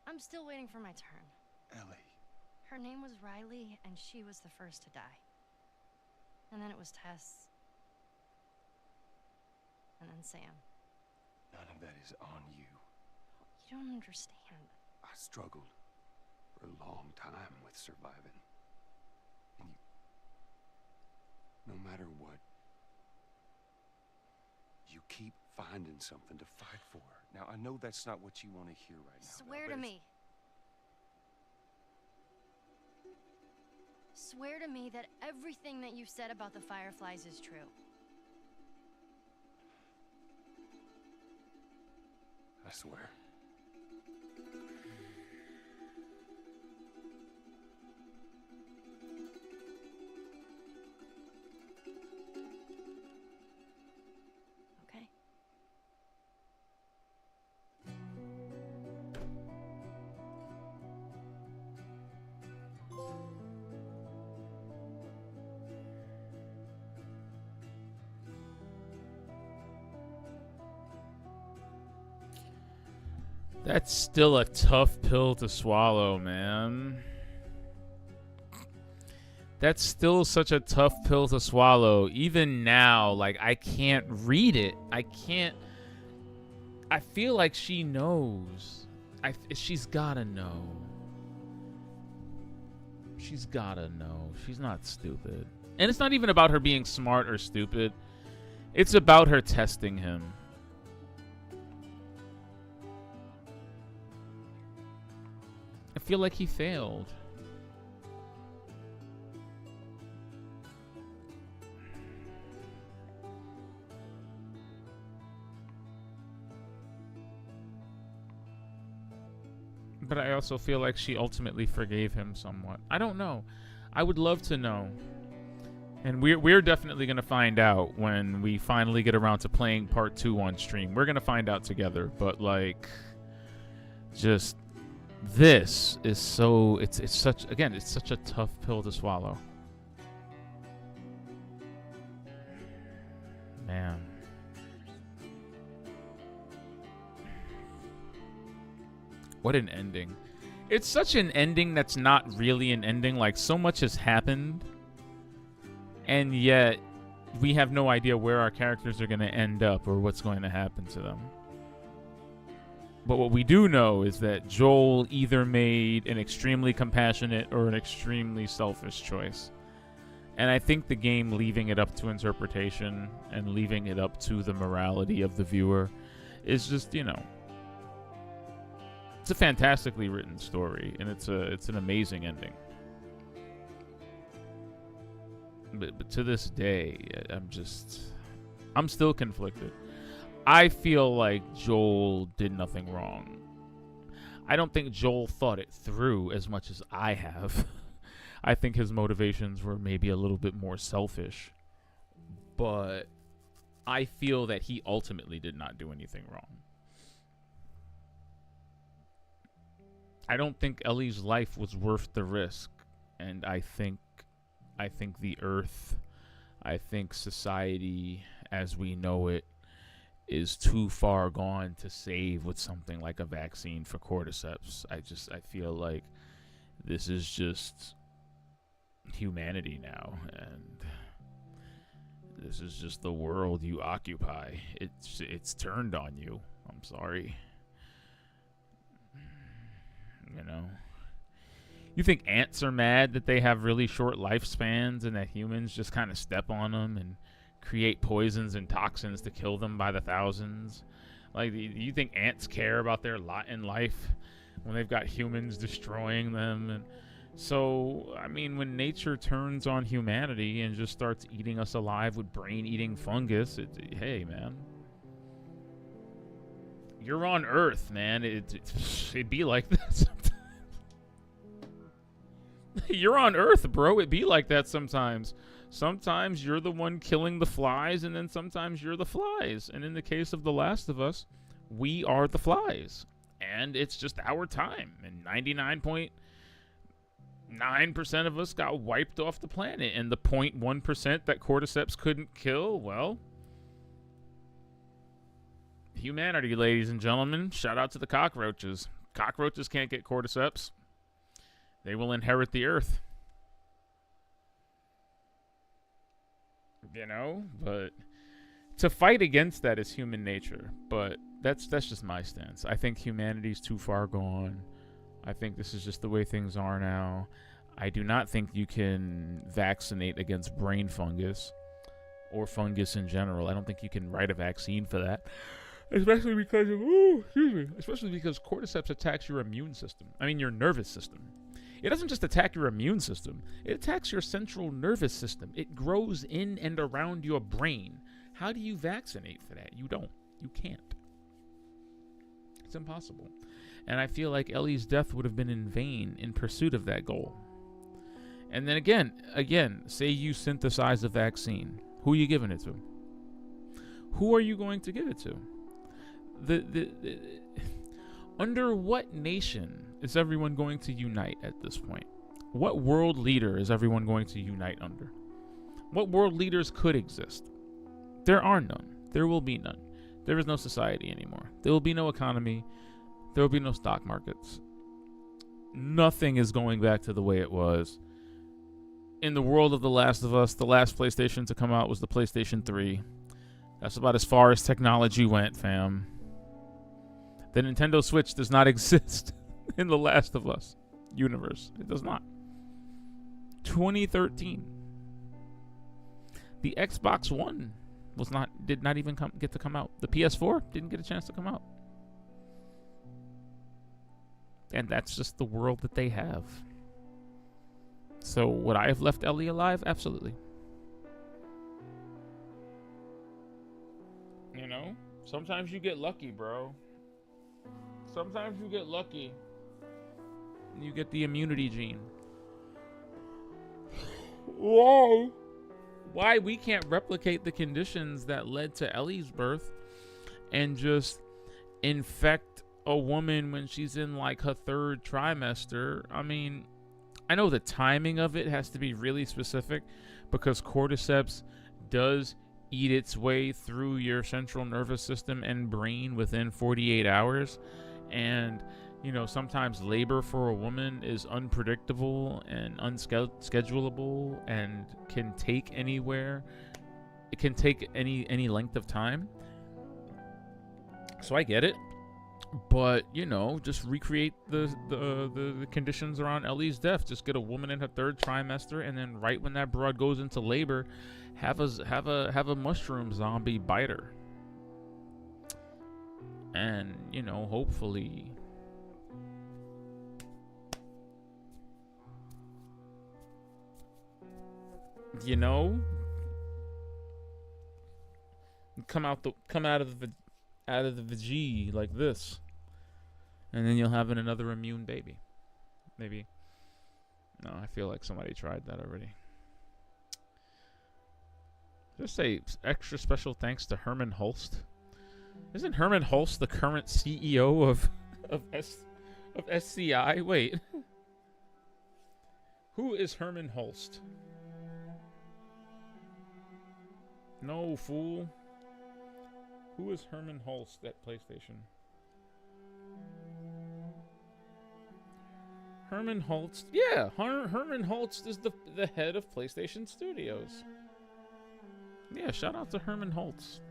I'm still waiting for my turn. Ellie. Her name was Riley, and she was the first to die. And then it was Tess. And then Sam. None of that is on you. You don't understand. I struggled for a long time with surviving. And no matter what, you keep finding something to fight for. Now, I know that's not what you want to hear right now. Swear to me. Swear to me that everything that you said about the Fireflies is true. I swear. Okay? That's still a tough pill to swallow, man. That's still such a tough pill to swallow. Even now, like, I can't read it. I can't. I feel like she knows. She's gotta know. She's gotta know. She's not stupid. And it's not even about her being smart or stupid. It's about her testing him. I feel like he failed. But I also feel like she ultimately forgave him somewhat. I don't know. I would love to know. And we're definitely going to find out when we finally get around to playing part 2 on stream. We're going to find out together. But, like, just... this is so it's such a tough pill to swallow. Man. What an ending. It's such an ending that's not really an ending. Like, so much has happened, and yet we have no idea where our characters are going to end up or what's going to happen to them. But what we do know is that Joel either made an extremely compassionate or an extremely selfish choice. And I think the game leaving it up to interpretation and leaving it up to the morality of the viewer is just, you know, it's a fantastically written story, and it's an amazing ending. But to this day, I'm still conflicted. I feel like Joel did nothing wrong. I don't think Joel thought it through as much as I have. I think his motivations were maybe a little bit more selfish. But I feel that he ultimately did not do anything wrong. I don't think Ellie's life was worth the risk. And I think the Earth, I think society as we know it, is too far gone to save with something like a vaccine for cordyceps. I feel like this is just humanity now, and this is just the world you occupy. It's turned on you. I'm sorry. You know, you think ants are mad that they have really short lifespans and that humans just kind of step on them and create poisons and toxins to kill them by the thousands? Like, do you think ants care about their lot in life when they've got humans destroying them? And so, I mean, when nature turns on humanity and just starts eating us alive with brain-eating fungus, hey, man. You're on Earth, man. It'd be like that sometimes. You're on Earth, bro. It'd be like that sometimes. Sometimes you're the one killing the flies, and then sometimes you're the flies. And in the case of The Last of Us, we are the flies. And it's just our time. And 99.9% of us got wiped off the planet. And the 0.1% that cordyceps couldn't kill, well, humanity, ladies and gentlemen. Shout out to the cockroaches. Cockroaches can't get cordyceps. They will inherit the earth. You know, but to fight against that is human nature. But that's just my stance. I think humanity's too far gone. I think this is just the way things are now. I do not think you can vaccinate against brain fungus or fungus in general. I don't think you can write a vaccine for that. Especially because cordyceps attacks your immune system. I mean, your nervous system. It doesn't just attack your immune system. It attacks your central nervous system. It grows in and around your brain. How do you vaccinate for that? You don't. You can't. It's impossible. And I feel like Ellie's death would have been in vain in pursuit of that goal. And then again, say you synthesize a vaccine. Who are you giving it to? Who are you going to give it to? Under what nation is everyone going to unite at this point? What world leader is everyone going to unite under? What world leaders could exist? There are none. There will be none. There is no society anymore. There will be no economy. There will be no stock markets. Nothing is going back to the way it was. In the world of The Last of Us, the last PlayStation to come out was the PlayStation 3. That's about as far as technology went, fam. The Nintendo Switch does not exist in The Last of Us universe. It does not. 2013. The Xbox One did not even get to come out. The PS4 didn't get a chance to come out. And that's just the world that they have. So would I have left Ellie alive? Absolutely. You know, sometimes you get lucky, bro. Sometimes you get lucky. You get the immunity gene. Whoa. Why we can't replicate the conditions that led to Ellie's birth and just infect a woman when she's in like her third trimester? I mean, I know the timing of it has to be really specific because cordyceps does eat its way through your central nervous system and brain within 48 hours. And, you know, sometimes labor for a woman is unpredictable and unschedulable and can take anywhere. It can take any length of time. So I get it. But, you know, just recreate the conditions around Ellie's death. Just get a woman in her third trimester, and then right when that broad goes into labor, have a mushroom zombie bite her. And, you know, hopefully, you know, come out of the vagina like this, and then you'll have another immune baby. Maybe. No, I feel like somebody tried that already. Just say extra special thanks to Herman Holst. Isn't Herman Holst the current CEO of SCI? Wait. Who is Herman Holst? No, fool. Who is Herman Holst at PlayStation? Herman Holst? Yeah, Herman Holst is the head of PlayStation Studios. Yeah, shout out to Herman Holst.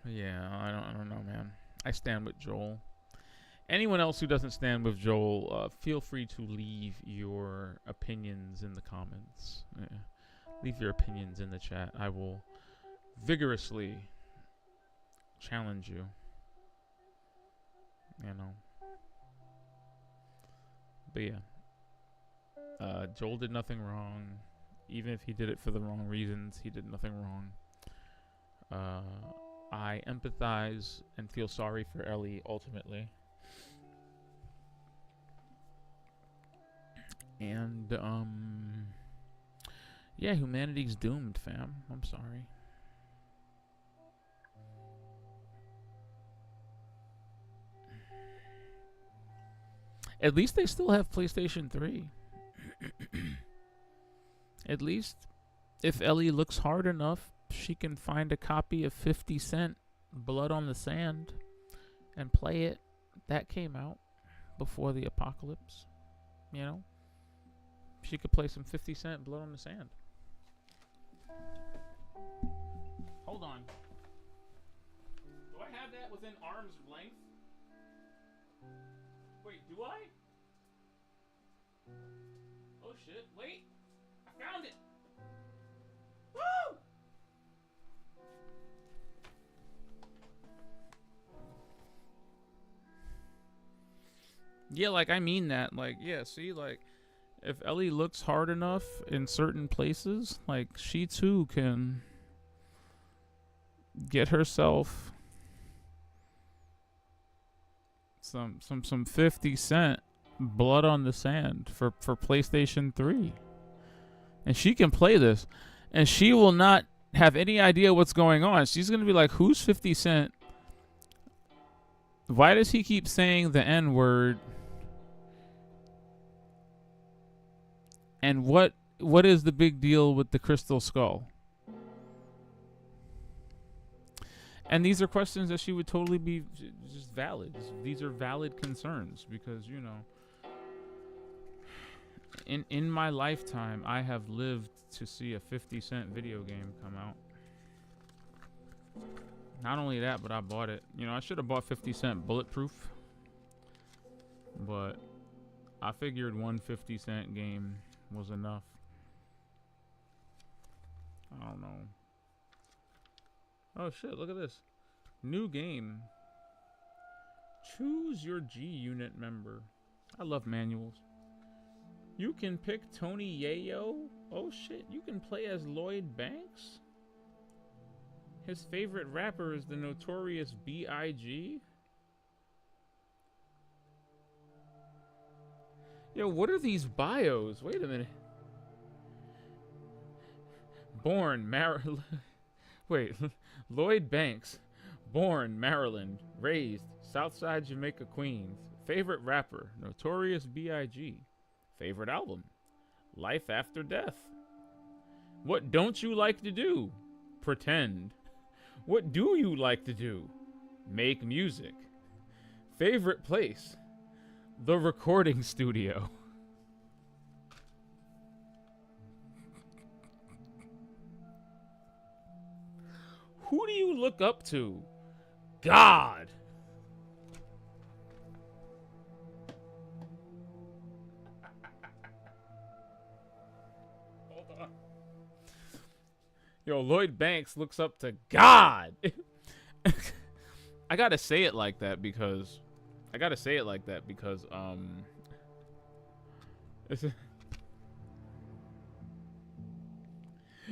Yeah, I don't know, man. I stand with Joel. Anyone else who doesn't stand with Joel, feel free to leave your opinions in the comments. Yeah. Leave your opinions in the chat. I will vigorously challenge you. You know. But yeah. Joel did nothing wrong. Even if he did it for the wrong reasons, he did nothing wrong. I empathize and feel sorry for Ellie ultimately. And yeah, humanity's doomed, fam. I'm sorry. At least they still have PlayStation 3. At least if Ellie looks hard enough, she can find a copy of 50 Cent Blood on the Sand and play it. That came out before the apocalypse. You know? She could play some 50 Cent Blood on the Sand. Hold on. Do I have that within arm's length? Wait, do I? Oh shit, wait. I found it. Woo! Yeah, like, I mean that. Like, yeah, see, like, if Ellie looks hard enough in certain places, like, she too can get herself some 50 Cent Blood on the Sand for PlayStation 3. And she can play this. And she will not have any idea what's going on. She's going to be like, who's 50 Cent? Why does he keep saying the N-word? And what is the big deal with the crystal skull? And these are questions that she would totally be just valid. These are valid concerns because, you know, in my lifetime, I have lived to see a 50 Cent video game come out. Not only that, but I bought it. You know, I should have bought 50 Cent Bulletproof. But I figured one 50 Cent game was enough. I don't know. Oh shit, look at this. New game. Choose your G Unit member. I love manuals. You can pick Tony Yayo. Oh shit, you can play as Lloyd Banks? His favorite rapper is the Notorious B.I.G.? Yo, what are these bios? Wait a minute. Born, Wait, Lloyd Banks. Born, Maryland. Raised, Southside Jamaica, Queens. Favorite rapper, Notorious B.I.G. Favorite album, Life After Death. What don't you like to do? Pretend. What do you like to do? Make music. Favorite place, the recording studio. Who do you look up to? God. Hold on. Yo, Lloyd Banks looks up to God. I gotta say it like that because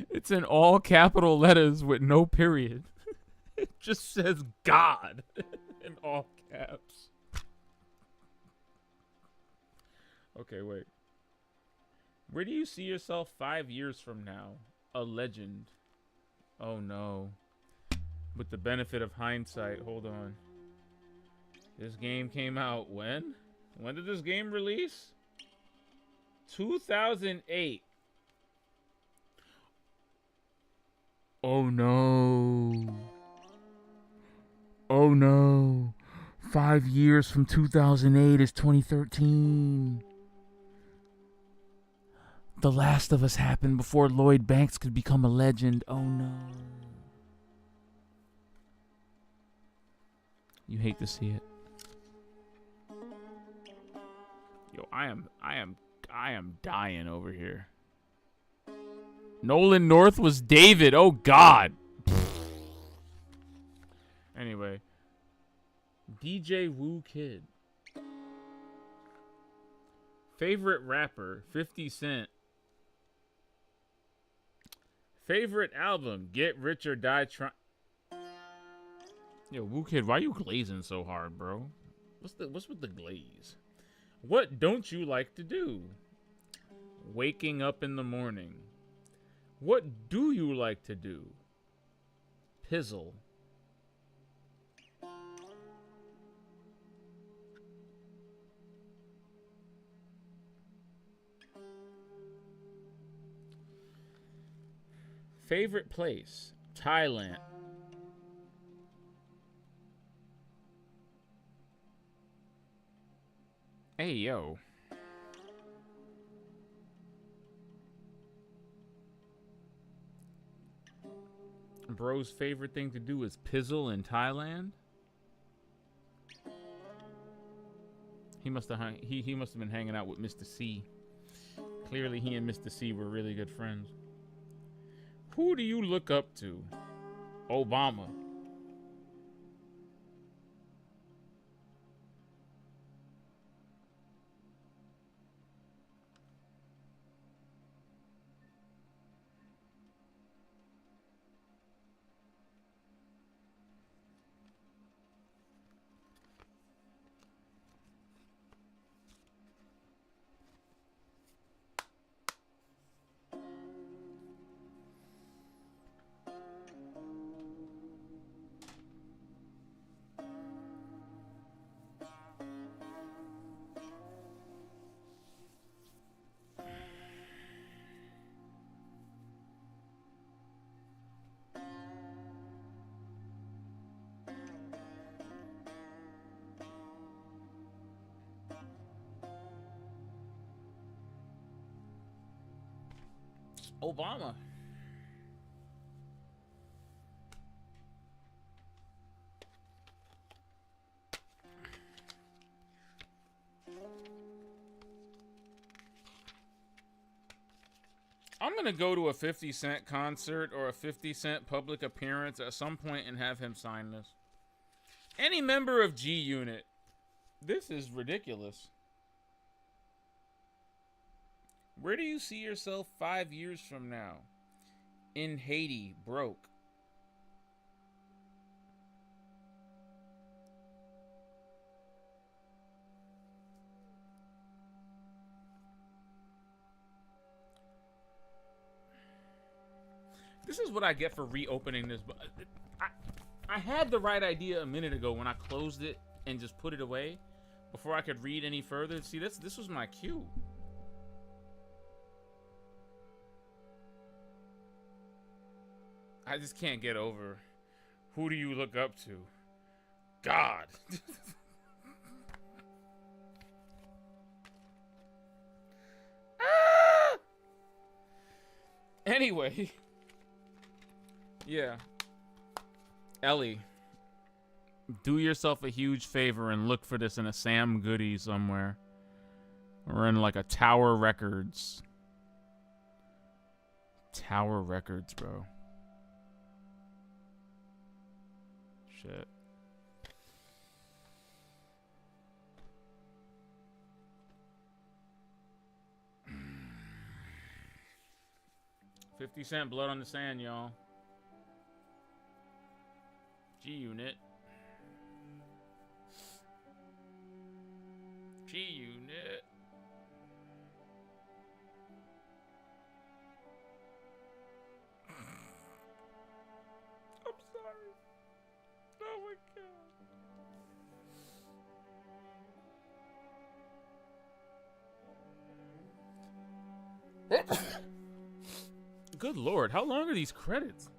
it's in all capital letters with no period. It just says God in all caps. Okay, wait. Where do you see yourself 5 years from now? A legend. Oh no. With the benefit of hindsight, hold on. This game came out when? When did this game release? 2008. Oh no. Oh no. 5 years from 2008 is 2013. The Last of Us happened before Lloyd Banks could become a legend. Oh no. You hate to see it. Yo, I am dying over here. Nolan North was David. Oh God. Anyway, DJ Woo Kid. Favorite rapper, 50 Cent. Favorite album, Get Rich or Die Trying. Yo, Woo Kid, why you glazing so hard, bro? What's with the glaze? What don't you like to do? Waking up in the morning. What do you like to do? Pizzle. Favorite place? Thailand. Hey, yo. Bro's favorite thing to do is pizzle in Thailand. He must have he must have been hanging out with Mr. C. Clearly, he and Mr. C were really good friends. Who do you look up to? Obama. Obama. I'm going to go to a 50 Cent concert or a 50 Cent public appearance at some point and have him sign this. Any member of G Unit. This is ridiculous. Where do you see yourself 5 years from now? In Haiti, broke. This is what I get for reopening this. I had the right idea a minute ago when I closed it and just put it away before I could read any further. See, this was my cue. I just can't get over. Who do you look up to? God. Ah! Anyway. Yeah. Ellie. Do yourself a huge favor and look for this in a Sam Goody somewhere. Or in like a Tower Records. Tower Records, bro. Shit. $50 Blood on the Sand, y'all. G-Unit. G-Unit. I'm sorry. Oh my God. Good Lord, how long are these credits?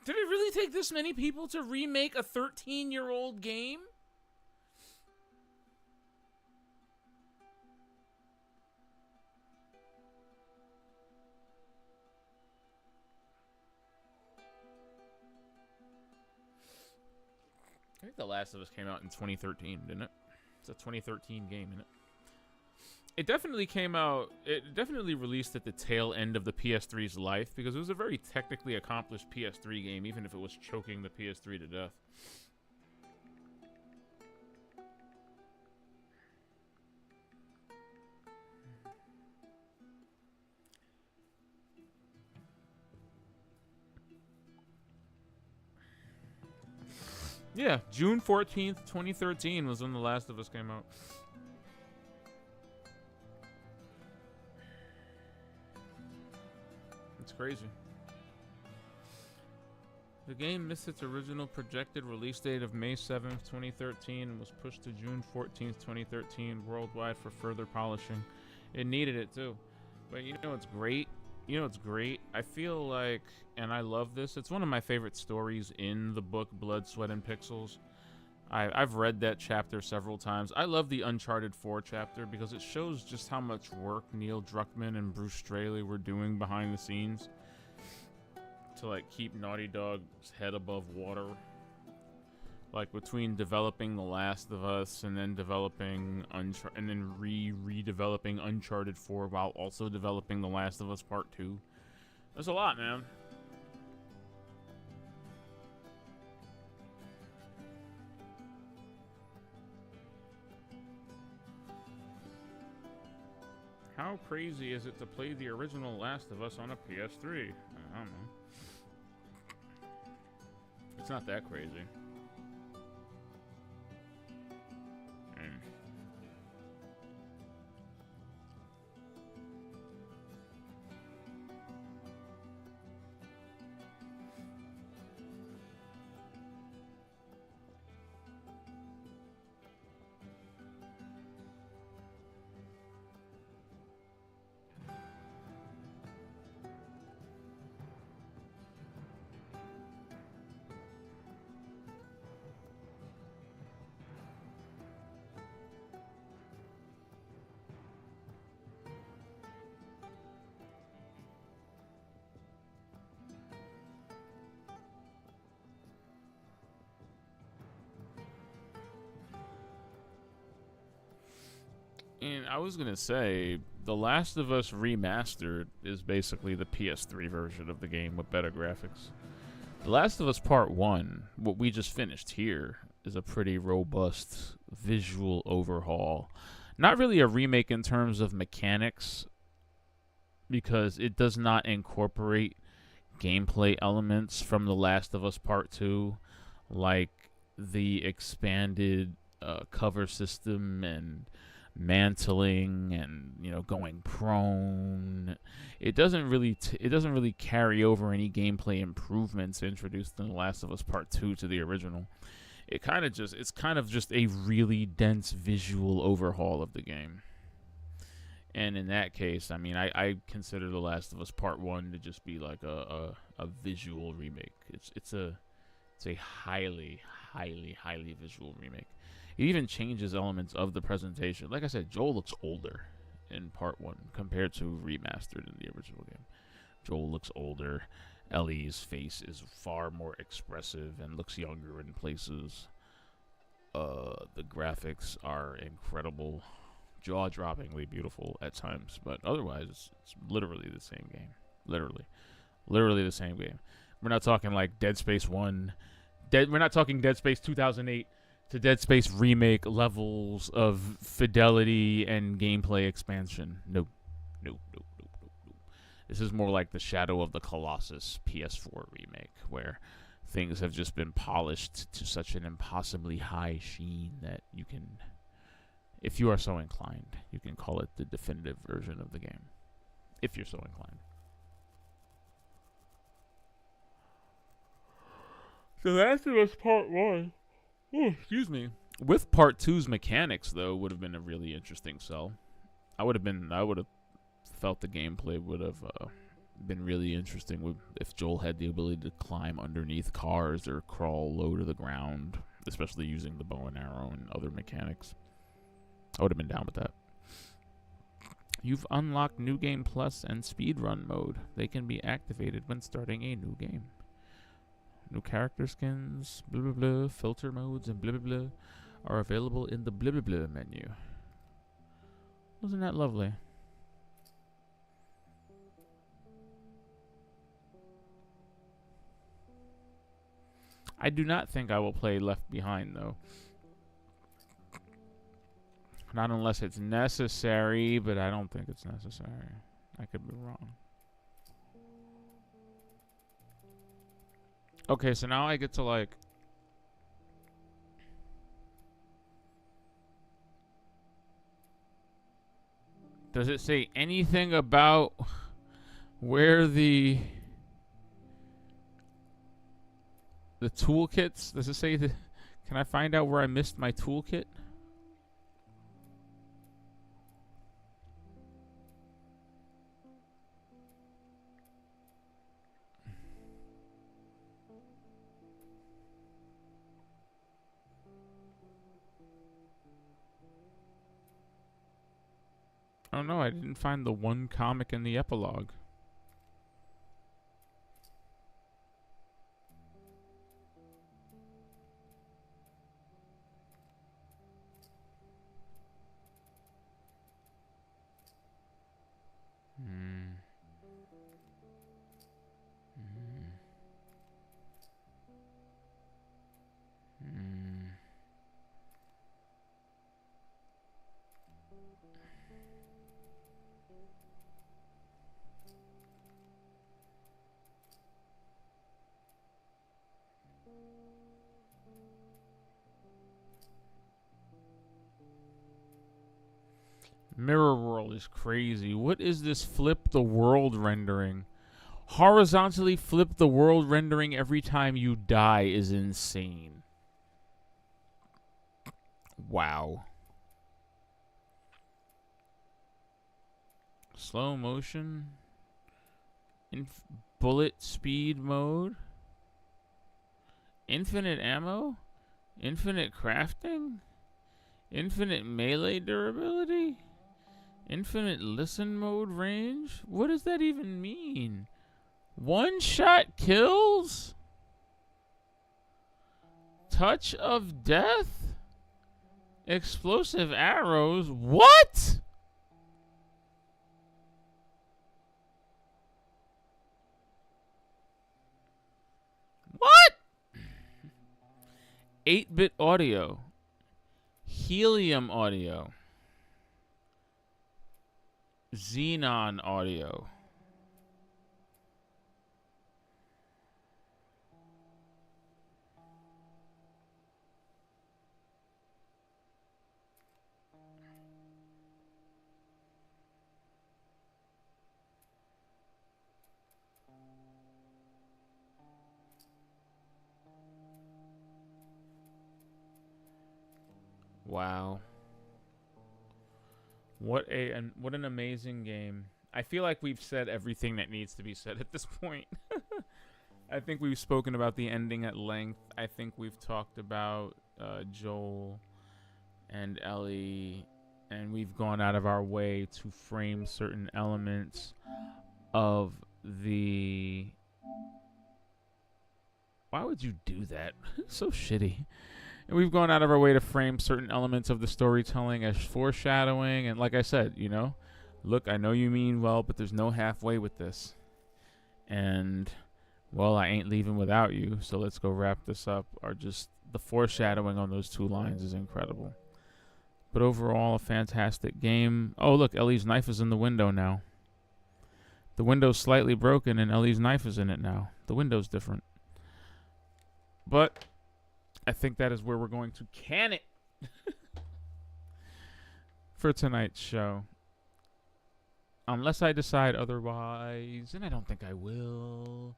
Did it really take this many people to remake a 13-year-old game? think The Last of Us came out in 2013, didn't it? It's a 2013 game, isn't it? It definitely came out. It definitely released at the tail end of the PS3's life because it was a very technically accomplished PS3 game, even if it was choking the PS3 to death. Yeah, June 14th, 2013 was when The Last of Us came out. It's crazy. The game missed its original projected release date of May 7th, 2013 and was pushed to June 14th, 2013 worldwide for further polishing. It needed it too. But you know what's great? You know what's great? I feel like, and I love this, it's one of my favorite stories in the book Blood, Sweat, and Pixels. I've read that chapter several times. I love the Uncharted 4 chapter because it shows just how much work Neil Druckmann and Bruce Straley were doing behind the scenes to like keep Naughty Dog's head above water. Like between developing The Last of Us and then developing redeveloping Uncharted 4 while also developing The Last of Us Part 2. There's a lot, man. How crazy is it to play the original Last of Us on a PS3? I don't know. It's not that crazy. And I was gonna say, The Last of Us Remastered is basically the PS3 version of the game with better graphics. The Last of Us Part 1, what we just finished here, is a pretty robust visual overhaul. Not really a remake in terms of mechanics, because it does not incorporate gameplay elements from The Last of Us Part 2, like the expanded cover system and mantling and, you know, going prone. It doesn't really carry over any gameplay improvements introduced in The Last of Us Part 2 to the original. It's kind of just a really dense visual overhaul of the game. And in that case, I mean, I consider The Last of Us Part 1 to just be like a visual remake. It's a highly visual remake. It even changes elements of the presentation. Like I said, Joel looks older in Part 1 compared to remastered in the original game. Joel looks older. Ellie's face is far more expressive and looks younger in places. The graphics are incredible, jaw-droppingly beautiful at times, but otherwise it's literally the same game. Literally the same game. We're not talking like Dead Space 1. We're not talking Dead Space 2008 to Dead Space remake levels of fidelity and gameplay expansion. No. This is more like the Shadow of the Colossus PS4 remake, where things have just been polished to such an impossibly high sheen that you can, if you are so inclined, you can call it the definitive version of the game. If you're so inclined. So Last of Us Part 1. Oh, excuse me. With Part 2's mechanics, though, would have been a really interesting sell. I would have felt the gameplay would have been really interesting if Joel had the ability to climb underneath cars or crawl low to the ground, especially using the bow and arrow and other mechanics. I would have been down with that. You've unlocked New Game Plus and Speedrun mode. They can be activated when starting a new game. New character skins, blah blah blah, filter modes, and blah blah blah are available in the blah blah blah menu. Wasn't that lovely? I do not think I will play Left Behind, though. Not unless it's necessary, but I don't think it's necessary. I could be wrong. Okay, so now I get to, like... Does it say anything about where the toolkits? Does it say that? Can I find out where I missed my toolkit? Oh no, I didn't find the one comic in the epilogue. Mirror World is crazy. What is this flip the world rendering? Horizontally flip the world rendering every time you die is insane. Wow. Slow motion. Bullet speed mode. Infinite ammo. Infinite crafting. Infinite melee durability. Infinite listen mode range? What does that even mean? One shot kills? Touch of death? Explosive arrows? What? What? 8-bit audio. Helium audio. Xenon audio. Wow. What an amazing game. I feel like we've said everything that needs to be said at this point. I think we've spoken about the ending at length. I think we've talked about Joel and Ellie, and we've gone out of our way to frame certain elements of the... Why would you do that? So shitty. And we've gone out of our way to frame certain elements of the storytelling as foreshadowing. And like I said, you know, look, I know you mean well, but there's no halfway with this. And, well, I ain't leaving without you, so let's go wrap this up. Or just the foreshadowing on those two lines is incredible. But overall, a fantastic game. Oh, look, Ellie's knife is in the window now. The window's slightly broken, and Ellie's knife is in it now. The window's different. But I think that is where we're going to can it for tonight's show. Unless I decide otherwise, and I don't think I will.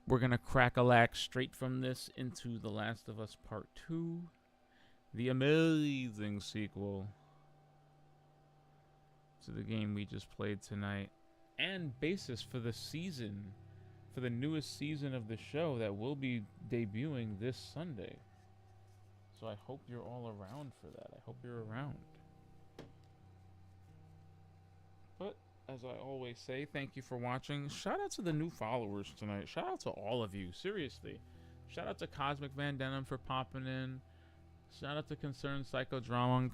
We're going to crack-a-lack straight from this into The Last of Us Part 2. The amazing sequel to the game we just played tonight. And basis for the season, for the newest season of the show that will be debuting this Sunday. So I hope you're all around for that. I hope you're around. But as I always say, thank you for watching. Shout out to the new followers tonight. Shout out to all of you. Seriously. Shout out to Cosmic Van Denim for popping in. Shout out to Concerned Psychodrunk.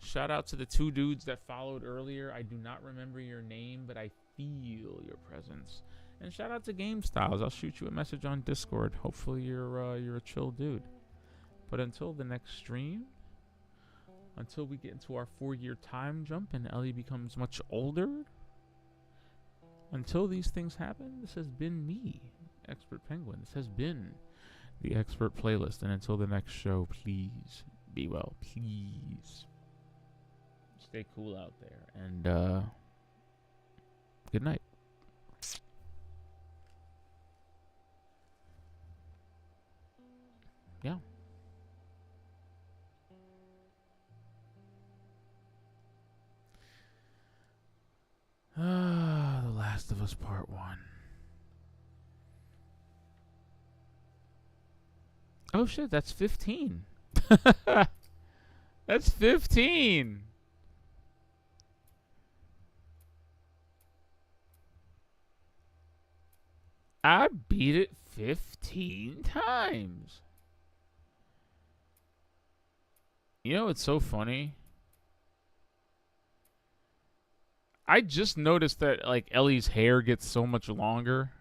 Shout out to the 2 dudes that followed earlier. I do not remember your name, but I feel your presence. And shout out to Game Styles. I'll shoot you a message on Discord. Hopefully you're a chill dude. But until the next stream, until we get into our 4-year time jump and Ellie becomes much older, until these things happen, this has been me, Expert Penguin. This has been the Expert Playlist. And until the next show, please be well. Please stay cool out there. And good night. Yeah. The Last of Us Part 1. Oh shit, that's 15. That's 15. I beat it 15 times. You know, it's so funny. I just noticed that, like, Ellie's hair gets so much longer.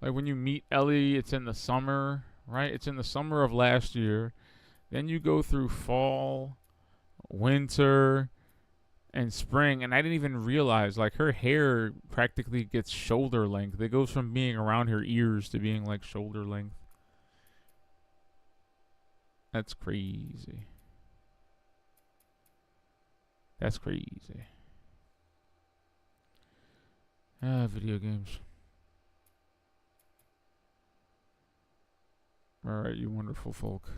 Like, when you meet Ellie, it's in the summer, right? It's in the summer of last year. Then you go through fall, winter, and spring. And I didn't even realize, like, her hair practically gets shoulder length. It goes from being around her ears to being, like, shoulder length. That's crazy. That's crazy. Video games. Alright, you wonderful folk.